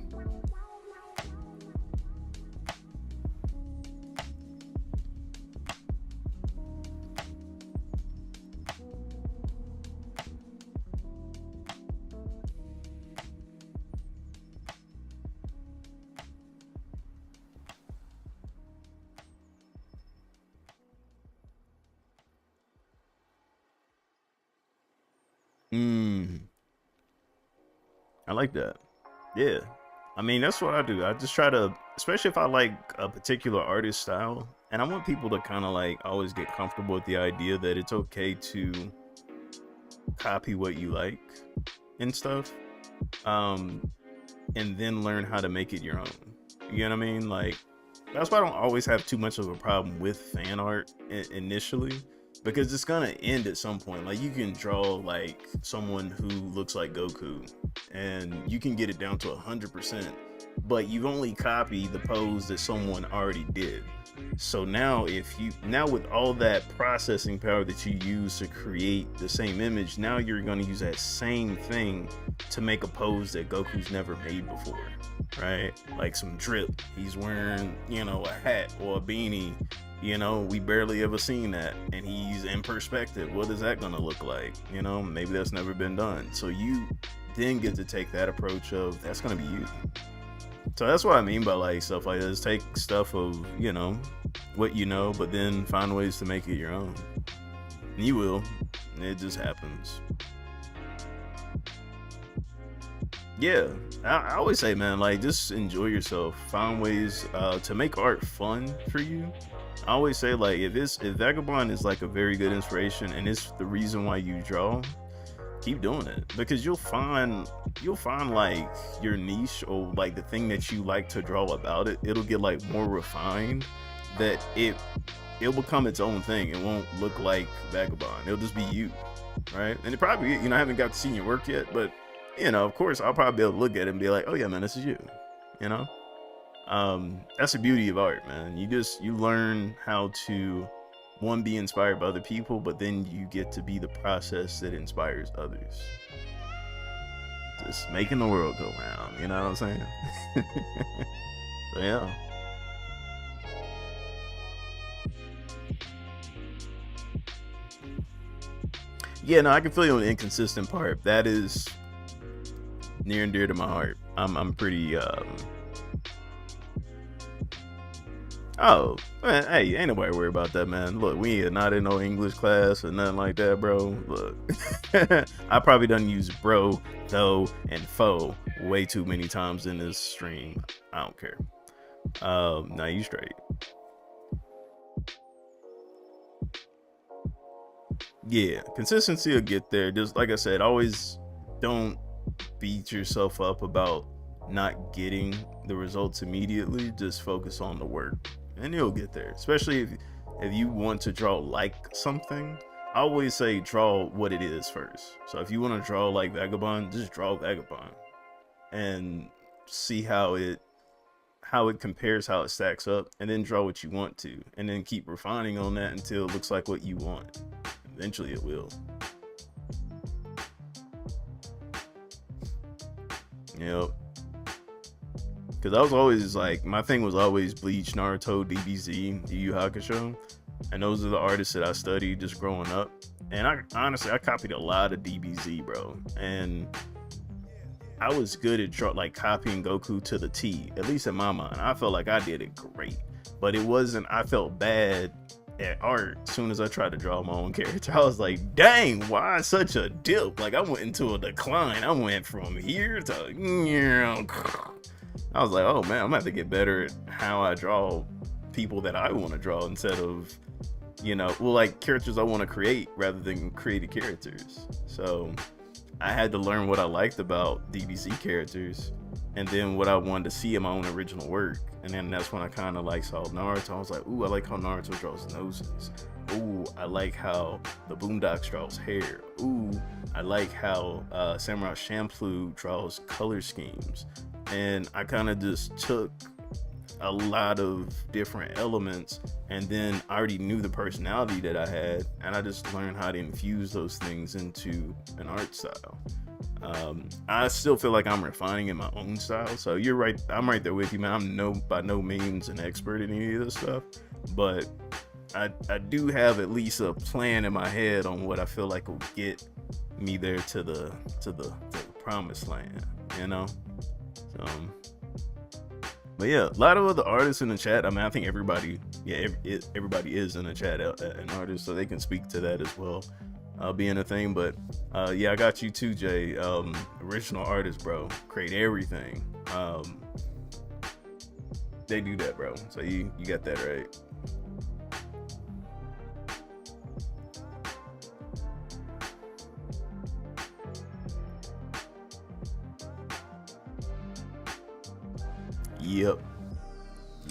I like that. Yeah. I mean, that's what I do. I just try to, especially if I like a particular artist style, and I want people to kind of like always get comfortable with the idea that it's okay to copy what you like and stuff. And then learn how to make it your own. You know what I mean? Like, that's why I don't always have too much of a problem with fan art initially, because it's gonna end at some point. Like, you can draw like someone who looks like Goku and you can get it down to 100%, but you've only copied the pose that someone already did. So now with all that processing power that you use to create the same image, now you're going to use that same thing to make a pose that Goku's never made before, right? Like some drip, he's wearing, a hat or a beanie, we barely ever seen that, and he's in perspective. What is that going to look like? Maybe that's never been done. So you then get to take that approach of, that's going to be you. So that's what I mean by like stuff like this. Take stuff of, what but then find ways to make it your own. And you will. It just happens. Yeah, I always say, man, like, just enjoy yourself. Find ways to make art fun for you. I always say, like, if Vagabond is like a very good inspiration and it's the reason why you draw, keep doing it, because you'll find like your niche, or like the thing that you like to draw about it. It'll get like more refined, that it'll become its own thing. It won't look like Vagabond. It'll just be you, right? And it probably, I haven't got to see your work yet, but of course I'll probably be able to look at it and be like, oh yeah, man, this is you. That's the beauty of art, man. You learn how to, one, be inspired by other people, but then you get to be the process that inspires others. Just making the world go round, you know what I'm saying? So yeah. Yeah, no, I can feel you on the inconsistent part. That is near and dear to my heart. I'm pretty oh, man, hey, ain't nobody worry about that, man. Look, we are not in no English class or nothing like that, bro. Look, I probably done use bro, though, and fo way too many times in this stream. I don't care. Now you straight. Yeah, consistency will get there. Just like I said, always don't beat yourself up about not getting the results immediately. Just focus on the work and you'll get there. Especially if you want to draw like something, I always say draw what it is first. So if you want to draw like Vagabond, just draw Vagabond and see how it compares, how it stacks up, and then draw what you want to, and then keep refining on that until it looks like what you want. Eventually it will. Yep. Because I was always like, my thing was always Bleach, Naruto, DBZ, Yu Yu Hakusho, and those are the artists that I studied just growing up. And I honestly copied a lot of DBZ, bro, and I was good at like copying Goku to the T, at least in my mind. I felt like I did it great, but it wasn't. I felt bad at art as soon as I tried to draw my own character. I was like, dang, why such a dip? Like, I went into a decline. I went from here to, I was like, oh man, I'm gonna have to get better at how I draw people that I want to draw instead of, like characters I want to create rather than created characters. So I had to learn what I liked about DBZ characters and then what I wanted to see in my own original work. And then that's when I kind of like saw Naruto. I was like, ooh, I like how Naruto draws noses. Ooh, I like how the Boondocks draws hair. Ooh, I like how Samurai Champloo draws color schemes. And I kind of just took a lot of different elements, and then I already knew the personality that I had, and I just learned how to infuse those things into an art style. I still feel like I'm refining in my own style, so you're right, I'm right there with you, man. I'm by no means an expert in any of this stuff, but I do have at least a plan in my head on what I feel like will get me there to the promised land, you know. So but yeah, a lot of other artists in the chat. I mean, I think everybody is in the chat an artist, so they can speak to that as well, being a thing. But yeah, I got you too, Jay. Original artist, bro, create everything. They do that, bro. So you got that right.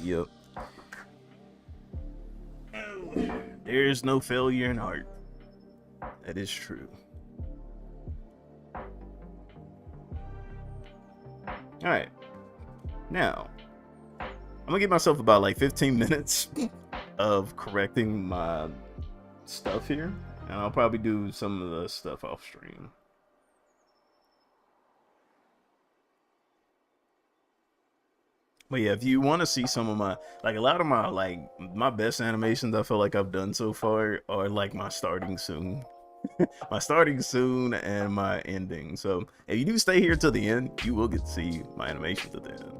Yep. There's no failure in art. That is true. All right. Now, I'm gonna give myself about like 15 minutes of correcting my stuff here, and I'll probably do some of the stuff off stream. But yeah, if you want to see some of my, like a lot of my, like my best animations I feel like I've done so far are like my starting soon. My starting soon and my ending. So if you do stay here till the end, you will get to see my animations at the end.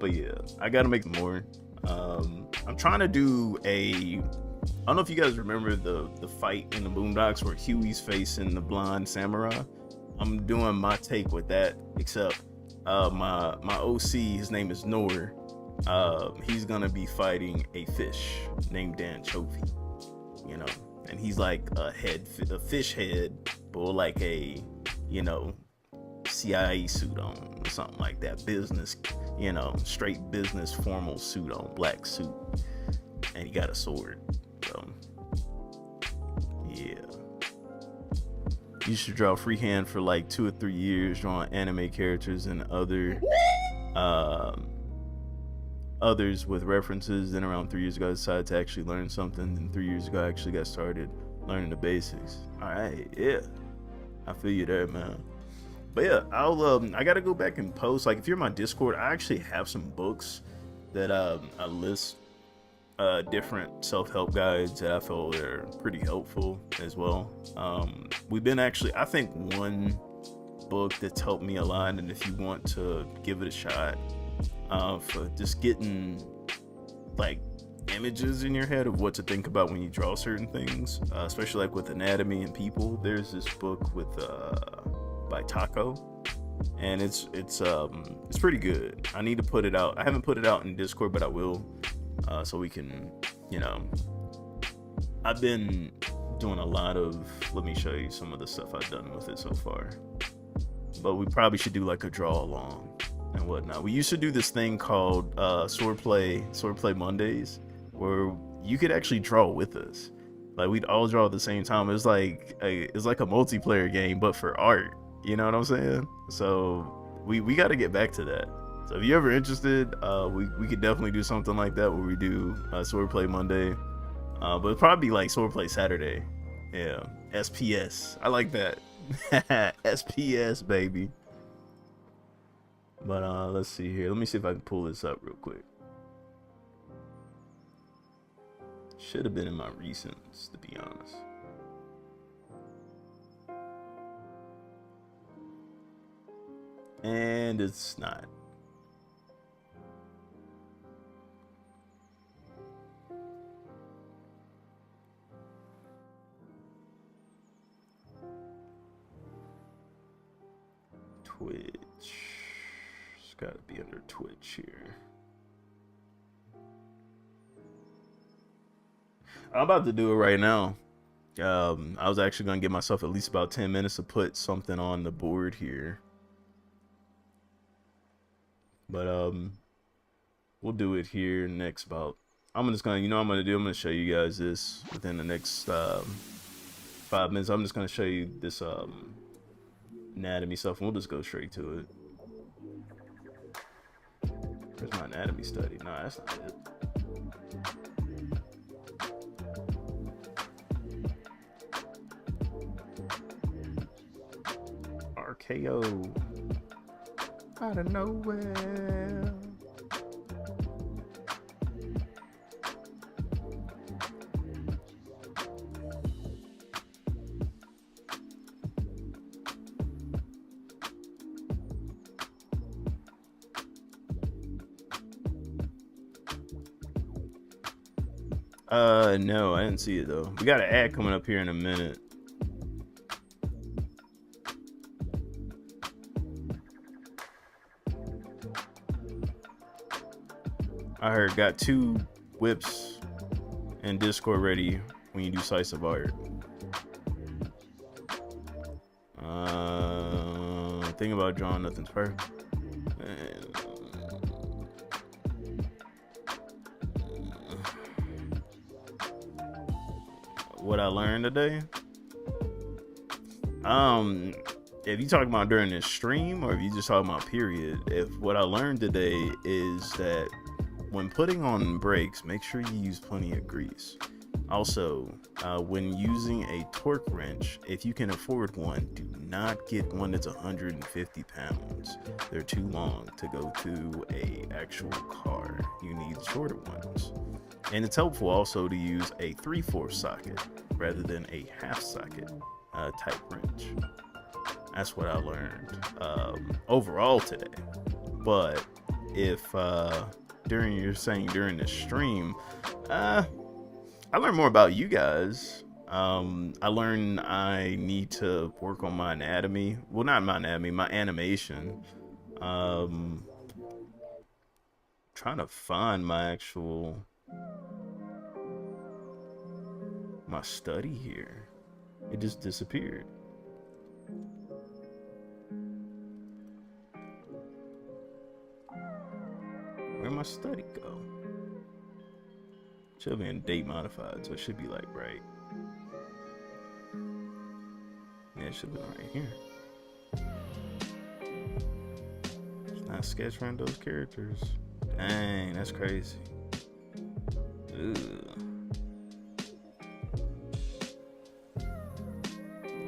But yeah, I gotta make more. I'm trying to do I don't know if you guys remember the fight in the Boondocks where Huey's facing the blonde samurai. I'm doing my take with that, except my OC, his name is Noor. He's gonna be fighting a fish named Dan Chofi, you know, and he's like a fish head, but like a, you know, CIA suit on or something like that, business, you know, straight business formal suit on, black suit, and he got a sword. So yeah. You should draw freehand for like 2 or 3 years, drawing anime characters and others with references. Then around 3 years ago, I decided to actually learn something. And 3 years ago, I actually got started learning the basics. All right, yeah, I feel you there, man. But yeah, I gotta go back and post. Like if you're in my Discord, I actually have some books that I list different self-help guides that I feel are pretty helpful as well. We've been actually, I think one book that's helped me a lot, and if you want to give it a shot, for just getting like images in your head of what to think about when you draw certain things, especially like with anatomy and people, there's this book with by Taco, and it's pretty good. I need to put it out. I haven't put it out in Discord, but I will. So we can, you know, I've been doing a lot of, let me show you some of the stuff I've done with it so far, but we probably should do like a draw along and whatnot. We used to do this thing called Swordplay Mondays, where you could actually draw with us. Like we'd all draw at the same time. It's like a multiplayer game, but for art, you know what I'm saying? So we got to get back to that. So if you're ever interested, we could definitely do something like that where we do Swordplay Monday, but it'd probably be like Swordplay Saturday. Yeah, SPS. I like that. SPS, baby. But let's see here. Let me see if I can pull this up real quick. Should have been in my recents, to be honest. And it's not. Twitch. It's got to be under Twitch here. I'm about to do it right now. I was actually going to give myself at least about 10 minutes to put something on the board here. But we'll do it here next about, I'm just going to, you know what I'm going to do? I'm going to show you guys this within the next 5 minutes. I'm just going to show you this anatomy stuff, and we'll just go straight to it. Where's my anatomy study? No, that's not it. RKO. Out of nowhere. No, I didn't see it though. We got an ad coming up here in a minute. I heard got 2 whips and Discord ready when you do slice of art. Think about drawing nothing's perfect. What I learned today? If you talking about during this stream or if you just talking about period, if what I learned today is that when putting on brakes, make sure you use plenty of grease. Also, when using a torque wrench, if you can afford one, do not get one that's 150 pounds. They're too long to go to a actual car. You need shorter ones. And it's helpful also to use a 3/4 socket rather than a half socket type wrench. That's what I learned overall today. But if during the stream, I learned more about you guys. I learned I need to work on my anatomy. Well, not my anatomy, my animation. Trying to find my study here. It just disappeared. Where'd my study go? Should be in date modified, so it should be like right. Yeah, it should be right here. It's not sketch around those characters. Dang, that's crazy. Ugh.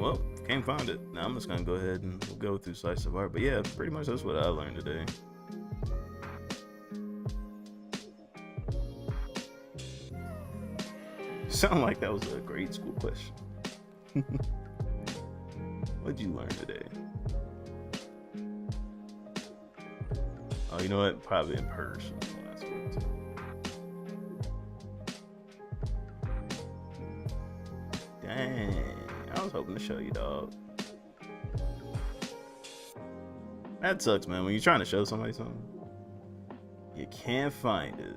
Well, can't find it. Now I'm just gonna go ahead and we'll go through slice of art. But yeah, pretty much that's what I learned today. Sound like that was a grade school question. What'd you learn today? Oh, you know what? Probably in person. That's what it's. Dang. I was hoping to show you, dog. That sucks, man. When you're trying to show somebody something, you can't find it.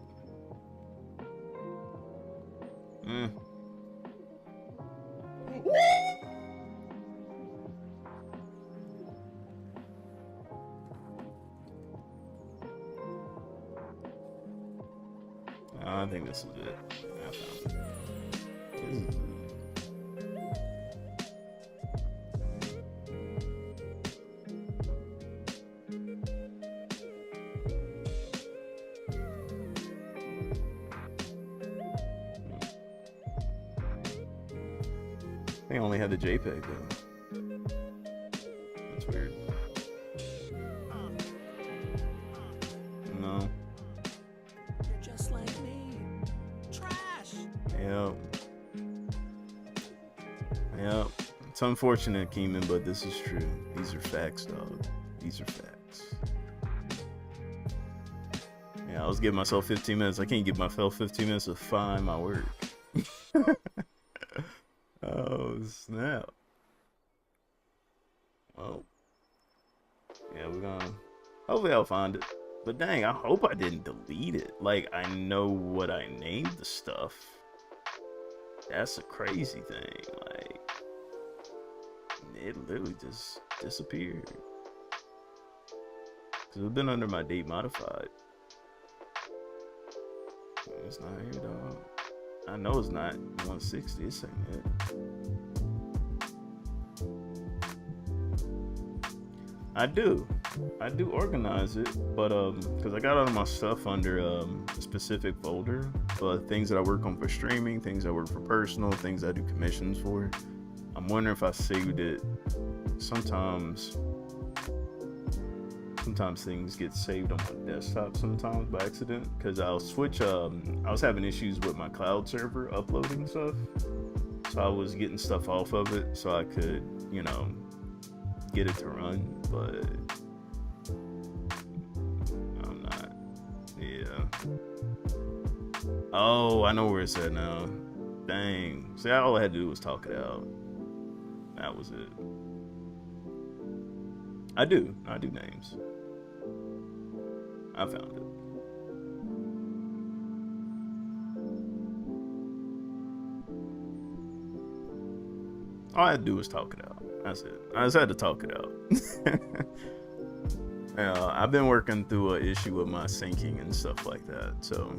I think this is it. I found it. They only had the JPEG though. That's weird. No.
You're just like me. Trash.
Yep. Yep. It's unfortunate, Keeman, but this is true. These are facts, dog. These are facts. Yeah, I was giving myself 15 minutes. I can't give myself 15 minutes to find my work. Oh, snap. Well, yeah, we're gonna... Hopefully I'll find it. But dang, I hope I didn't delete it. Like, I know what I named the stuff. That's a crazy thing. Like, it literally just disappeared. Because it's been under my date modified. It's not here, dog. I know it's not 160. It's saying it. I do. I do organize it, but because I got all of my stuff under a specific folder, but things that I work on for streaming, things I work for personal, things I do commissions for. I'm wondering if I saved it. Sometimes things get saved on my desktop sometimes by accident, because I'll switch. I was having issues with my cloud server uploading stuff, so I was getting stuff off of it so I could, get it to run, but I'm not. Yeah. Oh, I know where it's at now. Dang. See, all I had to do was talk it out. That was it. I do names. I found it. All I had to do was talk it out. That's it. I just had to talk it out. I've been working through an issue with my syncing and stuff like that. So,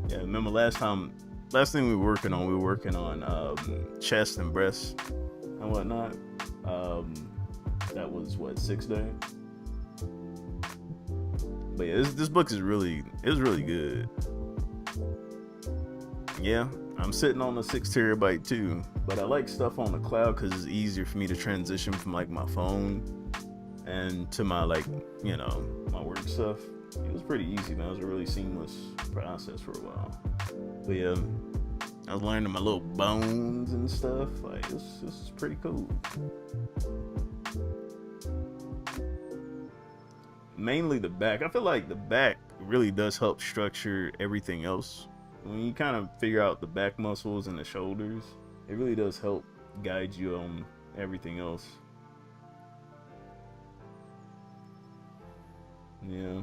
yeah. Remember last thing we were working on, chest and breast and whatnot. That was what, 6 days. But yeah, this book is really good. Yeah, I'm sitting on a 6 terabyte too, but I like stuff on the cloud because it's easier for me to transition from like my phone and to my my work stuff. It was pretty easy, man. It was a really seamless process for a while. But yeah, I was learning my little bones and stuff. Like this is pretty cool. Mainly the back. I feel like the back really does help structure everything else. When you kind of figure out the back muscles and the shoulders, it really does help guide you on everything else. Yeah.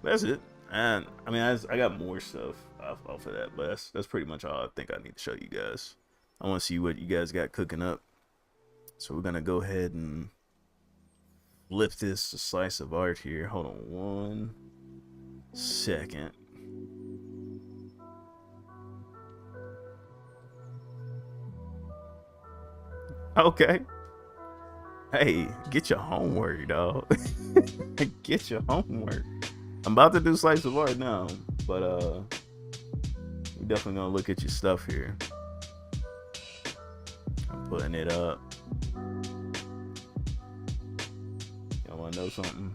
That's it. And I mean, I got more stuff off of that, but that's pretty much all I think I need to show you guys. I want to see what you guys got cooking up. So we're going to go ahead and flip this slice of art here. Hold on 1 second. Okay. Hey, get your homework, dog. Get your homework. I'm about to do slice of art now, but we're definitely gonna look at your stuff here. I'm putting it up. Y'all wanna know something?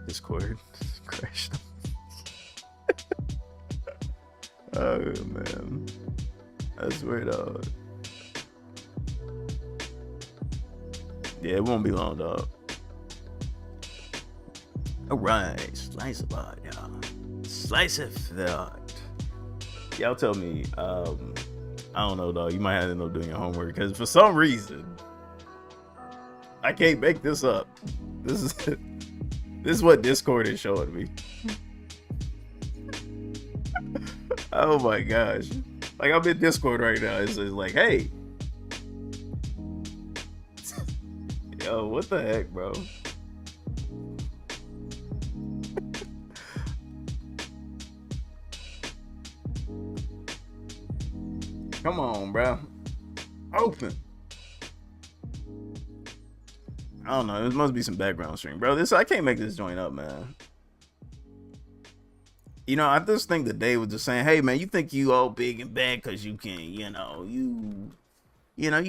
Discord crashed. Oh man, I swear, dog. Yeah, it won't be long, dog. Alright, slice of art, y'all. Slice of the art. Y'all tell me, I don't know, dog. You might have to end up doing your homework because for some reason, I can't make this up. This is what Discord is showing me. Oh my gosh. Like, I'm in Discord right now. It's like, hey. Yo, what the heck, bro? Come on, bro. Open. I don't know. There must be some background stream, bro. I can't make this joint up, man. I just think the day was just saying, hey, man, you think you all big and bad because you can, you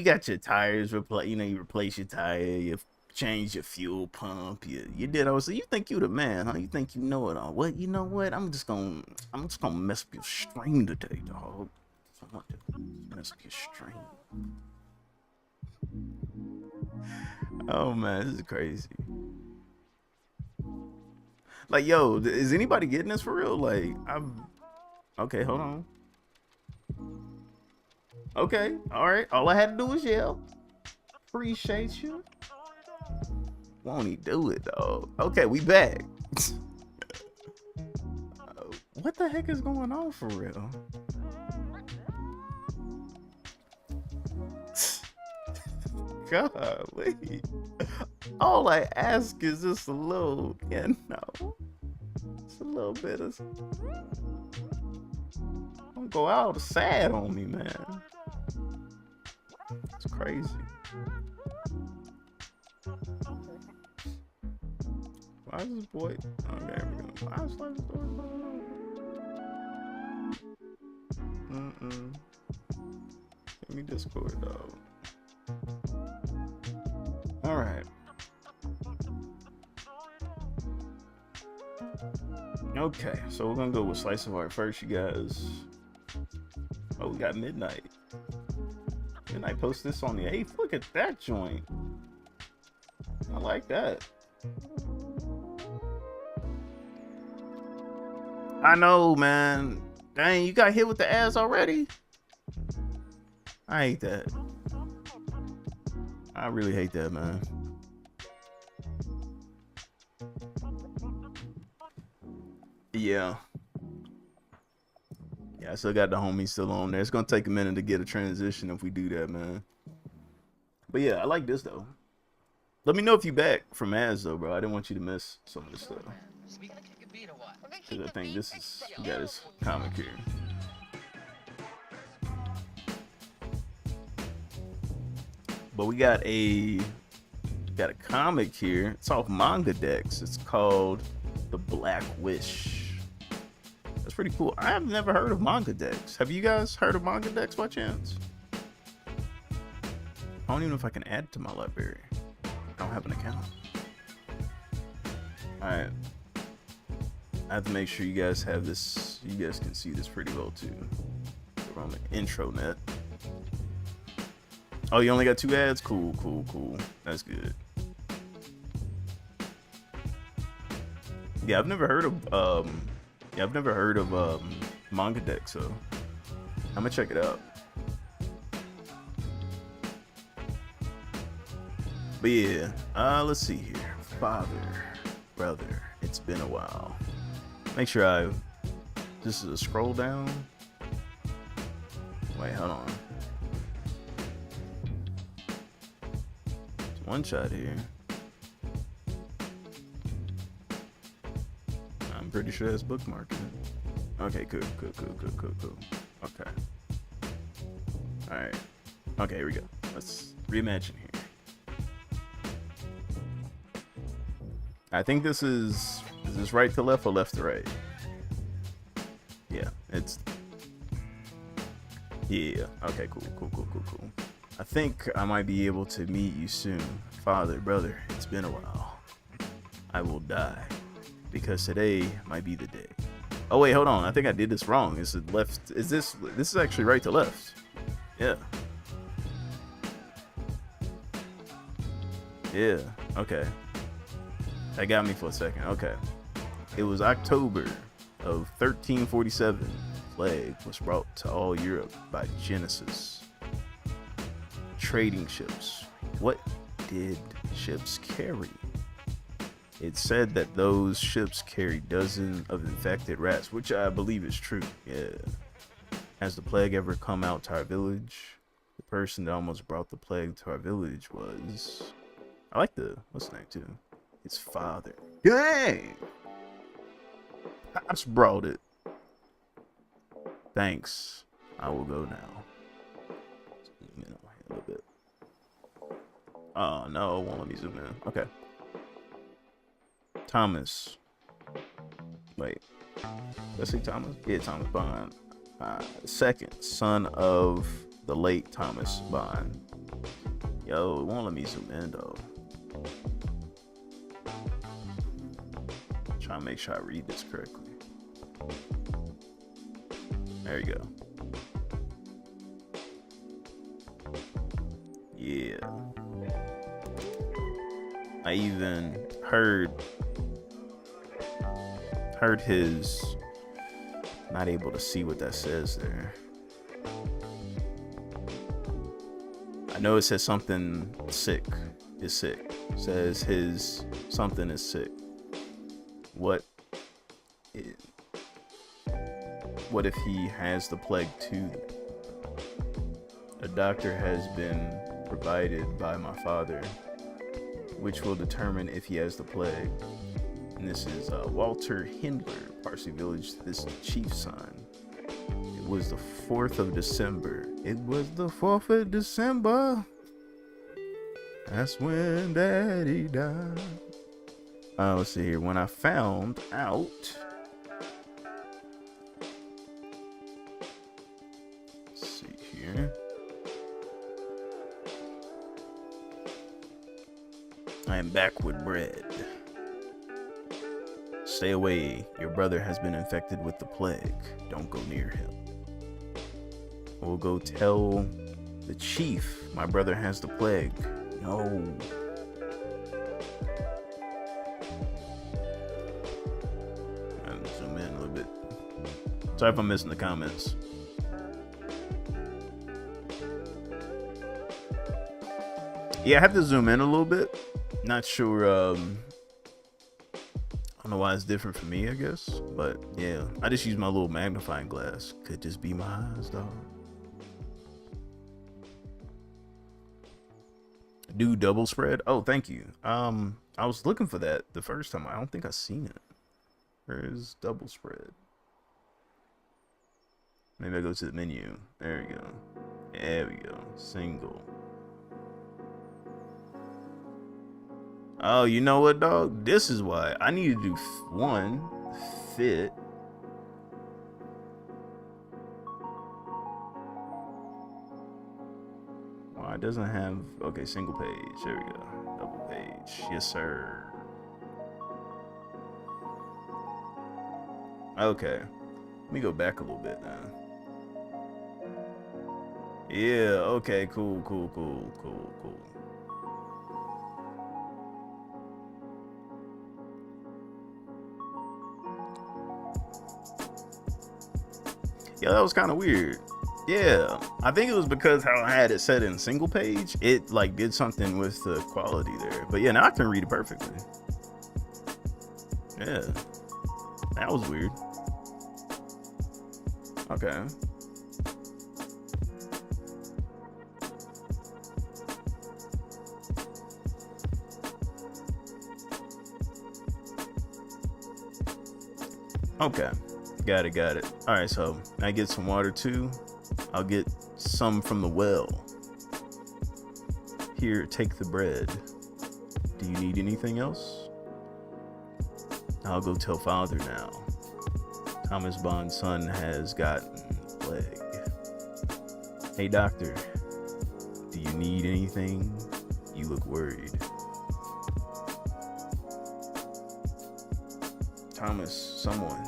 got your tires replaced, you replace your tire, you change your fuel pump, you did all. So you think you the man, huh? You think you know it all. What? You know what? I'm just gonna mess up your stream today, dog. I want to mess up your stream. Oh man, this is crazy. Like, yo, is anybody getting this for real? Like, okay, hold on. Okay, all right. All I had to do was yell. Appreciate you. Won't he do it, though? Okay, we back. What the heck is going on for real? Golly. All I ask is just a little, just a little bit of. Don't go out sad on me, man. It's crazy. Why is this boy? Okay, there we go. Why is this door? Give me Discord, though. All right. Okay, so we're gonna go with Slice of Art first, you guys. Oh, we got Midnight. Midnight post this on the 8th. Look at that joint. I like that. I know, man. Dang, you got hit with the ass already? I hate that. I really hate that, man. Yeah. Yeah, I still got the homie still on there. It's gonna take a minute to get a transition if we do that, man. But yeah, I like this though. Let me know if you back from ads though, bro. I didn't want you to miss some of this stuff. Cause I think this is, you got this comic here. But we got a comic here. It's off Manga Dex. It's called The Black Wish. That's pretty cool. I have never heard of Manga Dex. Have you guys heard of Manga Dex by chance? I don't even know if I can add it to my library. I don't have an account. Alright. I have to make sure you guys have this. You guys can see this pretty well too. We're on the intro net. Oh, you only got 2 ads? Cool, cool, cool. That's good. Yeah, I've never heard of Manga Dex, so I'm gonna check it out. But yeah, let's see here. Father, brother, it's been a while. Make sure this is a scroll down. Wait, hold on. It's one shot here. I'm pretty sure that's bookmarked. Okay, cool. Okay. Alright. Okay, here we go. Let's reimagine here. I think this is this right to left or left to right? Yeah, yeah. Okay, cool. I think I might be able to meet you soon. Father, brother, it's been a while. I will die because today might be the day. Oh wait, hold on. I think I did this wrong. Is it left? Is this is actually right to left? Yeah. Yeah. Okay. That got me for a second. Okay. It was October of 1347. Plague was brought to all Europe by Genesis. Trading ships. What did ships carry? It said that those ships carried dozens of infected rats, which I believe is true. Yeah. Has the plague ever come out to our village? The person that almost brought the plague to our village was... I like what's the name too? His father. Dang! Pops brought it. Thanks. I will go now. A little bit. Oh no, it won't let me zoom in. Okay. Thomas. Wait. Let's see Thomas. Yeah, Thomas Bond. Second son of the late Thomas Bond. Yo, it won't let me zoom in though. Trying to make sure I read this correctly. There you go. Yeah. I even heard his, not able to see what that says there. I know it says something sick is sick. It says his something is sick. What if he has the plague too? A doctor has been provided by my father, which will determine if he has the plague. And this is Walter Hindler, Parsley Village, this chief's son. It was the 4th of December. It was the 4th of December. That's when Daddy died. Let's see here. When I found out. Let's see here. I am back with bread. Stay away. Your brother has been infected with the plague. Don't go near him. We'll go tell the chief my brother has the plague. No. I'll zoom in a little bit. Sorry if I'm missing the comments. Yeah, I have to zoom in a little bit. Not sure. I don't know why it's different for me, I guess. But yeah, I just use my little magnifying glass. Could just be my eyes, dog. Do double spread. Oh, thank you. I was looking for that the first time. I don't think I seen it. Where is double spread? Maybe I go to the menu. There we go. There we go. Single. Oh, you know what, dog? This is why I need to do one fit. Why it doesn't have, okay, single page. There we go. Double page. Yes, sir. Okay. Let me go back a little bit now. Yeah, okay, cool. Yeah, that was kind of weird. Yeah, I think it was because how I had it set in single page, it like did something with the quality there. But yeah, now I can read it perfectly. Yeah, that was weird. Okay. Okay. Got it. All right, so I get some water too. I'll get some from the well. Here, take the bread. Do you need anything else? I'll go tell father now. Thomas Bond's son has gotten the plague. Hey, doctor. Do you need anything? You look worried. Thomas, someone.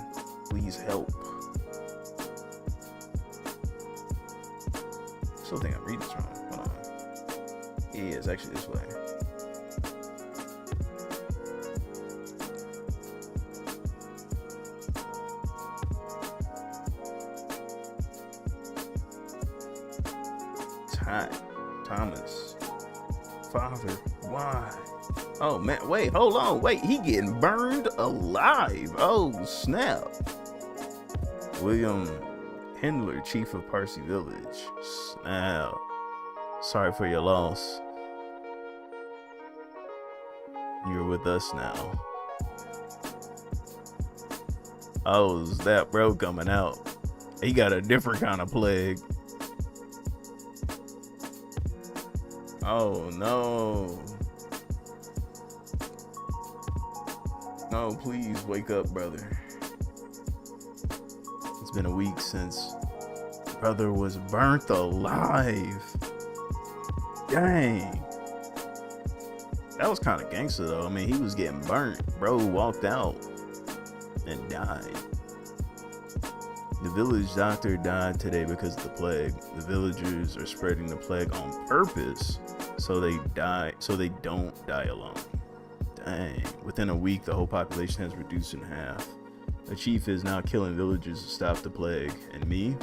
Please help. Still think I'm reading this wrong. Hold on. Yeah, it's actually this way. Thomas. Father, why? Oh man, wait, hold on. Wait, he getting burned alive. Oh, snap. William Hindler, chief of Parsi Village. Snap. Sorry for your loss. You're with us now. Oh, is that bro coming out? He got a different kind of plague. Oh no. No, please wake up, brother. It's been a week since brother was burnt alive. Dang. That was kind of gangster though. I mean, he was getting burnt. Bro walked out and died. The village doctor died today because of the plague. The villagers are spreading the plague on purpose so they don't die alone. Dang. Within a week, the whole population has reduced in half. The chief is now killing villagers to stop the plague. And me?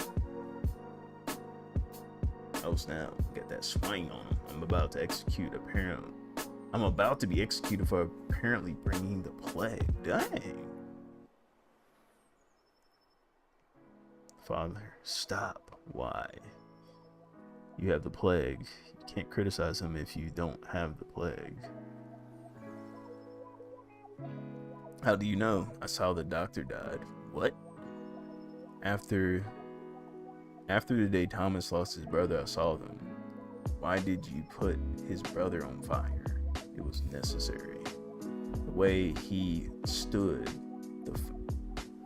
Oh snap, get that swing on him. I'm about to be executed for apparently bringing the plague. Dang. Father, stop. Why? You have the plague. You can't criticize him if you don't have the plague. How do you know? I saw the doctor died. What? After the day Thomas lost his brother, I saw them. Why did you put his brother on fire? It was necessary. way he withstood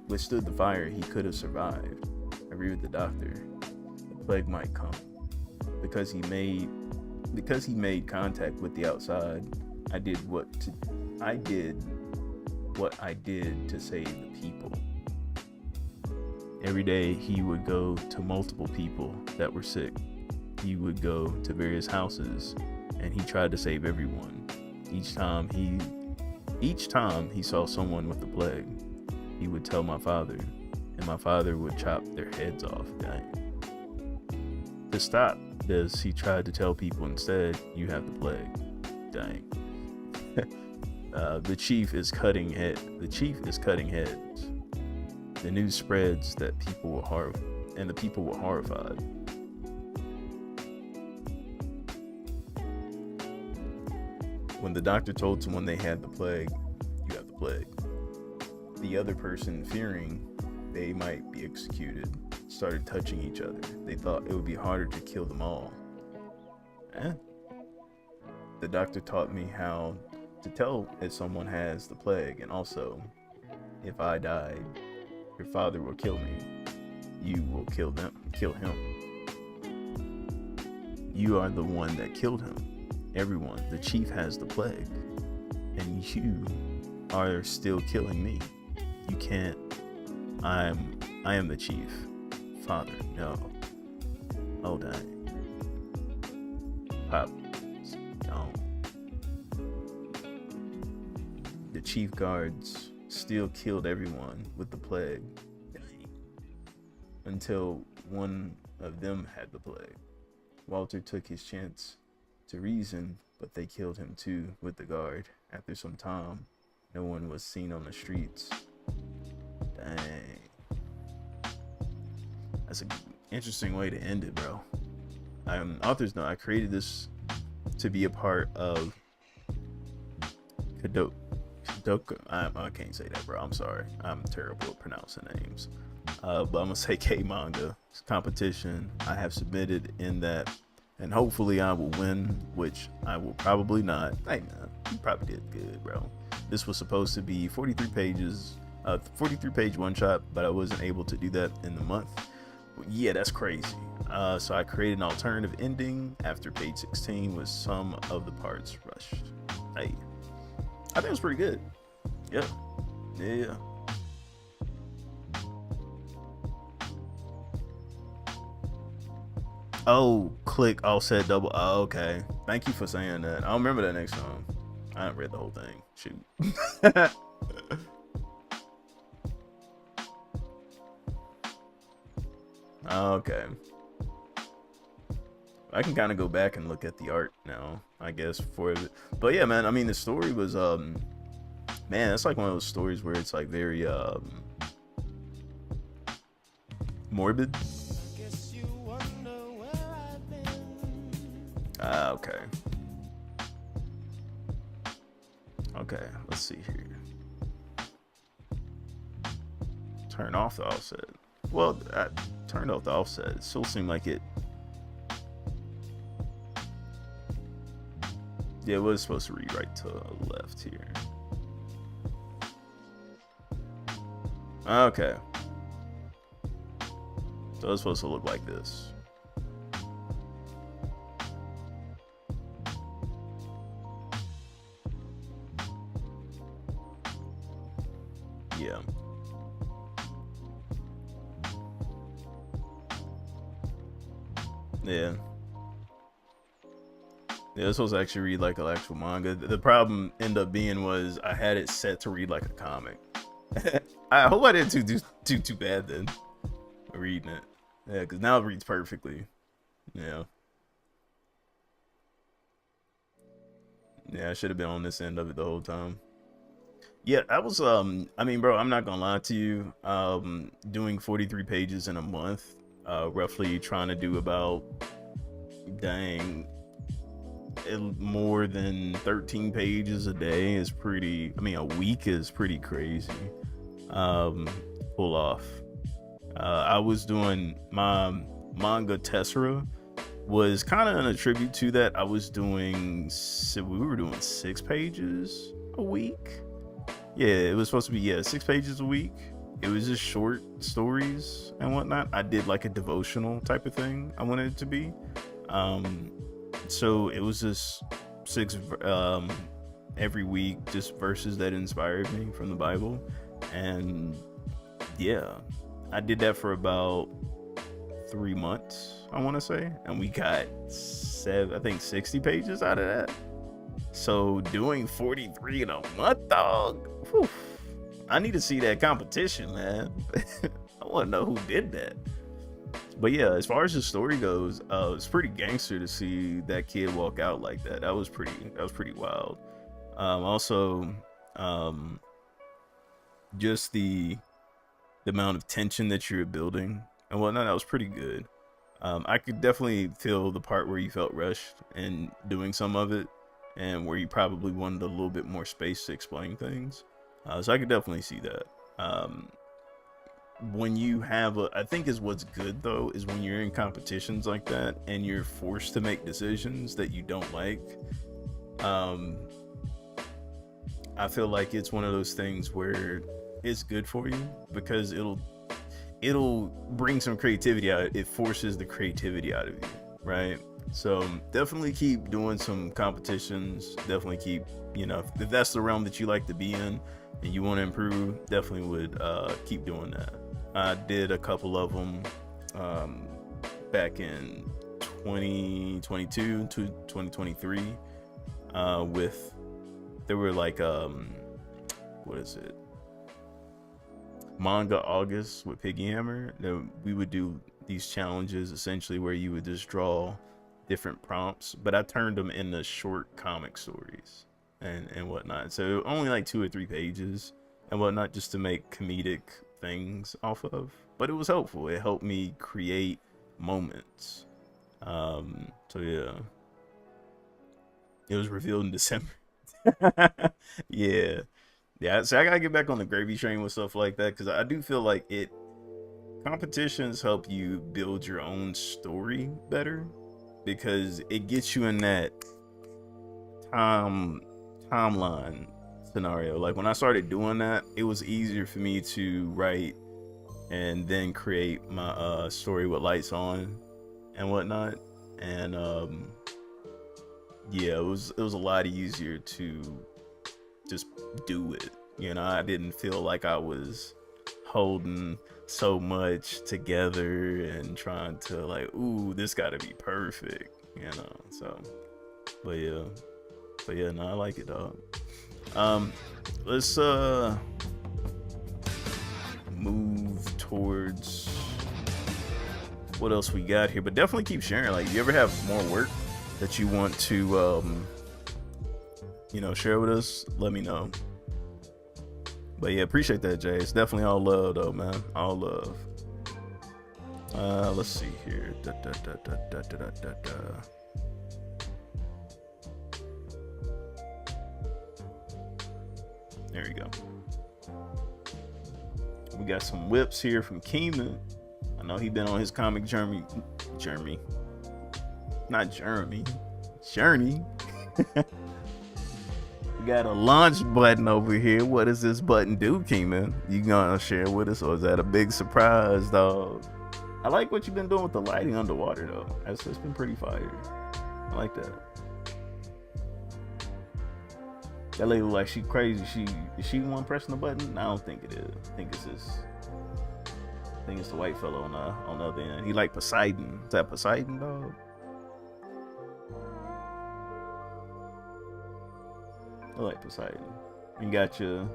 the fire, he could have survived. I agree with the doctor. The plague might come because he made contact with the outside. I did what I did to save the people. Every day he would go to multiple people that were sick. He would go to various houses and he tried to save everyone. Each time he saw someone with the plague, he would tell my father, and my father would chop their heads off. Dang. To stop this, he tried to tell people instead, you have the plague. Dang. The chief is cutting heads. The news spreads that the people were horrified. When the doctor told someone they had the plague, you have the plague, the other person, fearing they might be executed, started touching each other. They thought it would be harder to kill them all. The doctor taught me how to tell if someone has the plague, and also, if I died, your father will kill me. You will kill him. You are the one that killed him. Everyone, the chief has the plague, and you are still killing me. You can't. I am the chief. Father, no. Oh, dang. Pop. No. The chief guards still killed everyone with the plague until one of them had the plague. Walter took his chance to reason, but they killed him too with the guard. After some time, no one was seen on the streets. Dang. That's an interesting way to end it, bro. Authors know I created this to be a part of Kadoka. I can't say that, bro. I'm sorry. I'm terrible at pronouncing names. But I'm gonna say K-Manga. It's a competition. I have submitted in that, and hopefully I will win, which I will probably not. Hey man, you probably did good, bro. This was supposed to be 43 pages, 43-page one-shot, but I wasn't able to do that in the month. Yeah, that's crazy. So I created an alternative ending after page 16 with some of the parts rushed. Hey, I think it was pretty good. Yeah. Oh, click offset double. Oh, okay. Thank you for saying that. I'll remember that next time. I haven't read the whole thing. Shoot. Okay. I can kind of go back and look at the art now, I guess, for it. But yeah, man, I mean, the story was, man, it's like one of those stories where it's like very, morbid. Okay. Okay, let's see here. Turn off the offset. Well, I turned off the offset. It still seemed like it. Yeah, it was supposed to read right to left here. Okay. So it's supposed to look like this. Yeah. Yeah. Yeah, this was actually read like an actual manga. The problem ended up being was I had it set to read like a comic. I hope I didn't do too bad then reading it. Yeah, because now it reads perfectly. Yeah. Yeah, I should have been on this end of it the whole time. Yeah, that was I mean, bro, I'm not gonna lie to you. Doing 43 pages in a month, roughly trying to do about more than 13 pages a day is pretty, I mean, a week is pretty crazy. Pull off. I was doing my manga Tessera was kind of in a tribute to that. I was doing, we were doing 6 pages a week. Yeah, it was supposed to be 6 pages a week. It was just short stories and whatnot. I did like a devotional type of thing. I wanted it to be. So it was just 6 every week, just verses that inspired me from the Bible. And yeah, I did that for about 3 months, I want to say, and we got 60 pages out of that. So doing 43 in a month, dog. Whew, I need to see that competition, man. I want to know who did that. But yeah, as far as the story goes, it's pretty gangster to see that kid walk out like that. That was pretty wild. Also, just the amount of tension that you're building and whatnot, that was pretty good. I could definitely feel the part where you felt rushed and doing some of it, and where you probably wanted a little bit more space to explain things. So I could definitely see that. When you have I think is what's good though, is when you're in competitions like that and you're forced to make decisions that you don't like. I feel like it's one of those things where it's good for you because it'll bring some creativity out. It forces the creativity out of you, right? So definitely keep doing some competitions. Definitely keep, if that's the realm that you like to be in and you want to improve, definitely would keep doing that. I did a couple of them back in 2022 to 2023 they were like what is it, Manga August with Piggy Hammer. We would do these challenges essentially where you would just draw different prompts, but I turned them into short comic stories and whatnot, so only like 2 or 3 pages and whatnot, just to make comedic things off of. But it was helpful. It helped me create moments. So yeah, it was revealed in December. yeah so I gotta get back on the gravy train with stuff like that, because I do feel like competitions help you build your own story better, because it gets you in that timeline scenario. Like when I started doing that, it was easier for me to write and then create my story with lights on and whatnot. And yeah, it was a lot easier to just do it. I didn't feel like I was holding so much together and trying to like, ooh, this gotta be perfect, so but yeah, no, I like it, dog. Let's move towards what else we got here, but definitely keep sharing. Like, if you ever have more work that you want to share with us, let me know. But yeah, appreciate that, Jay. It's definitely all love though, man. All love. Let's see here. There we go. We got some whips here from Keeman. I know he been on his comic journey. Not Jeremy. Journey. We got a launch button over here. What does this button do, Keeman? You gonna share with us, or is that a big surprise, dog? I like what you've been doing with the lighting underwater, though. It's been pretty fire. I like that. That lady look like she crazy. Is she the one pressing the button? I don't think it is. I think it's the white fellow on the other end. He like Poseidon. Is that Poseidon, dog? I like Poseidon. You got your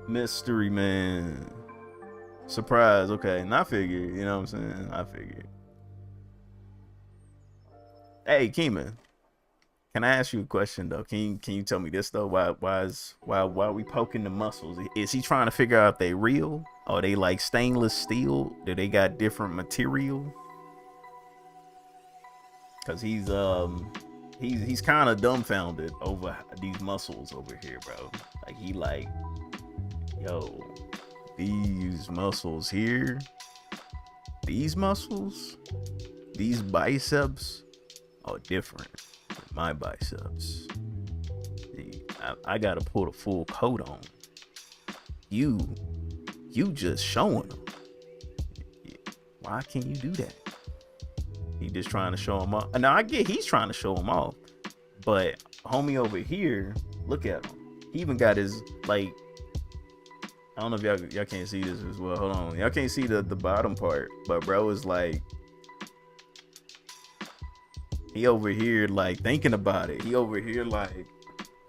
mystery man. Surprise. Okay, and I figured, you know what I'm saying? I figured. Hey, Keeman, can I ask you a question though? Can you tell me this though? Why are we poking the muscles? Is he trying to figure out if they real? Or they like stainless steel? Do they got different material? Cause he's kind of dumbfounded over these muscles over here, bro. Like he like, yo, these muscles here, these muscles, these biceps are different than my biceps. I gotta put a full coat on. You just showing them. Why can't you do that? He just trying to show him off. Now I get he's trying to show him off, but homie over here, look at him. He even got his, like, I don't know if y'all can't see this as well. Hold on, y'all can't see the bottom part, but bro is like, he over here like thinking about it. He over here like,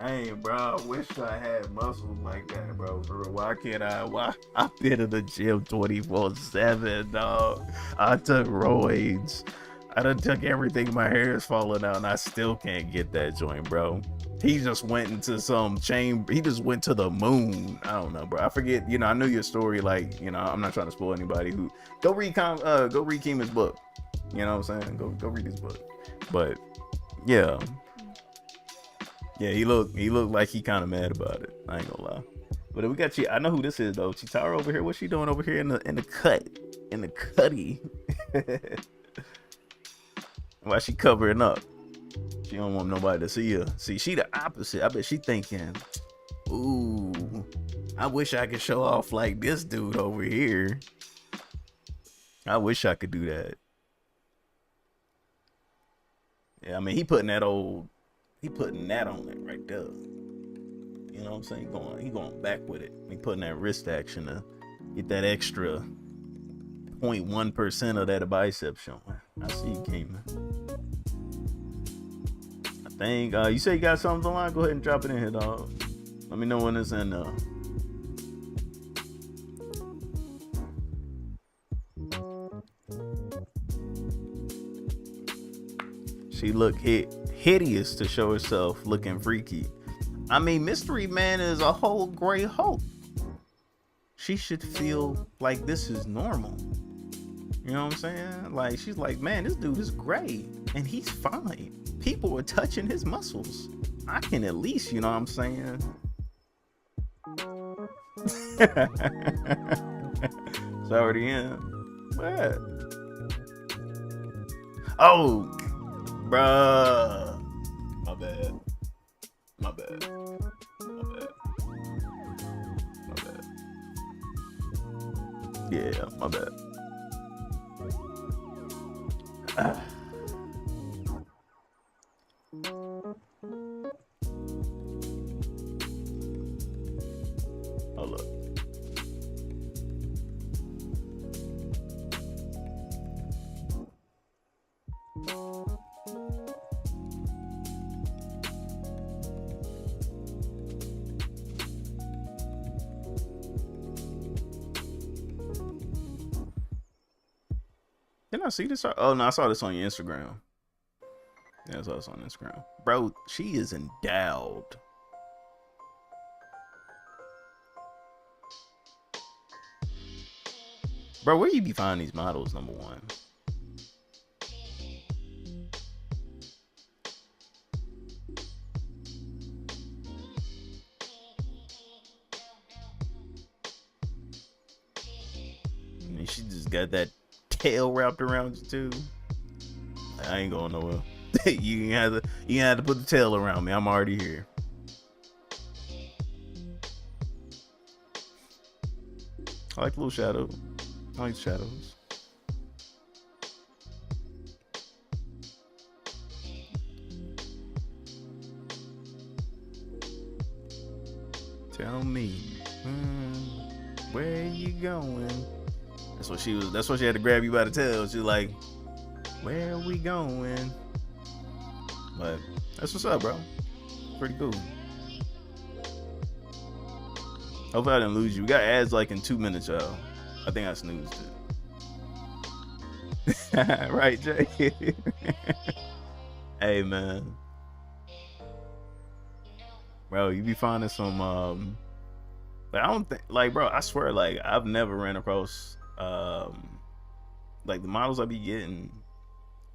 hey, bro, I wish I had muscles like that, bro. Bro, why can't I? Why? I've been in the gym 24/7, dog. I took roids. I done took everything. My hair is falling out, and I still can't get that joint, bro. He just went into some chamber. He just went to the moon. I don't know, bro. I forget. You know, I knew your story. Like, you know, I'm not trying to spoil anybody. Who go read Keema's book. You know what I'm saying? Go read his book. But yeah. Yeah, he looked like he kind of mad about it. I ain't gonna lie. But we got you. I know who this is though. Chitara over here. What's she doing over here in the cutty? Why she covering up? She don't want nobody to see her. See, she the opposite. I bet she thinking, ooh, I wish I could show off like this dude over here. I wish I could do that. Yeah, I mean, he putting that on it right there. You know what I'm saying? He going back with it. He putting that wrist action to get that extra 0.1% of that bicep showing. I see you, Keema. I think you say you got something online. Go ahead and drop it in here, dog. Let me know when it's in. She looked hideous to show herself looking freaky. I mean, Mystery Man is a whole gray Hulk. She should feel like this is normal. You know what I'm saying? Like, she's like, man, this dude is gray and he's fine. People are touching his muscles. I can at least, you know what I'm saying? It's already in. What? Oh, bruh. My bad. My bad. Yeah, my bad. Hold up. Didn't I see this? Oh no, I saw this on your Instagram. Yeah, I saw this on Instagram. Bro, she is endowed. Bro, where you be finding these models, number one? I mean, she just got that tail wrapped around you too. I ain't going nowhere. you have to put the tail around me. I'm already here. I like the little shadow. I like the shadows. Tell me, where you going? That's what she had to grab you by the tail. She's like, where are we going? But that's what's up, bro. Pretty cool. Hopefully I didn't lose you. We got ads like in 2 minutes, y'all. I think I snoozed it. Right, Jay? Hey, man. Bro, you be finding some, but I don't think, like, bro, I swear, like, I've never ran across, like, the models I be getting,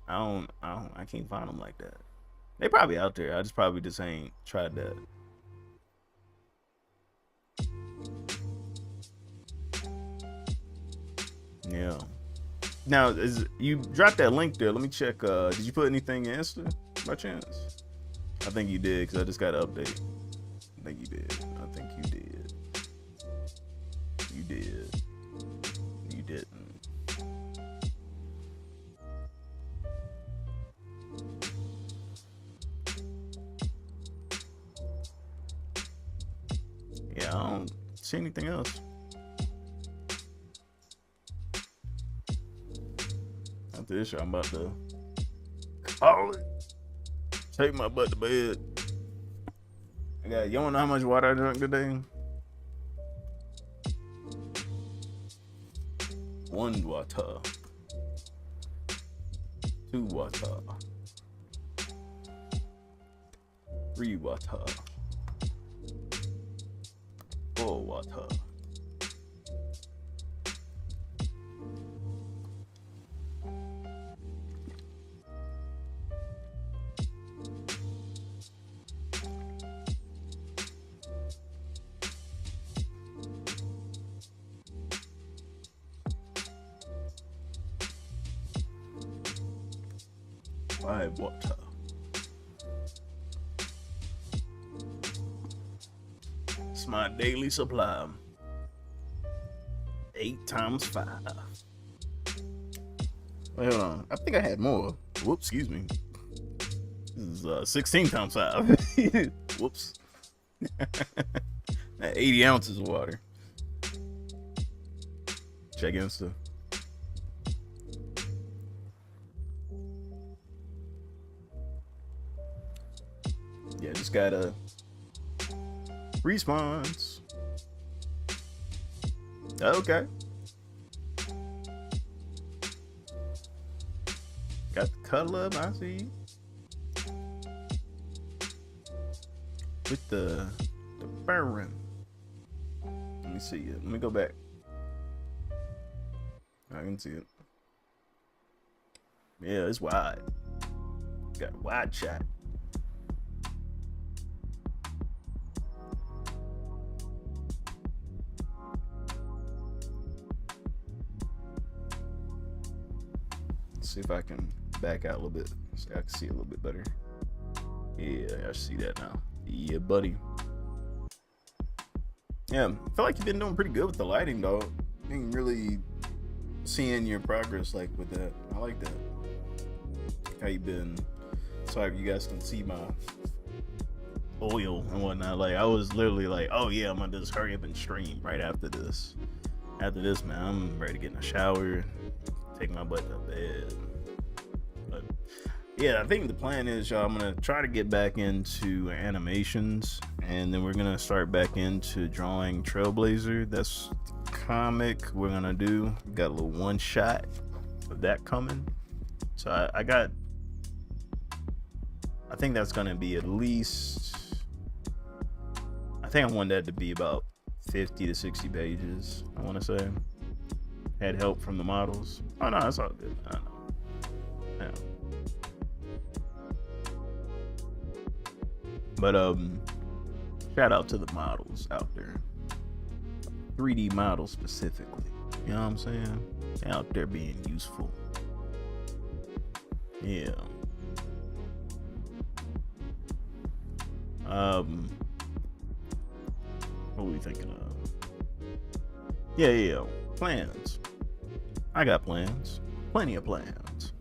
I can't find them like that. They probably out there. I just probably just ain't tried that. Yeah. Now, you dropped that link there. Let me check. Did you put anything in Insta by chance? I think you did, because I just got an update. I think you did. I think you did. You did. You didn't. Yeah, I don't see anything else. After this, I'm about to call it. Take my butt to bed. You wanna know how much water I drank today? 1 water. 2 water. 3 water. 4 water. 5 water. It's my daily supply. 8 times 5. Wait, hold on. I think I had more. Whoops, excuse me. This is 16 times 5. Whoops. 80 ounces of water. Check Insta. Yeah, just got a response. Okay. Got the color up, I see. With the burn. Let me see it. Let me go back. I can see it. Yeah, it's wide. Got a wide shot. See if I can back out a little bit so I can see a little bit better. Yeah, I see that now. Yeah, buddy. Yeah, I feel like you've been doing pretty good with the lighting, though. Being really seeing your progress, like with that. I like that. How you been? Sorry, you guys can see my oil and whatnot. Like I was literally like, oh yeah, I'm gonna just hurry up and stream right after this. After this, man, I'm ready to get in the shower. Take my butt to bed. But yeah, I think the plan is, y'all, I'm gonna try to get back into animations, and then we're gonna start back into drawing Trailblazer. That's the comic we're gonna do. Got a little one shot of that coming. So I think that's gonna be at least, I think I want that to be about 50 to 60 pages, I want to say. Had help from the models. Oh no, it's all good. I know. Yeah. But shout out to the models out there. 3D models specifically. You know what I'm saying? They're out there being useful. Yeah. What are we thinking of? Yeah. Plans. I got plans. Plenty of plans.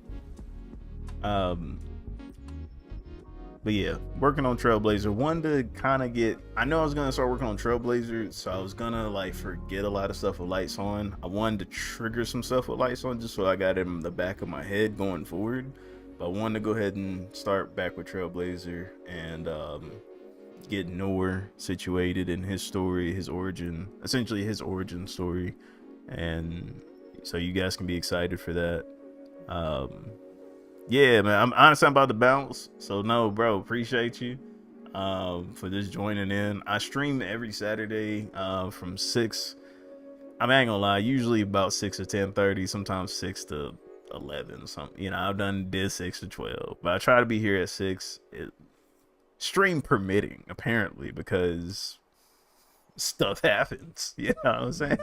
But yeah, working on Trailblazer. One to kind of get, I know I was gonna start working on Trailblazer, so I was gonna like forget a lot of stuff with lights on. I wanted to trigger some stuff with lights on just so I got it in the back of my head going forward. But I wanted to go ahead and start back with Trailblazer and get Noor situated in his story, his origin, essentially his origin story. And so you guys can be excited for that. Yeah, man, I'm about to bounce. So no, bro, appreciate you for just joining in. I stream every Saturday from 6. I ain't gonna lie, usually about 6 to 10:30, sometimes 6 to 11. Something, you know, I've did 6 to 12, but I try to be here at 6. Stream permitting, apparently, because stuff happens. You know what I'm saying?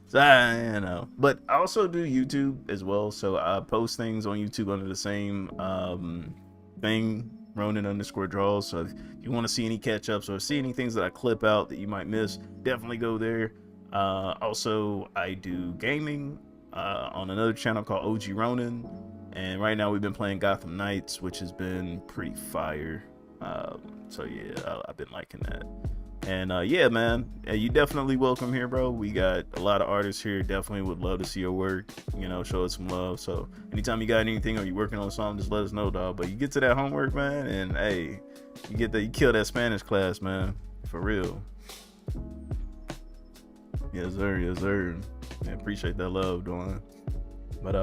So you know, but I also do YouTube as well. So I post things on YouTube under the same thing, Ronan_draws. So if you want to see any catch ups or see any things that I clip out that you might miss, definitely go there. Also, I do gaming on another channel called OG Ronan, and right now we've been playing Gotham Knights, which has been pretty fire. So yeah, I've been liking that. And yeah, man, you definitely welcome here, bro. We got a lot of artists here. Definitely would love to see your work. You know, show us some love. So anytime you got anything or you working on something, just let us know, dog. But you get to that homework, man, and hey, you kill that Spanish class, man, for real. Yes, sir. Yes, sir. Yeah, appreciate that love, Dawn. But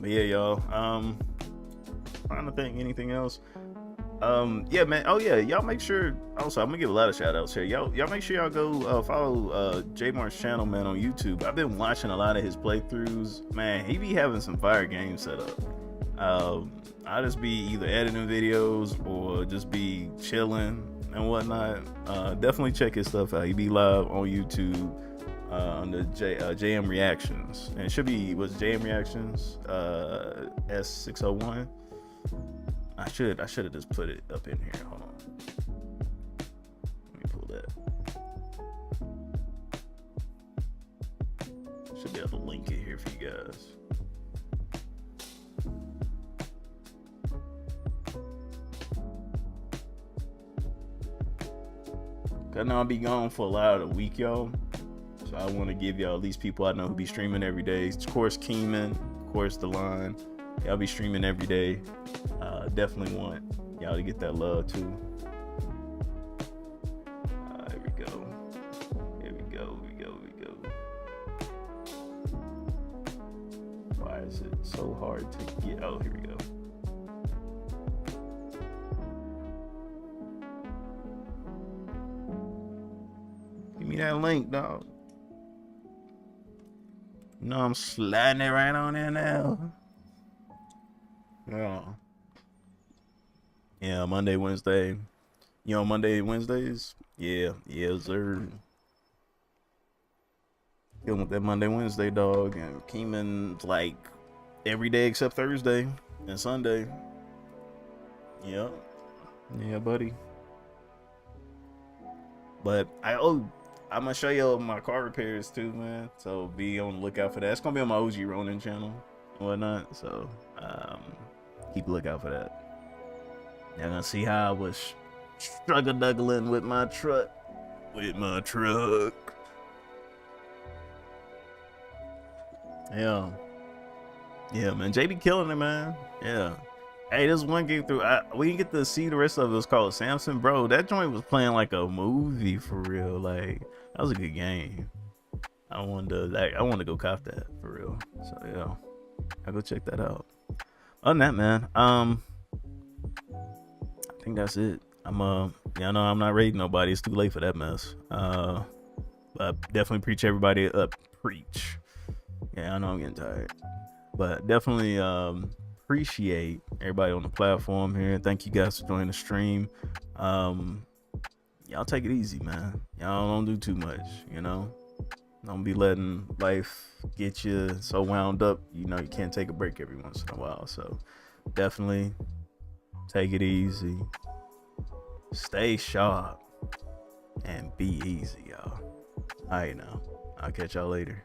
yeah, y'all. Trying to think anything else. Yeah, man. Oh yeah, y'all make sure. Also, I'm gonna give a lot of shout outs here. Y'all make sure y'all go follow J Mar's channel, man, on YouTube. I've been watching a lot of his playthroughs. Man, he be having some fire games set up. I just be either editing videos or just be chilling and whatnot. Definitely check his stuff out. He be live on YouTube under JM Reactions, and it should be JM Reactions S601. I should have just put it up in here. Hold on. Let me pull that. Should be able to link it here for you guys. I know I'll be gone for a lot of the week, y'all. So I want to give y'all at least people I know who be streaming every day. Of course, Keenan, of course, The Line. Y'all be streaming every day. Definitely want y'all to get that love too. Here we go. Why is it so hard to get? Oh, here we go. Give me that link, dog. You know I'm sliding it right on in now. Yeah, Monday, Wednesday. You know, Monday, Wednesdays? Yeah, sir. Dealing with that Monday, Wednesday, dog. And Keeman's like every day except Thursday and Sunday. Yep. Yeah, buddy. But I'm gonna show you my car repairs too, man. So be on the lookout for that. It's gonna be on my OG Ronin channel and whatnot. So keep a lookout for that. Y'all gonna see how I was struggling with my truck. Yeah, man. JB killing it, man. Yeah. Hey, this one game through. We didn't get to see the rest of it. It was called Samson, bro. That joint was playing like a movie for real. Like that was a good game. I wanted to go cop that for real. So yeah, I'll go check that out. Other than that, man, I think that's it. Y'all know I'm not rating nobody. It's too late for that mess. But definitely preach everybody up. Preach. Yeah, I know I'm getting tired, but definitely appreciate everybody on the platform here. Thank you guys for joining the stream. Y'all take it easy, man. Y'all don't do too much, you know. Don't be letting life get you so wound up, you know, you can't take a break every once in a while. So definitely take it easy, stay sharp, and be easy, y'all. All right, now I'll catch y'all later.